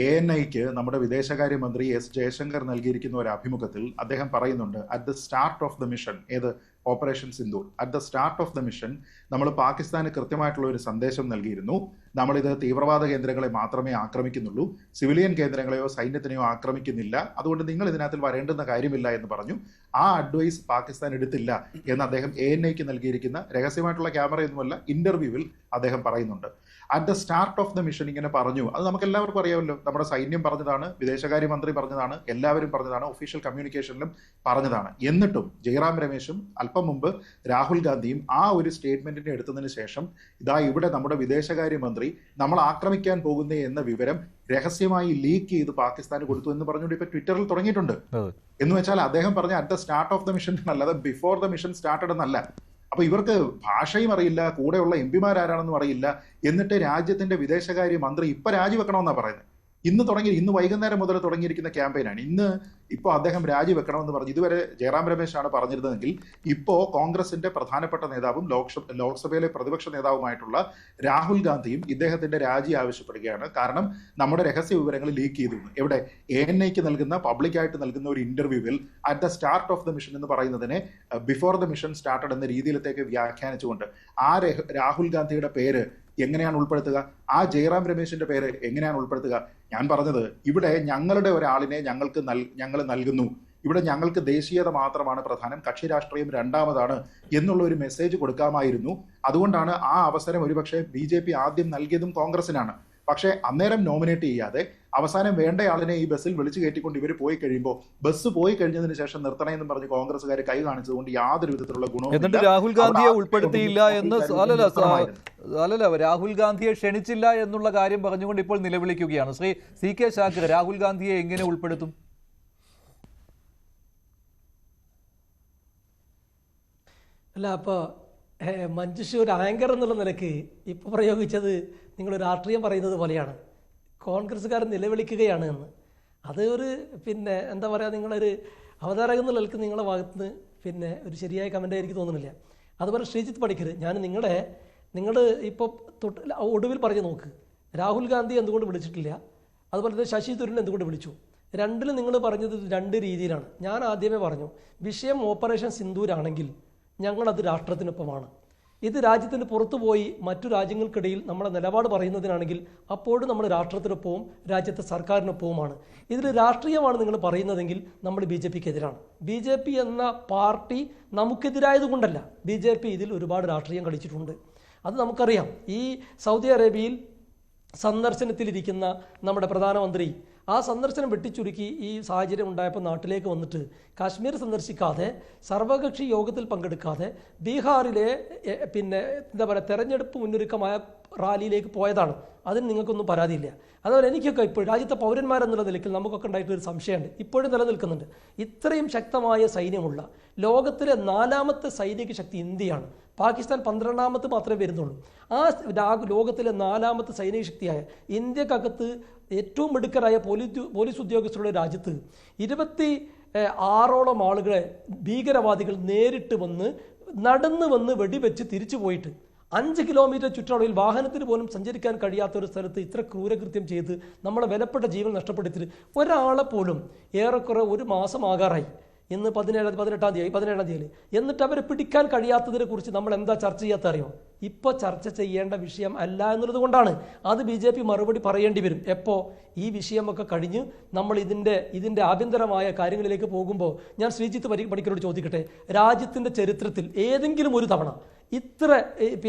ANIക്ക് നമ്മുടെ വിദേശകാര്യമന്ത്രി S ജയശങ്കർ നൽകിയിരിക്കുന്ന ഒരു അഭിമുഖത്തിൽ അദ്ദേഹം പറയുന്നുണ്ട്, at the start of the mission, ഏത് operation Sindoor, at the start of the mission നമ്മൾ പാകിസ്ഥാന് കൃത്യമായിട്ടുള്ള ഒരു സന്ദേശം നൽകിയിരുന്നു. നമ്മളിത് തീവ്രവാദ കേന്ദ്രങ്ങളെ മാത്രമേ ആക്രമിക്കുന്നുള്ളൂ, സിവിലിയൻ കേന്ദ്രങ്ങളെയോ സൈന്യത്തിനെയോ ആക്രമിക്കുന്നില്ല, അതുകൊണ്ട് നിങ്ങൾ ഇതിനകത്ത് വരേണ്ടുന്ന കാര്യമില്ല എന്ന് പറഞ്ഞു. ആ അഡ്വൈസ് പാകിസ്ഥാൻ എടുത്തില്ല എന്ന് അദ്ദേഹം ANIക്ക് നൽകിയിരിക്കുന്ന രഹസ്യമായിട്ടുള്ള ക്യാമറയൊന്നുമല്ല ഇന്റർവ്യൂവിൽ അദ്ദേഹം പറയുന്നുണ്ട്. At the start of the mission ഇങ്ങനെ പറഞ്ഞു. അത് നമുക്ക് എല്ലാവർക്കും അറിയാമല്ലോ. നമ്മുടെ സൈന്യം പറഞ്ഞതാണ്, വിദേശകാര്യമന്ത്രി പറഞ്ഞതാണ്, എല്ലാവരും പറഞ്ഞതാണ്, ഒഫീഷ്യൽ കമ്മ്യൂണിക്കേഷനിലും പറഞ്ഞതാണ്. എന്നിട്ടും ജയറാം രമേശും അല്പം മുമ്പ് രാഹുൽ ഗാന്ധിയും ആ ഒരു സ്റ്റേറ്റ്മെന്റിനെ എടുത്തതിന് ശേഷം ഇതാ ഇവിടെ നമ്മുടെ വിദേശകാര്യമന്ത്രി നമ്മൾ ആക്രമിക്കാൻ പോകുന്നേ എന്ന വിവരം രഹസ്യമായി ലീക്ക് ചെയ്ത് പാകിസ്ഥാന് കൊടുത്തു എന്ന് പറഞ്ഞുകൊണ്ട് ഇപ്പൊ ട്വിറ്ററിൽ തുടങ്ങിയിട്ടുണ്ട്. എന്ന് വെച്ചാൽ അദ്ദേഹം പറഞ്ഞ at the start of the mission അല്ലാതെ ബിഫോർ ദ മിഷൻ സ്റ്റാർട്ടഡ് എന്നല്ല. അപ്പൊ ഇവർക്ക് ഭാഷയും അറിയില്ല, കൂടെയുള്ള എംപിമാരാരാണെന്നും അറിയില്ല. എന്നിട്ട് രാജ്യത്തിന്റെ വിദേശകാര്യ മന്ത്രി ഇപ്പൊ രാജിവെക്കണമെന്നാണ് പറയുന്നത്. ഇന്ന് വൈകുന്നേരം മുതൽ തുടങ്ങിയിരിക്കുന്ന ക്യാമ്പയിനാണ്. ഇപ്പോൾ അദ്ദേഹം രാജിവെക്കണമെന്ന് പറഞ്ഞു. ഇതുവരെ ജയറാം രമേശാണ് പറഞ്ഞിരുന്നതെങ്കിൽ ഇപ്പോൾ കോൺഗ്രസിന്റെ പ്രധാനപ്പെട്ട നേതാവും ലോക്സഭയിലെ പ്രതിപക്ഷ നേതാവുമായിട്ടുള്ള രാഹുൽ ഗാന്ധിയും ഇദ്ദേഹത്തിന്റെ രാജി ആവശ്യപ്പെടുകയാണ്. കാരണം നമ്മുടെ രഹസ്യ വിവരങ്ങൾ ലീക്ക് ചെയ്തു. എവിടെ? ANIക്ക് നൽകുന്ന, പബ്ലിക്കായിട്ട് നൽകുന്ന ഒരു ഇന്റർവ്യൂവിൽ at the start of the mission എന്ന് പറയുന്നതിനെ ബിഫോർ ദ മിഷൻ സ്റ്റാർട്ടഡ് എന്ന രീതിയിലത്തേക്ക് വ്യാഖ്യാനിച്ചുകൊണ്ട് ആ രാഹുൽ ഗാന്ധിയുടെ പേര് എങ്ങനെയാണ് ഉൾപ്പെടുത്തുക? ആ ജയറാം രമേശിന്റെ പേര് എങ്ങനെയാണ് ഉൾപ്പെടുത്തുക? ഞാൻ പറഞ്ഞത്, ഇവിടെ ഞങ്ങളുടെ ഒരാളിനെ ഞങ്ങൾ നൽകുന്നു, ഇവിടെ ഞങ്ങൾക്ക് ദേശീയത മാത്രമാണ് പ്രധാനം, കക്ഷി രാഷ്ട്രീയം രണ്ടാമതാണ് എന്നുള്ള ഒരു മെസ്സേജ് കൊടുക്കാമായിരുന്നു. അതുകൊണ്ടാണ് ആ അവസരം ഒരുപക്ഷെ BJP ആദ്യം നൽകിയതും കോൺഗ്രസിനാണ്. പക്ഷേ അന്നേരം നോമിനേറ്റ് ചെയ്യാതെ അവസാനം വേണ്ടയാളിനെ ഈ ബസ്സിൽ വിളിച്ചു കയറ്റിക്കൊണ്ട് ഇവർ പോയി കഴിയുമ്പോൾ, ബസ് പോയി കഴിഞ്ഞതിന് ശേഷം നിർത്തണമെന്നും പറഞ്ഞ് കോൺഗ്രസ്സുകാർ കൈ കാണിച്ചതുകൊണ്ട് യാതൊരു വിധത്തിലുള്ള ഗുണവും. എന്നിട്ട് രാഹുൽ ഗാന്ധിയെ ഉൾപ്പെടുത്തിയില്ല എന്ന് അല്ലല്ല, രാഹുൽ ഗാന്ധിയെ ക്ഷണിച്ചില്ല എന്നുള്ള കാര്യം പറഞ്ഞുകൊണ്ട് ഇപ്പോൾ നിലവിളിക്കുകയാണ് ശ്രീ CK ശാക്ര. രാഹുൽ ഗാന്ധിയെ എങ്ങനെ ഉൾപ്പെടുത്തും? അല്ല, അപ്പോൾ മഞ്ജുഷ് ഒരു ആങ്കർ എന്നുള്ള നിലയ്ക്ക് ഇപ്പോൾ പ്രയോഗിച്ചത് നിങ്ങൾ രാഷ്ട്രീയം പറയുന്നത് പോലെയാണ്. കോൺഗ്രസ്സുകാർ നിലവിളിക്കുകയാണ് എന്ന്. അത് ഒരു എന്താ പറയുക, നിങ്ങളൊരു അവതാരകം എന്നുള്ള നിലയ്ക്ക് നിങ്ങളുടെ ഭാഗത്തുനിന്ന് ഒരു ശരിയായ കമൻ്റ് എനിക്ക് തോന്നുന്നില്ല. അതുപോലെ ശ്രീജിത്ത് പണിക്കർ, ഞാൻ നിങ്ങൾ ഇപ്പോൾ ഒടുവിൽ പറഞ്ഞു നോക്ക്, രാഹുൽ ഗാന്ധി എന്തുകൊണ്ട് വിളിച്ചിട്ടില്ല, അതുപോലെ തന്നെ ശശി തരൂരിനെ എന്തുകൊണ്ട് വിളിച്ചു? രണ്ടിലും നിങ്ങൾ പറഞ്ഞത് രണ്ട് രീതിയിലാണ്. ഞാൻ ആദ്യമേ പറഞ്ഞു, വിഷയം ഓപ്പറേഷൻ സിന്ദൂരാണെങ്കിൽ ഞങ്ങളത് രാഷ്ട്രത്തിനൊപ്പമാണ്. ഇത് രാജ്യത്തിന് പുറത്തു പോയി മറ്റു രാജ്യങ്ങൾക്കിടയിൽ നമ്മുടെ നിലപാട് പറയുന്നതിനാണെങ്കിൽ അപ്പോഴും നമ്മൾ രാഷ്ട്രത്തിനൊപ്പവും രാജ്യത്തെ സർക്കാരിനൊപ്പവുമാണ്. ഇതിൽ രാഷ്ട്രീയമാണ് നിങ്ങൾ പറയുന്നതെങ്കിൽ നമ്മൾ BJPക്കെതിരാണ്. BJP എന്ന പാർട്ടി നമുക്കെതിരായതുകൊണ്ടല്ല, BJP ഇതിൽ ഒരുപാട് രാഷ്ട്രീയം കളിച്ചിട്ടുണ്ട്. അത് നമുക്കറിയാം. ഈ സൗദി അറേബ്യയിൽ സന്ദർശനത്തിലിരിക്കുന്ന നമ്മുടെ പ്രധാനമന്ത്രി ആ സന്ദർശനം വെട്ടിച്ചുരുക്കി ഈ സാഹചര്യം ഉണ്ടായപ്പോൾ നാട്ടിലേക്ക് വന്നിട്ട് കാശ്മീർ സന്ദർശിക്കാതെ, സർവകക്ഷി യോഗത്തിൽ പങ്കെടുക്കാതെ, ബീഹാറിലെ എന്താ പറയുക തെരഞ്ഞെടുപ്പ് മുന്നൊരുക്കമായ റാലിയിലേക്ക് പോയതാണ്. അതിന് നിങ്ങൾക്കൊന്നും പരാതിയില്ല. അതുപോലെ എനിക്കൊക്കെ ഇപ്പോൾ രാജ്യത്തെ പൗരന്മാരെന്നുള്ള നിലയ്ക്ക് നമുക്കൊക്കെ ഉണ്ടായിട്ടൊരു സംശയമുണ്ട്, ഇപ്പോഴും നിലനിൽക്കുന്നുണ്ട്. ഇത്രയും ശക്തമായ സൈന്യമുള്ള ലോകത്തിലെ 4ാമത്തെ സൈനിക ശക്തി ഇന്ത്യയാണ്. പാകിസ്ഥാൻ 12ാമത് മാത്രമേ വരുന്നുള്ളൂ. ആ ലോകത്തിലെ 4ാമത്തെ സൈനിക ശക്തിയായ ഇന്ത്യക്കകത്ത് ഏറ്റവും മിടുക്കരായ പോലീസ് ഉദ്യോഗസ്ഥരുടെ രാജ്യത്ത് 26ഓളം ആളുകളെ ഭീകരവാദികൾ നേരിട്ട് നടന്നു വന്ന് വെടിവെച്ച് തിരിച്ചു പോയിട്ട് 5 കിലോമീറ്റർ ചുറ്റളവിൽ വാഹനത്തിന് പോലും സഞ്ചരിക്കാൻ കഴിയാത്ത ഒരു സ്ഥലത്ത് ഇത്ര ക്രൂരകൃത്യം ചെയ്ത് നമ്മളെ വിലപ്പെട്ട ജീവൻ നഷ്ടപ്പെടുത്തിയിട്ട് ഒരാളെ പോലും ഏറെക്കുറെ ഒരു മാസം ആകാറായി. ഇന്ന് 18-ാം തീയതി. എന്നിട്ട് അവരെ പിടിക്കാൻ കഴിയാത്തതിനെ കുറിച്ച് നമ്മൾ എന്താ ചർച്ച ചെയ്യാത്ത അറിയോ? ഇപ്പോൾ ചർച്ച ചെയ്യേണ്ട വിഷയം അല്ല എന്നുള്ളത് കൊണ്ടാണ്. അത് BJP മറുപടി പറയേണ്ടി വരും. എപ്പോൾ? ഈ വിഷയമൊക്കെ കഴിഞ്ഞ് നമ്മൾ ഇതിൻ്റെ ആഭ്യന്തരമായ കാര്യങ്ങളിലേക്ക് പോകുമ്പോൾ. ഞാൻ ശ്രീജിത്ത് പണിക്കരോട് ചോദിക്കട്ടെ, രാജ്യത്തിൻ്റെ ചരിത്രത്തിൽ ഏതെങ്കിലും ഒരു തവണ ഇത്ര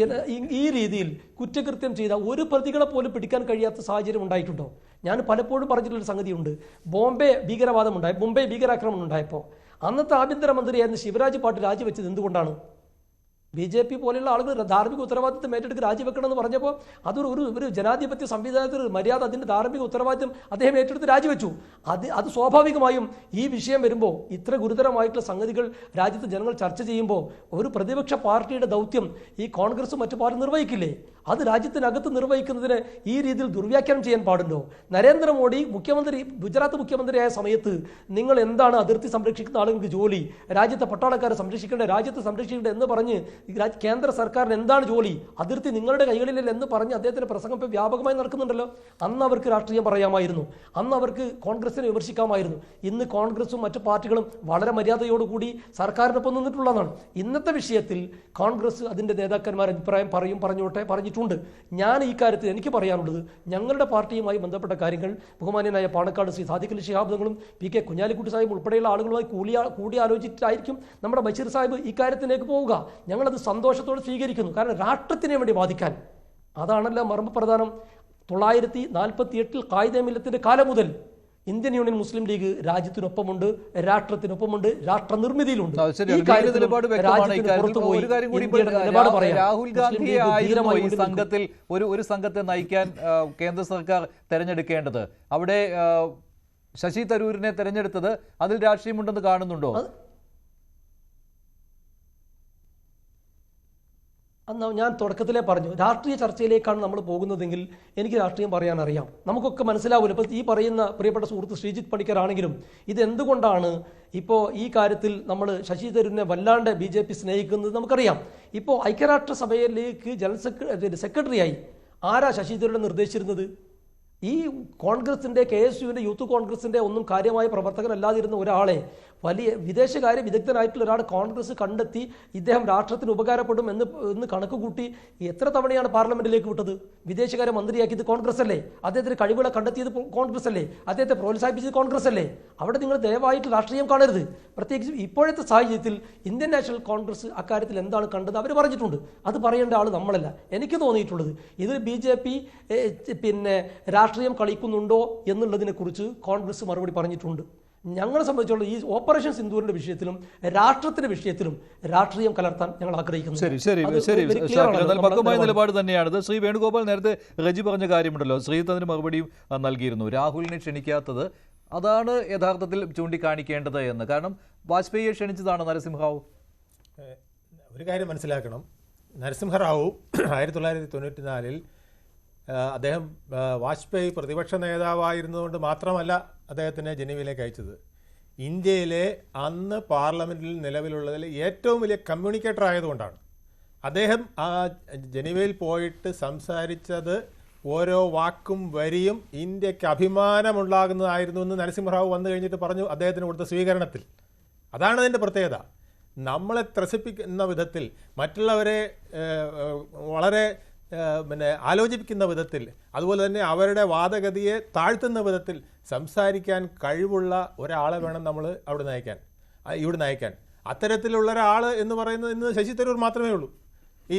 ഈ രീതിയിൽ കുറ്റകൃത്യം ചെയ്ത ഒരു പ്രതികളെ പോലും പിടിക്കാൻ കഴിയാത്ത സാഹചര്യം ഉണ്ടായിട്ടുണ്ടോ? ഞാൻ പലപ്പോഴും പറഞ്ഞിട്ടുള്ളൊരു സംഗതിയുണ്ട്. മുംബൈ ഭീകരാക്രമണം ഉണ്ടായപ്പോൾ അന്നത്തെ ആഭ്യന്തരമന്ത്രിയായിരുന്ന ശിവരാജ് പാട്ടീൽ രാജിവെച്ചത് എന്തുകൊണ്ടാണ്? BJP പോലെയുള്ള ആളുകൾ ധാർമ്മിക ഉത്തരവാദിത്വം ഏറ്റെടുത്ത് രാജിവെക്കണമെന്ന് പറഞ്ഞപ്പോൾ ഒരു ജനാധിപത്യ സംവിധാനത്തിൽ മര്യാദ, അതിൻ്റെ ധാർമ്മിക ഉത്തരവാദിത്വം അദ്ദേഹം ഏറ്റെടുത്ത് രാജിവെച്ചു. അത് സ്വാഭാവികമായും ഈ വിഷയം വരുമ്പോൾ, ഇത്ര ഗുരുതരമായിട്ടുള്ള സംഗതികൾ രാജ്യത്ത് ജനങ്ങൾ ചർച്ച ചെയ്യുമ്പോൾ ഒരു പ്രതിപക്ഷ പാർട്ടിയുടെ ദൗത്യം ഈ കോൺഗ്രസും മറ്റു പാർട്ടി നിർവഹിക്കില്ലേ? അത് രാജ്യത്തിനകത്ത് നിർവഹിക്കുന്നതിന് ഈ രീതിയിൽ ദുർവ്യാഖ്യാനം ചെയ്യാൻ പാടുണ്ടോ? നരേന്ദ്രമോദി ഗുജറാത്ത് മുഖ്യമന്ത്രിയായ സമയത്ത് നിങ്ങൾ എന്താണ് അതിർത്തി സംരക്ഷിക്കുന്ന ആളുകൾക്ക് ജോലി, രാജ്യത്തെ പട്ടാളക്കാരെ സംരക്ഷിക്കേണ്ടത്, രാജ്യത്തെ സംരക്ഷിക്കേണ്ടത് എന്ന് പറഞ്ഞ് കേന്ദ്ര സർക്കാരിന് എന്താണ് ജോലി, അതിർത്തി നിങ്ങളുടെ കൈകളിലല്ല എന്ന് പറഞ്ഞ് അദ്ദേഹത്തിന്റെ പ്രസംഗം ഇപ്പോൾ വ്യാപകമായി നടക്കുന്നുണ്ടല്ലോ. അന്ന് അവർക്ക് രാഷ്ട്രീയം പറയാമായിരുന്നു, അന്ന് അവർക്ക് കോൺഗ്രസിനെ വിമർശിക്കാമായിരുന്നു. ഇന്ന് കോൺഗ്രസും മറ്റു പാർട്ടികളും വളരെ മര്യാദയോടുകൂടി സർക്കാരിനൊപ്പം നിന്നിട്ടുള്ളതാണ്. ഇന്നത്തെ വിഷയത്തിൽ കോൺഗ്രസ് അതിൻ്റെ നേതാക്കന്മാർ അഭിപ്രായം പറഞ്ഞിട്ടുണ്ട്. ഞാൻ ഈ കാര്യത്തിൽ എനിക്ക് പറയാനുള്ളത്, ഞങ്ങളുടെ പാർട്ടിയുമായി ബന്ധപ്പെട്ട കാര്യങ്ങൾ ബഹുമാന്യനായ പാണക്കാട് ശ്രീ സാദിഖ് അലി ശിഹാബ് തങ്ങളും PK കുഞ്ഞാലിക്കുട്ടി സാഹിബ് ഉൾപ്പെടെയുള്ള ആളുകളുമായി കൂടിയാലോചിച്ചിട്ടായിരിക്കും നമ്മുടെ ബഷീർ സാഹിബ് ഈ കാര്യത്തിലേക്ക് പോവുക. ഞങ്ങളത് സന്തോഷത്തോടെ സ്വീകരിക്കുന്നു. കാരണം രാഷ്ട്രത്തിനെ വേണ്ടി വാദിക്കാൻ അതാണല്ലോ മർമ്മപ്രധാനം. 948 ഖായിദെ മില്ലത്തിന്റെ കാലം മുതൽ ഇന്ത്യൻ യൂണിയൻ മുസ്ലിം ലീഗ് രാജ്യത്തിനൊപ്പമുണ്ട്, രാഷ്ട്രത്തിനൊപ്പമുണ്ട്, രാഷ്ട്ര നിർമ്മിതിയിലുണ്ട്. രാഹുൽ ഗാന്ധിയെ ആയിരുന്നു ഈ സംഘത്തിൽ ഒരു സംഘത്തെ നയിക്കാൻ കേന്ദ്ര സർക്കാർ തെരഞ്ഞെടുക്കേണ്ടത്. അവിടെ ശശി തരൂരിനെ തെരഞ്ഞെടുത്തത് അതിൽ രാഷ്ട്രീയമുണ്ടെന്ന് കാണുന്നുണ്ടോ? അന്ന് ഞാൻ തുടക്കത്തിലേ പറഞ്ഞു, രാഷ്ട്രീയ ചർച്ചയിലേക്കാണ് നമ്മൾ പോകുന്നതെങ്കിൽ എനിക്ക് രാഷ്ട്രീയം പറയാൻ അറിയാം. നമുക്കൊക്കെ മനസ്സിലാവില്ല. ഇപ്പോൾ ഈ പറയുന്ന പ്രിയപ്പെട്ട സുഹൃത്ത് ശ്രീജിത്ത് പണിക്കർ ആണെങ്കിലും ഇതെന്തുകൊണ്ടാണ് ഇപ്പോൾ ഈ കാര്യത്തിൽ നമ്മൾ ശശി തരൂരിനെ വല്ലാണ്ട് BJP സ്നേഹിക്കുന്നത് നമുക്കറിയാം. ഇപ്പോൾ ഐക്യരാഷ്ട്രസഭയിലേക്ക് ജനറൽ സെക്രട്ടറിയായി ആരാ ശശി തരൂരിനെ നിർദ്ദേശിച്ചിരുന്നത്? ഈ കോൺഗ്രസിൻ്റെ KSUവിൻ്റെ യൂത്ത് കോൺഗ്രസിൻ്റെ ഒന്നും കാര്യമായ പ്രവർത്തകനല്ലാതിരുന്ന ഒരാളെ വലിയ വിദേശകാര്യ വിദഗ്ധനായിട്ടുള്ള ഒരാൾ കോൺഗ്രസ് കണ്ടെത്തി ഇദ്ദേഹം രാഷ്ട്രത്തിന് ഉപകാരപ്പെടും എന്ന് കണക്ക് കൂട്ടി എത്ര തവണയാണ് പാർലമെന്റിലേക്ക് വിട്ടത്? വിദേശകാര്യ മന്ത്രിയാക്കിയത് കോൺഗ്രസ് അല്ലേ? അദ്ദേഹത്തിന് കഴിവുകളെ കണ്ടെത്തിയത് കോൺഗ്രസ് അല്ലേ? അദ്ദേഹത്തെ പ്രോത്സാഹിപ്പിച്ചത് കോൺഗ്രസ് അല്ലേ? അവിടെ നിങ്ങൾ ദയവായിട്ട് രാഷ്ട്രീയം കാണരുത്. പ്രത്യേകിച്ച് ഇപ്പോഴത്തെ സാഹചര്യത്തിൽ ഇന്ത്യൻ നാഷണൽ കോൺഗ്രസ് അക്കാര്യത്തിൽ എന്താണ് കണ്ടത് അവർ പറഞ്ഞിട്ടുണ്ട്. അത് പറയേണ്ട ആൾ നമ്മളല്ല. എനിക്ക് തോന്നിയിട്ടുള്ളത് ഇത് BJP പിന്നെ രാഷ്ട്രീയം കളിക്കുന്നുണ്ടോ എന്നുള്ളതിനെക്കുറിച്ച് കോൺഗ്രസ് മറുപടി പറഞ്ഞിട്ടുണ്ട്. ഞങ്ങളെ സംബന്ധിച്ചുള്ള ഈ ഓപ്പറേഷൻ സിന്ദൂറിന്റെ വിഷയത്തിലും രാഷ്ട്രത്തിന്റെ വിഷയത്തിലും രാഷ്ട്രീയം കലർത്താൻ ഞങ്ങൾ ആഗ്രഹിക്കുന്നു. പക്വമായ നിലപാട് തന്നെയാണിത്. ശ്രീ വേണുഗോപാൽ നേരത്തെ റജി പറഞ്ഞ കാര്യമുണ്ടല്ലോ, ശ്രീജിത്ത് അതിന് മറുപടിയും നൽകിയിരുന്നു. രാഹുലിനെ ക്ഷണിക്കാത്തത് അതാണ് യഥാർത്ഥത്തിൽ ചൂണ്ടിക്കാണിക്കേണ്ടത് എന്ന്. കാരണം വാജ്പേയിയെ ക്ഷണിച്ചതാണ് നരസിംഹറാവു. ഒരു കാര്യം മനസ്സിലാക്കണം, നരസിംഹറാവു 1994 അദ്ദേഹം വാജ്പേയി പ്രതിപക്ഷ നേതാവായിരുന്നതുകൊണ്ട് മാത്രമല്ല അദ്ദേഹത്തിനെ ജനീവയിലേക്ക് അയച്ചത്. ഇന്ത്യയിലെ അന്ന് പാർലമെൻറ്റിൽ നിലവിലുള്ളതിൽ ഏറ്റവും വലിയ കമ്മ്യൂണിക്കേറ്റർ ആയതുകൊണ്ടാണ്. അദ്ദേഹം ആ ജനീവയിൽ പോയിട്ട് സംസാരിച്ചത് ഓരോ വാക്കും വരിയും ഇന്ത്യക്ക് അഭിമാനമുണ്ടാകുന്നതായിരുന്നു എന്ന് നരസിംഹറാവു വന്നു കഴിഞ്ഞിട്ട് പറഞ്ഞു അദ്ദേഹത്തിന് കൊടുത്ത സ്വീകരണത്തിൽ. അതാണ് അതിൻ്റെ പ്രത്യേകത. നമ്മളെ ത്രസിപ്പിക്കുന്ന വിധത്തിൽ, മറ്റുള്ളവരെ വളരെ ആലോചിപ്പിക്കുന്ന വിധത്തിൽ, അതുപോലെ തന്നെ അവരുടെ വാദഗതിയെ താഴ്ത്തുന്ന വിധത്തിൽ സംസാരിക്കാൻ കഴിവുള്ള ഒരാളെ വേണം നമ്മൾ ഇവിടെ നയിക്കാൻ. അത്തരത്തിലുള്ള ഒരാൾ എന്ന് പറയുന്നത് ഇന്ന് ശശി തരൂർ മാത്രമേ ഉള്ളൂ. ഈ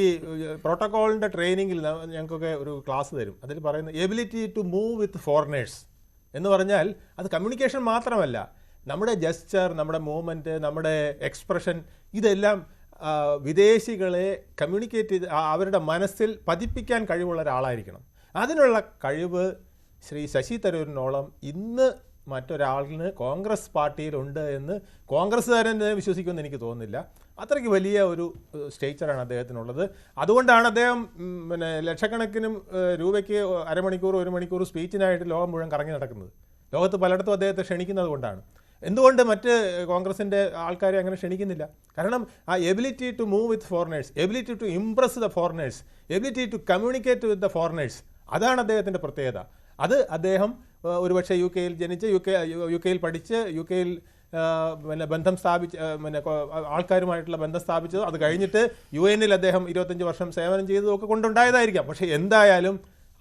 പ്രോട്ടോക്കോളിൻ്റെ ട്രെയിനിങ്ങിൽ ഞങ്ങൾക്കൊക്കെ ഒരു ക്ലാസ് തരും. അതിൽ പറയുന്ന ability to move with foreigners എന്ന് പറഞ്ഞാൽ അത് കമ്മ്യൂണിക്കേഷൻ മാത്രമല്ല, നമ്മുടെ ജസ്ചർ, നമ്മുടെ മൂവ്മെൻറ്റ്, നമ്മുടെ എക്സ്പ്രഷൻ, ഇതെല്ലാം വിദേശികളെ കമ്മ്യൂണിക്കേറ്റ് ചെയ്ത് അവരുടെ മനസ്സിൽ പതിപ്പിക്കാൻ കഴിവുള്ള ഒരാളായിരിക്കണം. അതിനുള്ള കഴിവ് ശ്രീ ശശി തരൂരിനോളം ഇന്ന് മറ്റൊരാളിന് കോൺഗ്രസ് പാർട്ടിയിലുണ്ട് എന്ന് കോൺഗ്രസ്സുകാരൻ വിശ്വസിക്കുമെന്ന് എനിക്ക് തോന്നുന്നില്ല. അത്രയ്ക്ക് വലിയ ഒരു സ്റ്റേച്ചറാണ് അദ്ദേഹത്തിനുള്ളത്. അതുകൊണ്ടാണ് അദ്ദേഹം ലക്ഷക്കണക്കിന് രൂപയ്ക്ക് അരമണിക്കൂർ 1 മണിക്കൂർ സ്പീച്ചിനായിട്ട് ലോകം മുഴുവൻ കറങ്ങി നടക്കുന്നത്. ലോകത്ത് പലയിടത്തും അദ്ദേഹത്തെ ക്ഷണിക്കുന്നത് കൊണ്ടാണ്. എന്തുകൊണ്ട് മറ്റ് കോൺഗ്രസിൻ്റെ ആൾക്കാരെ അങ്ങനെ ക്ഷണിക്കുന്നില്ല? കാരണം ആ ability to move with foreigners, ability to impress the foreigners, ability to communicate with the foreigners, അതാണ് അദ്ദേഹത്തിൻ്റെ പ്രത്യേകത. അത് അദ്ദേഹം ഒരുപക്ഷെ UK-യിൽ ജനിച്ച് UK-യിൽ പഠിച്ച് UK-യിൽ ബന്ധം സ്ഥാപിച്ച് ആൾക്കാരുമായിട്ടുള്ള ബന്ധം സ്ഥാപിച്ചത്, അത് കഴിഞ്ഞിട്ട് UN-ൽ അദ്ദേഹം 25 വർഷം സേവനം ചെയ്തതും ഒക്കെ കൊണ്ടുണ്ടായതായിരിക്കാം. പക്ഷേ എന്തായാലും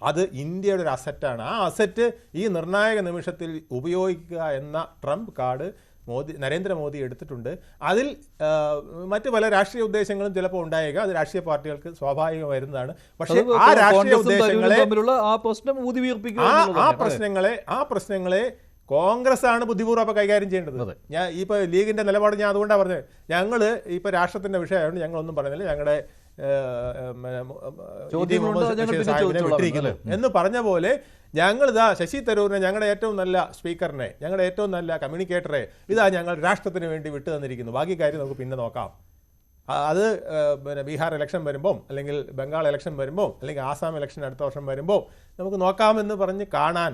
അത് ഇന്ത്യയുടെ ഒരു അസറ്റാണ്. ആ അസറ്റ് ഈ നിർണായക നിമിഷത്തിൽ ഉപയോഗിക്കുക എന്ന ട്രംപ് കാർഡ് നരേന്ദ്രമോദി എടുത്തിട്ടുണ്ട്. അതിൽ മറ്റ് പല രാഷ്ട്രീയ ഉദ്ദേശങ്ങളും ചിലപ്പോൾ ഉണ്ടായേക്കാം. അത് രാഷ്ട്രീയ പാർട്ടികൾക്ക് സ്വാഭാവികം വരുന്നതാണ്. പക്ഷേ ആ രാഷ്ട്രീയ ഉദ്ദേശങ്ങളെ, ആ പ്രശ്നങ്ങളെ കോൺഗ്രസ് ആണ് ബുദ്ധിപൂർവ്വം കൈകാര്യം ചെയ്യേണ്ടത്. ഞാൻ ഇപ്പോൾ ലീഗിന്റെ നിലപാട് ഞാൻ അതുകൊണ്ടാണ് പറഞ്ഞത്. ഞങ്ങൾ ഇപ്പോൾ രാഷ്ട്രത്തിന്റെ വിഷയമായതുകൊണ്ട് ഞങ്ങളൊന്നും പറയുന്നില്ല, ഞങ്ങളുടെ എന്ന് പറഞ്ഞ പോലെ ഞങ്ങളിതാ ശശി തരൂരിനെ, ഞങ്ങളുടെ ഏറ്റവും നല്ല സ്പീക്കറിനെ, ഞങ്ങളുടെ ഏറ്റവും നല്ല കമ്മ്യൂണിക്കേറ്ററെ ഇതാ ഞങ്ങൾ രാഷ്ട്രത്തിന് വേണ്ടി വിട്ടു തന്നിരിക്കുന്നു. ബാക്കി കാര്യം നമുക്ക് പിന്നെ നോക്കാം. അത് ബീഹാർ ഇലക്ഷൻ വരുമ്പോൾ, അല്ലെങ്കിൽ ബംഗാൾ ഇലക്ഷൻ വരുമ്പോൾ, അല്ലെങ്കിൽ ആസാം ഇലക്ഷൻ അടുത്ത വർഷം വരുമ്പോൾ നമുക്ക് നോക്കാമെന്ന് പറഞ്ഞ് കാണാൻ,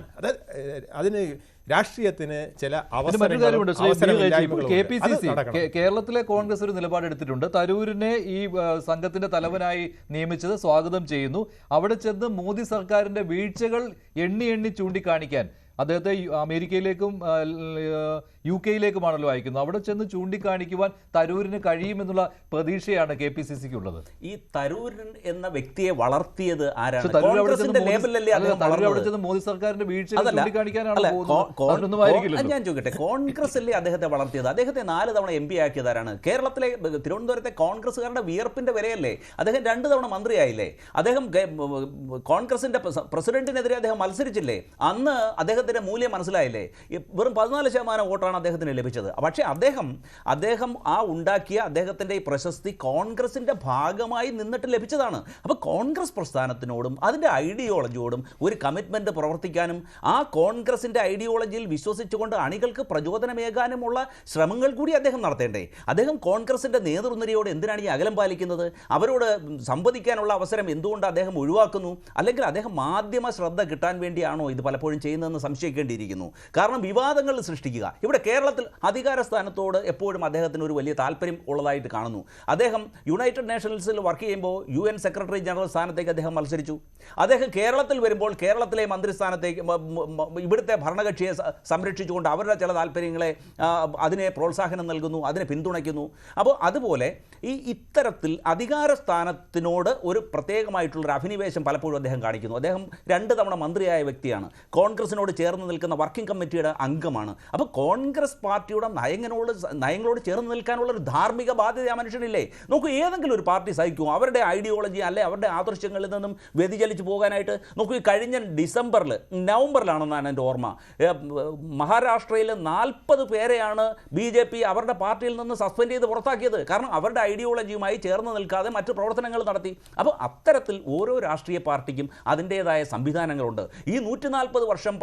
അതിന് രാഷ്ട്രീയത്തിന് ചില കേരളത്തിലെ കോൺഗ്രസ് ഒരു നിലപാടെടുത്തിട്ടുണ്ട്. തരൂരിനെ ഈ സംഘത്തിന്റെ തലവനായി നിയമിച്ചത് സ്വാഗതം ചെയ്യുന്നു. അവിടെ ചെന്ന് മോദി സർക്കാരിന്റെ വീഴ്ചകൾ എണ്ണി ചൂണ്ടിക്കാണിക്കാൻ അദ്ദേഹത്തെ അമേരിക്കയിലേക്കും UK-യിലേക്കുമാണല്ലോ അയക്കുന്നത്. അവിടെ ചെന്ന് ചൂണ്ടിക്കാണിക്കുവാൻ തരൂരിന് കഴിയുമെന്നുള്ള പ്രതീക്ഷയാണ് KPCCക്ക് ഉള്ളത്. ഈ തരൂരൻ എന്ന വ്യക്തിയെ വളർത്തിയത് ആരാണ്? അവിടെ ചെന്ന് മോദി സർക്കാരിന്റെ വീഴ്ച ചൂണ്ടിക്കാണിക്കാനാണ്. ഞാൻ ചോദിക്കട്ടെ, കോൺഗ്രസ് അല്ലേ അദ്ദേഹത്തെ വളർത്തിയത്? അദ്ദേഹത്തെ 4 തവണ MP ആക്കിയതാരാണ്? കേരളത്തിലെ തിരുവനന്തപുരത്തെ കോൺഗ്രസ്സുകാരുടെ വിയർപ്പിന്റെ വിലയല്ലേ? അദ്ദേഹം 2 തവണ മന്ത്രിയായില്ലേ? അദ്ദേഹം കോൺഗ്രസിന്റെ പ്രസിഡന്റിനെതിരെ അദ്ദേഹം മത്സരിച്ചില്ലേ? അന്ന് അദ്ദേഹത്തെ അദ്ദേഹത്തിൻ്റെ മൂല്യം മനസ്സിലായില്ലേ? വെറും 14% വോട്ടാണ് അദ്ദേഹത്തിന് ലഭിച്ചത്. പക്ഷേ അദ്ദേഹം ആ ഉണ്ടാക്കിയ അദ്ദേഹത്തിൻ്റെ ഈ പ്രശസ്തി കോൺഗ്രസിൻ്റെ ഭാഗമായി നിന്നിട്ട് ലഭിച്ചതാണ്. അപ്പോൾ കോൺഗ്രസ് പ്രസ്ഥാനത്തിനോടും അതിൻ്റെ ഐഡിയോളജിയോടും ഒരു കമ്മിറ്റ്മെൻറ്റ് പ്രവർത്തിക്കാനും ആ കോൺഗ്രസിൻ്റെ ഐഡിയോളജിയിൽ വിശ്വസിച്ചുകൊണ്ട് അണികൾക്ക് പ്രചോദനമേകാനുമുള്ള ശ്രമങ്ങൾ കൂടി അദ്ദേഹം നടത്തേണ്ടേ? അദ്ദേഹം കോൺഗ്രസിൻ്റെ നേതൃനിരയോട് എന്തിനാണ് ഈ അകലം പാലിക്കുന്നത്? അവരോട് സംവദിക്കാനുള്ള അവസരം എന്തുകൊണ്ട് അദ്ദേഹം ഒഴിവാക്കുന്നു? അല്ലെങ്കിൽ അദ്ദേഹം മാധ്യമ ശ്രദ്ധ കിട്ടാൻ വേണ്ടിയാണോ ഇത് പലപ്പോഴും ചെയ്യുന്നതെന്ന് സംശയിക്കേണ്ടിയിരിക്കുന്നു. കാരണം വിവാദങ്ങൾ സൃഷ്ടിക്കുക. ഇവിടെ കേരളത്തിൽ അധികാര സ്ഥാനത്തോട് എപ്പോഴും അദ്ദേഹത്തിന് ഒരു വലിയ താല്പര്യം ഉള്ളതായിട്ട് കാണുന്നു. അദ്ദേഹം യുണൈറ്റഡ് നേഷൻസിൽ വർക്ക് ചെയ്യുമ്പോൾ UN സെക്രട്ടറി ജനറൽ സ്ഥാനത്തേക്ക് അദ്ദേഹം മത്സരിച്ചു. അദ്ദേഹം കേരളത്തിൽ വരുമ്പോൾ കേരളത്തിലെ മന്ത്രിസ്ഥാനത്തേക്ക് ഇവിടുത്തെ ഭരണകക്ഷിയെ സംരക്ഷിച്ചുകൊണ്ട് അവരുടെ ചില താല്പര്യങ്ങളെ അതിനെ പ്രോത്സാഹനം നൽകുന്നു, അതിനെ പിന്തുണയ്ക്കുന്നു. അപ്പോൾ അതുപോലെ ഇത്തരത്തിൽ അധികാര സ്ഥാനത്തിനോട് ഒരു പ്രത്യേകമായിട്ടുള്ളൊരു അഭിനിവേശം പലപ്പോഴും അദ്ദേഹം കാണിക്കുന്നു. അദ്ദേഹം 2 തവണ മന്ത്രിയായ വ്യക്തിയാണ്. കോൺഗ്രസിനോട് ചേർന്ന് നിൽക്കുന്ന വർക്കിംഗ് കമ്മിറ്റിയുടെ അംഗമാണ്. അപ്പോൾ കോൺഗ്രസ് പാർട്ടിയുടെ നയങ്ങളോട് ചേർന്ന് നിൽക്കാനുള്ള ഒരു ധാർമ്മിക ബാധ്യത ആ മനുഷ്യനില്ലേ? നോക്കൂ, ഏതെങ്കിലും ഒരു പാർട്ടി സഹിക്കുമോ അവരുടെ ഐഡിയോളജി അല്ലെ അവരുടെ ആദർശങ്ങളിൽ നിന്നും വ്യതിചലിച്ച് പോകാനായിട്ട്? നോക്കൂ, ഈ കഴിഞ്ഞ നവംബറിലാണെന്നാണ് എൻ്റെ ഓർമ്മ, മഹാരാഷ്ട്രയിൽ 40 പേരെയാണ് BJP അവരുടെ പാർട്ടിയിൽ നിന്ന് സസ്പെൻഡ് ചെയ്ത് പുറത്താക്കിയത്. കാരണം അവരുടെ ഐഡിയോളജിയുമായി ചേർന്ന് നിൽക്കാതെ മറ്റ് പ്രവർത്തനങ്ങൾ നടത്തി. അപ്പോൾ അത്തരത്തിൽ ഓരോ രാഷ്ട്രീയ പാർട്ടിക്കും അതിൻ്റേതായ സംവിധാനങ്ങളുണ്ട്. ഈ 140 വർഷം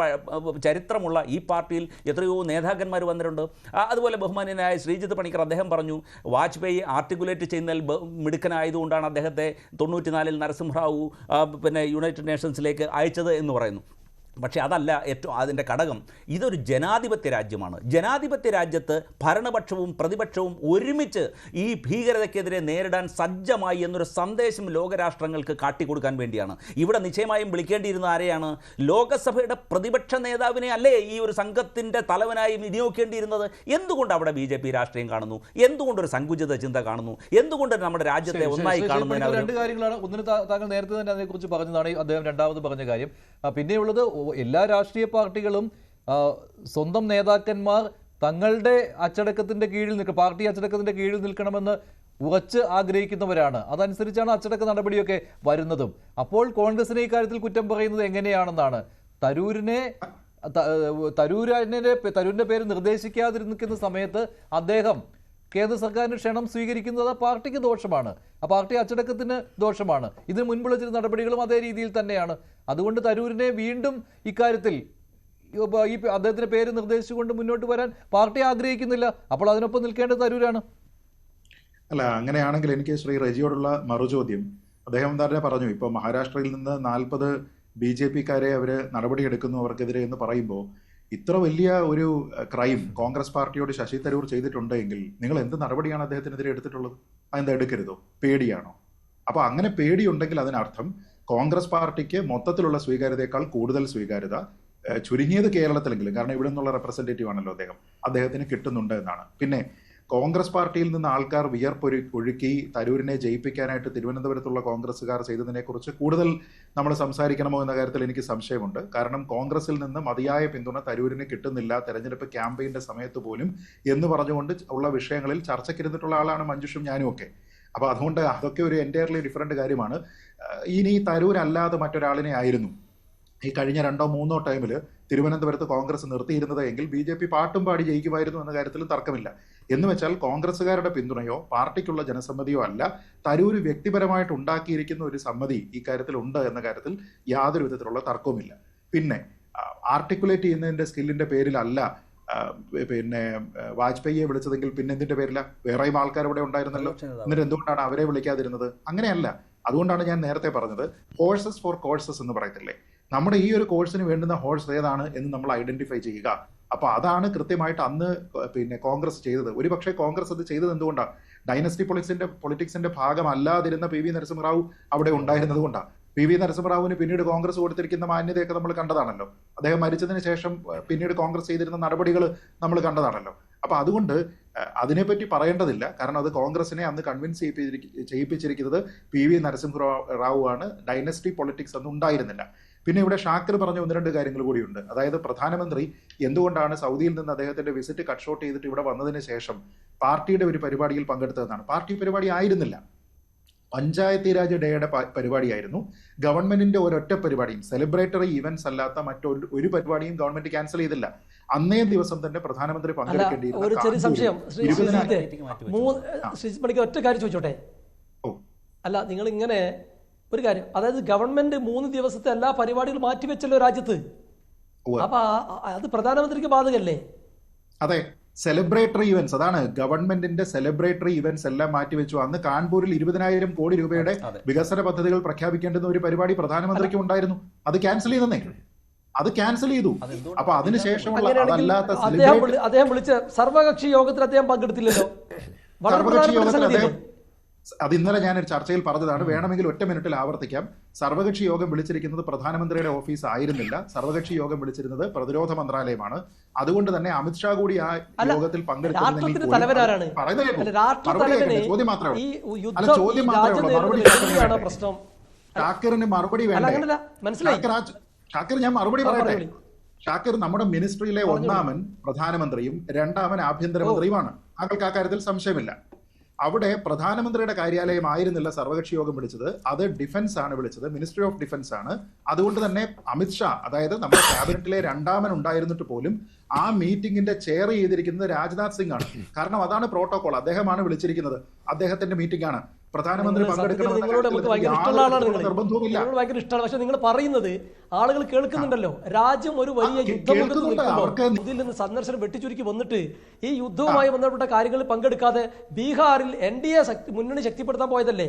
ചരിത്രമുള്ള ഈ പാർട്ടിയിൽ എത്രയോ നേതാക്കന്മാർ വന്നിട്ടുണ്ട്. അതുപോലെ ബഹുമാന്യനായ ശ്രീജിത്ത് പണിക്കർ അദ്ദേഹം പറഞ്ഞു, വാജ്പേയി ആർട്ടിക്കുലേറ്റ് ചെയ്യുന്നതിൽ മിടുക്കനായതുകൊണ്ടാണ് അദ്ദേഹത്തെ 94-ൽ നരസിംഹറാവു യുണൈറ്റഡ് നേഷൻസിലേക്ക് അയച്ചത് എന്ന് പറയുന്നു. പക്ഷേ അതല്ല ഏറ്റവും അതിൻ്റെ ഘടകം. ഇതൊരു ജനാധിപത്യ രാജ്യമാണ്. ജനാധിപത്യ രാജ്യത്ത് ഭരണപക്ഷവും പ്രതിപക്ഷവും ഒരുമിച്ച് ഈ ഭീകരതയ്ക്കെതിരെ നേരിടാൻ സജ്ജമായി എന്നൊരു സന്ദേശം ലോകരാഷ്ട്രങ്ങൾക്ക് കാട്ടിക്കൊടുക്കാൻ വേണ്ടിയാണ്. ഇവിടെ നിശ്ചയമായും വിളിക്കേണ്ടിയിരുന്ന ആരെയാണ്? ലോകസഭയുടെ പ്രതിപക്ഷ നേതാവിനെ അല്ലേ ഈ ഒരു സംഘത്തിൻ്റെ തലവനായി നിയോഗിക്കേണ്ടിയിരുന്നത്? എന്തുകൊണ്ട് അവിടെ BJP രാഷ്ട്രീയം കാണുന്നു? എന്തുകൊണ്ടൊരു സങ്കുചിത ചിന്ത കാണുന്നു? എന്തുകൊണ്ട് നമ്മുടെ രാജ്യത്തെ ഒന്നായി കാണുന്നതിന് 2 കാര്യങ്ങളാണ്. ഒന്നിന് താങ്കൾ നേരത്തെ തന്നെ അതിനെക്കുറിച്ച് പറഞ്ഞതാണ് അദ്ദേഹം രണ്ടാമത് പറഞ്ഞ കാര്യം. പിന്നെയുള്ളത് എല്ലാ രാഷ്ട്രീയ പാർട്ടികളും സ്വന്തം നേതാക്കന്മാർ തങ്ങളുടെ അച്ചടക്കത്തിന്റെ കീഴിൽ പാർട്ടി അച്ചടക്കത്തിന്റെ കീഴിൽ നിൽക്കണമെന്ന് ഉറച്ച് ആഗ്രഹിക്കുന്നവരാണ്. അതനുസരിച്ചാണ് അച്ചടക്ക നടപടിയൊക്കെ വരുന്നതും. അപ്പോൾ കോൺഗ്രസിനെ ഇക്കാര്യത്തിൽ കുറ്റം പറയുന്നത് എങ്ങനെയാണെന്നാണ്. തരൂരിന്റെ പേര് നിർദ്ദേശിക്കാതിരിക്കുന്ന സമയത്ത് അദ്ദേഹം കേന്ദ്ര സർക്കാരിന്റെ ക്ഷണം സ്വീകരിക്കുന്നത് പാർട്ടിക്ക് ദോഷമാണ്, ആ പാർട്ടി അച്ചടക്കത്തിന് ദോഷമാണ്. ഇതിന് മുൻപുള്ള ചില നടപടികളും അതേ രീതിയിൽ തന്നെയാണ്. അതുകൊണ്ട് തരൂരിനെ വീണ്ടും ഇക്കാര്യത്തിൽ ഈ അദ്ദേഹത്തിന്റെ പേര് നിർദ്ദേശിച്ചുകൊണ്ട് മുന്നോട്ട് വരാൻ പാർട്ടി ആഗ്രഹിക്കുന്നില്ല. അപ്പോൾ അതിനൊപ്പം നിൽക്കേണ്ടത് തരൂരാണ്. അല്ല, അങ്ങനെയാണെങ്കിൽ എനിക്ക് ശ്രീ റെജിയോടുള്ള മറുചോദ്യം, അദ്ദേഹം തന്നെ പറഞ്ഞു, ഇപ്പോൾ മഹാരാഷ്ട്രയിൽ നിന്ന് 40 BJP-ക്കാരെ അവർ നടപടിയെടുക്കുന്നു അവർക്കെതിരെ എന്ന് പറയുമ്പോൾ, ഇത്ര വലിയ ഒരു ക്രൈം കോൺഗ്രസ് പാർട്ടിയോട് ശശി തരൂർ ചെയ്തിട്ടുണ്ടെങ്കിൽ നിങ്ങൾ എന്ത് നടപടിയാണ് അദ്ദേഹത്തിനെതിരെ എടുത്തിട്ടുള്ളത്? അതെന്താ എടുക്കരുതോ? പേടിയാണോ? അപ്പോൾ അങ്ങനെ പേടിയുണ്ടെങ്കിൽ അതിനർത്ഥം കോൺഗ്രസ് പാർട്ടിക്ക് മൊത്തത്തിലുള്ള സ്വീകാര്യതയേക്കാൾ കൂടുതൽ സ്വീകാര്യത ചുരുങ്ങിയത് കേരളത്തിലെങ്കിലും, കാരണം ഇവിടെ നിന്നുള്ള റെപ്രസെൻറ്റേറ്റീവ് ആണല്ലോ അദ്ദേഹത്തിന് കിട്ടുന്നുണ്ട് എന്നാണ്. പിന്നെ കോൺഗ്രസ് പാർട്ടിയിൽ നിന്ന് ആൾക്കാർ ഒഴുക്കി തരൂരിനെ ജയിപ്പിക്കാനായിട്ട് തിരുവനന്തപുരത്തുള്ള കോൺഗ്രസ്സുകാർ ചെയ്തതിനെക്കുറിച്ച് കൂടുതൽ നമ്മൾ സംസാരിക്കണമോ എന്ന കാര്യത്തിൽ എനിക്ക് സംശയമുണ്ട്. കാരണം കോൺഗ്രസിൽ നിന്ന് മതിയായ പിന്തുണ തരൂരിന് കിട്ടുന്നില്ല തെരഞ്ഞെടുപ്പ് ക്യാമ്പയിൻ്റെ സമയത്ത് പോലും എന്ന് പറഞ്ഞുകൊണ്ട് ഉള്ള വിഷയങ്ങളിൽ ചർച്ചയ്ക്കിരുന്നിട്ടുള്ള ആളാണ് മഞ്ജുഷും ഞാനും ഒക്കെ. അപ്പോൾ അതുകൊണ്ട് അതൊക്കെ ഒരു എൻറ്റയർലി ഡിഫറെൻറ്റ് കാര്യമാണ്. ഇനി തരൂരല്ലാതെ മറ്റൊരാളിനെ ആയിരുന്നു ഈ കഴിഞ്ഞ 2-3 ടൈമിൽ തിരുവനന്തപുരത്ത് കോൺഗ്രസ് നിർത്തിയിരുന്നത് എങ്കിൽ BJP പാട്ടും പാടി ജയിക്കുമായിരുന്നു എന്ന കാര്യത്തിൽ തർക്കമില്ല. എന്ന് വെച്ചാൽ കോൺഗ്രസ്സുകാരുടെ പിന്തുണയോ പാർട്ടിക്കുള്ള ജനസമ്മതിയോ അല്ല, തരൂർ വ്യക്തിപരമായിട്ട് ഉണ്ടാക്കിയിരിക്കുന്ന ഒരു സമ്മതി ഈ കാര്യത്തിൽ ഉണ്ട് എന്ന കാര്യത്തിൽ യാതൊരു വിധത്തിലുള്ള തർക്കവുമില്ല. പിന്നെ ആർട്ടിക്കുലേറ്റ് ചെയ്യുന്നതിൻ്റെ സ്കില്ലിൻ്റെ പേരിലല്ല വാജ്പേയിയെ വിളിച്ചതെങ്കിൽ പിന്നെ എന്തിൻ്റെ പേരില? വേറെയും ആൾക്കാർ ഇവിടെ ഉണ്ടായിരുന്നല്ലോ, എന്നിട്ട് എന്തുകൊണ്ടാണ് അവരെ വിളിക്കാതിരുന്നത്? അങ്ങനെയല്ല. അതുകൊണ്ടാണ് ഞാൻ നേരത്തെ പറഞ്ഞത് ഹോഴ്സസ് ഫോർ കോഴ്സസ് എന്ന് പറയത്തില്ലേ, നമ്മുടെ ഈ ഒരു കോഴ്സിന് വേണ്ടുന്ന ഹോഴ്സ് ഏതാണ് എന്ന് നമ്മൾ ഐഡന്റിഫൈ ചെയ്യുക. അപ്പോൾ അതാണ് കൃത്യമായിട്ട് അന്ന് കോൺഗ്രസ് ചെയ്തത്. ഒരുപക്ഷെ കോൺഗ്രസ് അത് ചെയ്തത് എന്തുകൊണ്ടാണ്? ഡൈനസ്റ്റി പൊളിറ്റിക്സിന്റെ ഭാഗമല്ലാതിരുന്ന PV നരസിംഹറാവു അവിടെ ഉണ്ടായിരുന്നത് കൊണ്ടാണ്. PV നരസിംഹറാവുവിന് പിന്നീട് കോൺഗ്രസ് കൊടുത്തിരിക്കുന്ന മാന്യതയൊക്കെ നമ്മൾ കണ്ടതാണല്ലോ. അദ്ദേഹം മരിച്ചതിന് ശേഷം പിന്നീട് കോൺഗ്രസ് ചെയ്തിരുന്ന നടപടികൾ നമ്മൾ കണ്ടതാണല്ലോ. അപ്പൊ അതുകൊണ്ട് അതിനെപ്പറ്റി പറയേണ്ടതില്ല. കാരണം അത് കോൺഗ്രസിനെ അന്ന് കൺവിൻസ് ചെയ്യിപ്പിച്ചിരിക്കുന്നത് PV നരസിംഹറാവു ആണ്. ഡൈനസ്റ്റി പൊളിറ്റിക്സ് ഒന്നും ഉണ്ടായിരുന്നില്ല. പിന്നെ ഇവിടെ ഷാക്കിർ പറഞ്ഞ 1-2 കാര്യങ്ങൾ കൂടിയുണ്ട്. അതായത് പ്രധാനമന്ത്രി എന്തുകൊണ്ടാണ് സൗദിയിൽ നിന്ന് അദ്ദേഹത്തിന്റെ വിസിറ്റ് കട്ട് ഷോട്ട് ചെയ്തിട്ട് ഇവിടെ വന്നതിന് ശേഷം പാർട്ടിയുടെ ഒരു പരിപാടിയിൽ പങ്കെടുത്തതെന്നാണ്. പാർട്ടി പരിപാടി ആയിരുന്നില്ല. പഞ്ചായത്തി രാജ് ഡേയുടെ പരിപാടിയായിരുന്നു. ഗവൺമെന്റിന്റെ ഒരൊറ്റ പരിപാടിയും സെലിബ്രേറ്ററി ഈവന്റ്സ് അല്ലാത്ത മറ്റൊരു പരിപാടിയും ഗവൺമെന്റ് ക്യാൻസൽ ചെയ്തില്ല. അന്നേ ദിവസം തന്നെ പ്രധാനമന്ത്രി ഒരു ചെറിയ സംശയം ശ്രീജിത്ത് ഒറ്റ കാര്യം ചോദിച്ചോട്ടെ. അല്ല, നിങ്ങൾ ഇങ്ങനെ ഒരു കാര്യം, അതായത് ഗവൺമെന്റ് 3 ദിവസത്തെ എല്ലാ പരിപാടികളും മാറ്റിവെച്ചല്ലോ രാജ്യത്ത്. അപ്പൊ അത് പ്രധാനമന്ത്രിക്ക് ബാധകല്ലേ? അതെ, സെലിബ്രേറ്ററി ഇവന്റ്സ്, അതാണ് ഗവൺമെന്റിന്റെ സെലിബ്രേറ്ററി ഇവന്റ്സ് എല്ലാം മാറ്റിവെച്ചു. അന്ന് കാൺപൂരിൽ 20,000 കോടി രൂപയുടെ വികസന പദ്ധതികൾ പ്രഖ്യാപിക്കേണ്ടുന്ന ഒരു പരിപാടി പ്രധാനമന്ത്രിക്ക് ഉണ്ടായിരുന്നു. അത് ക്യാൻസൽ ചെയ്തേ, അത് ക്യാൻസൽ ചെയ്തു. അപ്പൊ അതിനുശേഷമുള്ള അതല്ലാത്ത അദ്ദേഹം വിളിച്ച സർവകക്ഷി യോഗത്തിൽ അദ്ദേഹം പങ്കെടുത്തില്ലല്ലോ. സർവകക്ഷി യോഗത്തിൽ അദ്ദേഹം, അത് ഇന്നലെ ഞാനൊരു ചർച്ചയിൽ പറഞ്ഞതാണ്, വേണമെങ്കിൽ ഒറ്റ മിനിറ്റിൽ ആവർത്തിക്കാം. സർവകക്ഷി യോഗം വിളിച്ചിരിക്കുന്നത് പ്രധാനമന്ത്രിയുടെ ഓഫീസ് ആയിരുന്നില്ല. സർവകക്ഷി യോഗം വിളിച്ചിരുന്നത് പ്രതിരോധ മന്ത്രാലയമാണ്. അതുകൊണ്ട് തന്നെ അമിത്ഷാ കൂടി ആ യോഗത്തിൽ പങ്കെടുത്തിരുന്നെങ്കിൽ ചോദ്യം മാത്രമേ മറുപടി ഷാക്കിറിന് മറുപടി വേണ്ട. ഷാക്കിർ, ഞാൻ മറുപടി പറയട്ടെ. ഷാക്കിർ നമ്മുടെ മിനിസ്ട്രിയിലെ ഒന്നാമൻ പ്രധാനമന്ത്രിയും രണ്ടാമൻ ആഭ്യന്തരമന്ത്രിയുമാണ്. താങ്കൾക്ക് ആ കാര്യത്തിൽ സംശയമില്ല. അവിടെ പ്രധാനമന്ത്രിയുടെ കാര്യാലയം ആയിരുന്നില്ല സർവകക്ഷി യോഗം വിളിച്ചത്, അത് ഡിഫൻസ് ആണ് വിളിച്ചത്, മിനിസ്ട്രി ഓഫ് ഡിഫൻസ് ആണ്. അതുകൊണ്ട് തന്നെ അമിത്ഷാ, അതായത് നമ്മുടെ ക്യാബിനറ്റിലെ രണ്ടാമൻ ഉണ്ടായിരുന്നിട്ട് പോലും ആ മീറ്റിംഗിന്റെ ചെയർ ചെയ്തിരിക്കുന്നത് രാജ്നാഥ് സിംഗ് ആണ്. കാരണം അതാണ് പ്രോട്ടോകോൾ, അദ്ദേഹമാണ് വിളിച്ചിരിക്കുന്നത്, അദ്ദേഹത്തിന്റെ മീറ്റിംഗ് ആണ്. പ്രധാനമന്ത്രി നിർബന്ധവുമില്ല. ഭയങ്കര ഇഷ്ടമാണ്. പക്ഷെ നിങ്ങൾ പറയുന്നത് ആളുകൾ കേൾക്കുന്നുണ്ടല്ലോ, രാജ്യം ഒരു വലിയ യുദ്ധം ഇതിൽ നിന്ന് സന്ദർശനം വെട്ടിച്ചുരുക്കി വന്നിട്ട് ഈ യുദ്ധവുമായി ബന്ധപ്പെട്ട കാര്യങ്ങളിൽ പങ്കെടുക്കാതെ ബീഹാറിൽ NDA മുന്നണി ശക്തിപ്പെടുത്താൻ പോയതല്ലേ?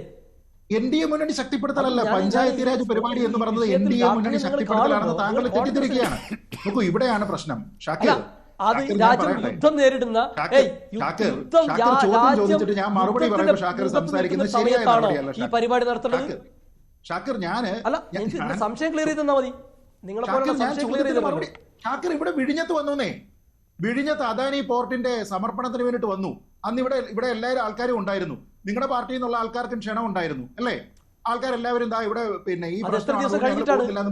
NDA മുന്നണി ശക്തിപ്പെടുത്തലല്ല, പഞ്ചായത്തി രാജ് പരിപാടി എന്ന് പറയുന്നത് NDA മുന്നണി ശക്തിപ്പെടുത്തലാണെന്ന് താങ്കൾ തെറ്റിദ്ധരിക്കുകയാണ്. നോക്കൂ, ഇവിടെയാണ് പ്രശ്നം. ഷാക്കിർ, യുദ്ധം നേരിടുന്ന ചോദിച്ചിട്ട് ഞാൻ മറുപടി പറയുമ്പോൾ ഷാക്കിർ സംസാരിക്കുന്നത് ശരിയായ മറുപടിയല്ല. ഈ പരിപാടി നടത്തുന്നത് ഷാക്കിർ, സംശയം ക്ലിയർ ചെയ്ത് തന്നാ മതി. ഷാക്കിർ ഇവിടെ വിഴിഞ്ഞത്ത് വന്നേ, വിഴിഞ്ഞത്ത് അദാനി പോർട്ടിന്റെ സമർപ്പണത്തിന് വേണ്ടിട്ട് വന്നു. അന്ന് ഇവിടെ എല്ലാവരും ആൾക്കാരും ഉണ്ടായിരുന്നു. നിങ്ങളുടെ പാർട്ടിയിൽ നിന്നുള്ള ആൾക്കാർക്കും ക്ഷണം ഉണ്ടായിരുന്നു അല്ലേ? ആൾക്കാരെല്ലാവരും എന്താ ഇവിടെ പിന്നെ ഈ പ്രശ്നം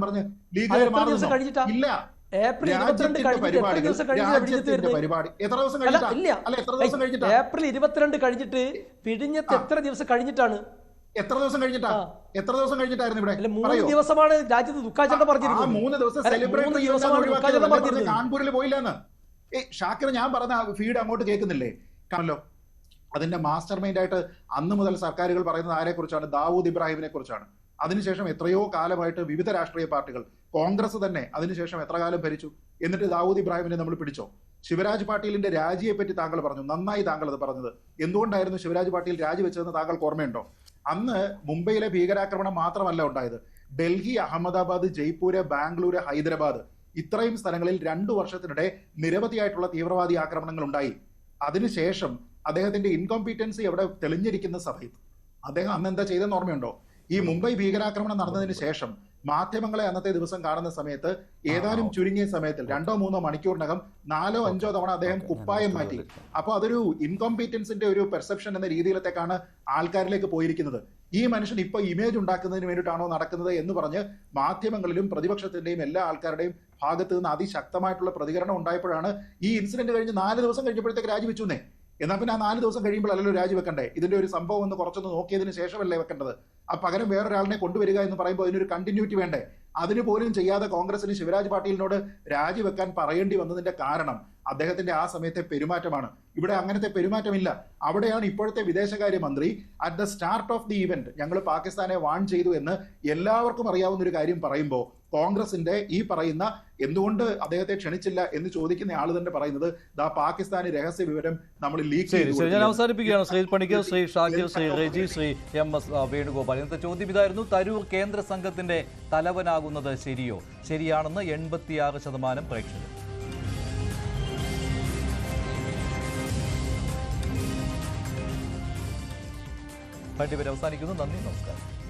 പറഞ്ഞ് ലീഗുകാർ മാറുന്നു. ഇല്ല, ഏപ്രിൽ 22 കഴിഞ്ഞിട്ട് വിഴിഞ്ഞത്ത് എത്ര ദിവസം കഴിഞ്ഞിട്ടാണ്? എത്ര ദിവസം കഴിഞ്ഞിട്ടായിരുന്നു ഇവിടെ? 3 ദിവസമാണ് രാജ്യത്ത് ദുഃഖാചരണം പറഞ്ഞിരുന്നത്. 3 ദിവസം കാൺപൂരിൽ പോയില്ലെന്ന്. ഷാക്കിർ, ഞാൻ പറഞ്ഞ ഫീഡ് അങ്ങോട്ട് കേൾക്കുന്നില്ലേ? കാണല്ലോ, അതിന്റെ മാസ്റ്റർ മൈൻഡ് ആയിട്ട് അന്ന് മുതൽ സർക്കാരുകൾ പറയുന്നത് ആരെ കുറിച്ചാണ്? ദാവൂദ് ഇബ്രാഹിമിനെ കുറിച്ചാണ്. അതിനുശേഷം എത്രയോ കാലമായിട്ട് വിവിധ രാഷ്ട്രീയ പാർട്ടികൾ, കോൺഗ്രസ് തന്നെ അതിനുശേഷം എത്ര കാലം ഭരിച്ചു? എന്നിട്ട് ദാവൂദ് ഇബ്രാഹിമിനെ നമ്മൾ പിടിച്ചോ? ശിവരാജ് പാട്ടീലിന്റെ രാജിയെ പറ്റി താങ്കൾ പറഞ്ഞു, നന്നായി താങ്കൾ അത് പറഞ്ഞത്. എന്തുകൊണ്ടായിരുന്നു ശിവരാജ് പാട്ടീൽ രാജിവെച്ചതെന്ന് താങ്കൾക്ക് ഓർമ്മയുണ്ടോ? അന്ന് മുംബൈയിലെ ഭീകരാക്രമണം മാത്രമല്ല ഉണ്ടായത്, ഡൽഹി, അഹമ്മദാബാദ്, ജയ്പൂര്, ബാംഗ്ലൂര്, ഹൈദരാബാദ്, ഇത്രയും സ്ഥലങ്ങളിൽ 2 വർഷത്തിനിടെ നിരവധിയായിട്ടുള്ള തീവ്രവാദി ആക്രമണങ്ങൾ ഉണ്ടായി. അതിനുശേഷം അദ്ദേഹത്തിന്റെ ഇൻകോമ്പീറ്റൻസി അവിടെ തെളിഞ്ഞിരിക്കുന്ന സമയത്ത് അദ്ദേഹം അന്ന് എന്താ ചെയ്തെന്ന് ഓർമ്മയുണ്ടോ? ഈ മുംബൈ ഭീകരാക്രമണം നടന്നതിന് ശേഷം മാധ്യമങ്ങളെ അന്നത്തെ ദിവസം കാണുന്ന സമയത്ത് ഏതാനും ചുരുങ്ങിയ സമയത്തിൽ 2-3 മണിക്കൂറിനകം 4-5 തവണ അദ്ദേഹം കുപ്പായം മാറ്റി. അപ്പൊ അതൊരു ഇൻകോമ്പീറ്റൻസിന്റെ ഒരു പെർസെപ്ഷൻ എന്ന രീതിയിലത്തേക്കാണ് ആൾക്കാരിലേക്ക് പോയിരിക്കുന്നത്. ഈ മനുഷ്യൻ ഇപ്പൊ ഇമേജ് ഉണ്ടാക്കുന്നതിന് വേണ്ടിയിട്ടാണോ നടക്കുന്നത് എന്ന് പറഞ്ഞ് മാധ്യമങ്ങളിലും പ്രതിപക്ഷത്തിന്റെയും എല്ലാ ആൾക്കാരുടെയും ഭാഗത്ത് നിന്ന് അതിശക്തമായിട്ടുള്ള പ്രതികരണം ഉണ്ടായപ്പോഴാണ് ഈ ഇൻസിഡന്റ് കഴിഞ്ഞ് 4 ദിവസം കഴിഞ്ഞപ്പോഴത്തേക്ക് രാജിവെച്ചുന്നേ. എന്നാൽ പിന്നെ ആ 4 ദിവസം കഴിയുമ്പോഴല്ലോ രാജിവെക്കണ്ടേ? ഇതിന്റെ ഒരു സംഭവം ഒന്ന് കുറച്ചൊന്ന് നോക്കിയതിന് ശേഷമല്ലേ വെക്കേണ്ടത്? ആ പകരം വേറൊരാളിനെ കൊണ്ടുവരിക എന്ന് പറയുമ്പോൾ അതിനൊരു കണ്ടിന്യൂറ്റി വേണ്ടേ? അതിന് പോലും ചെയ്യാതെ കോൺഗ്രസിന് ശിവരാജ് പാട്ടീലിനോട് രാജിവെക്കാൻ പറയേണ്ടി വന്നതിന്റെ കാരണം അദ്ദേഹത്തിന്റെ ആ സമയത്തെ പെരുമാറ്റമാണ്. ഇവിടെ അങ്ങനത്തെ പെരുമാറ്റമില്ല. അവിടെയാണ് ഇപ്പോഴത്തെ വിദേശകാര്യമന്ത്രി at the start of the event ഞങ്ങൾ പാകിസ്ഥാനെ വാൺ ചെയ്തു എന്ന് എല്ലാവർക്കും അറിയാവുന്ന ഒരു കാര്യം പറയുമ്പോൾ കോൺഗ്രസിന്റെ ഈ പറയുന്ന എന്തുകൊണ്ട് അദ്ദേഹത്തെ ക്ഷണിച്ചില്ല എന്ന് ചോദിക്കുന്ന ആള് തന്നെ പറയുന്നത് ദാ പാകിസ്ഥാന് രഹസ്യ വിവരം നമ്മൾ ലീക്ക് ചെയ്തു. ഞാൻ അവസാനിപ്പിക്കുകയാണ്. ശ്രീ പണിക്കർ, ശ്രീ ഷാക്കിർ, ശ്രീ റെജി, ശ്രീ MS വേണുഗോപാൽ. ഇന്നത്തെ ചോദ്യം ഇതായിരുന്നു: തരൂർ കേന്ദ്ര സംഘത്തിന്റെ തലവനാകുന്നത് ശരിയോ? ശരിയാണെന്ന് 86% പ്രേക്ഷകർ. അവസാനിക്കുന്നു. നന്ദി, നമസ്കാരം.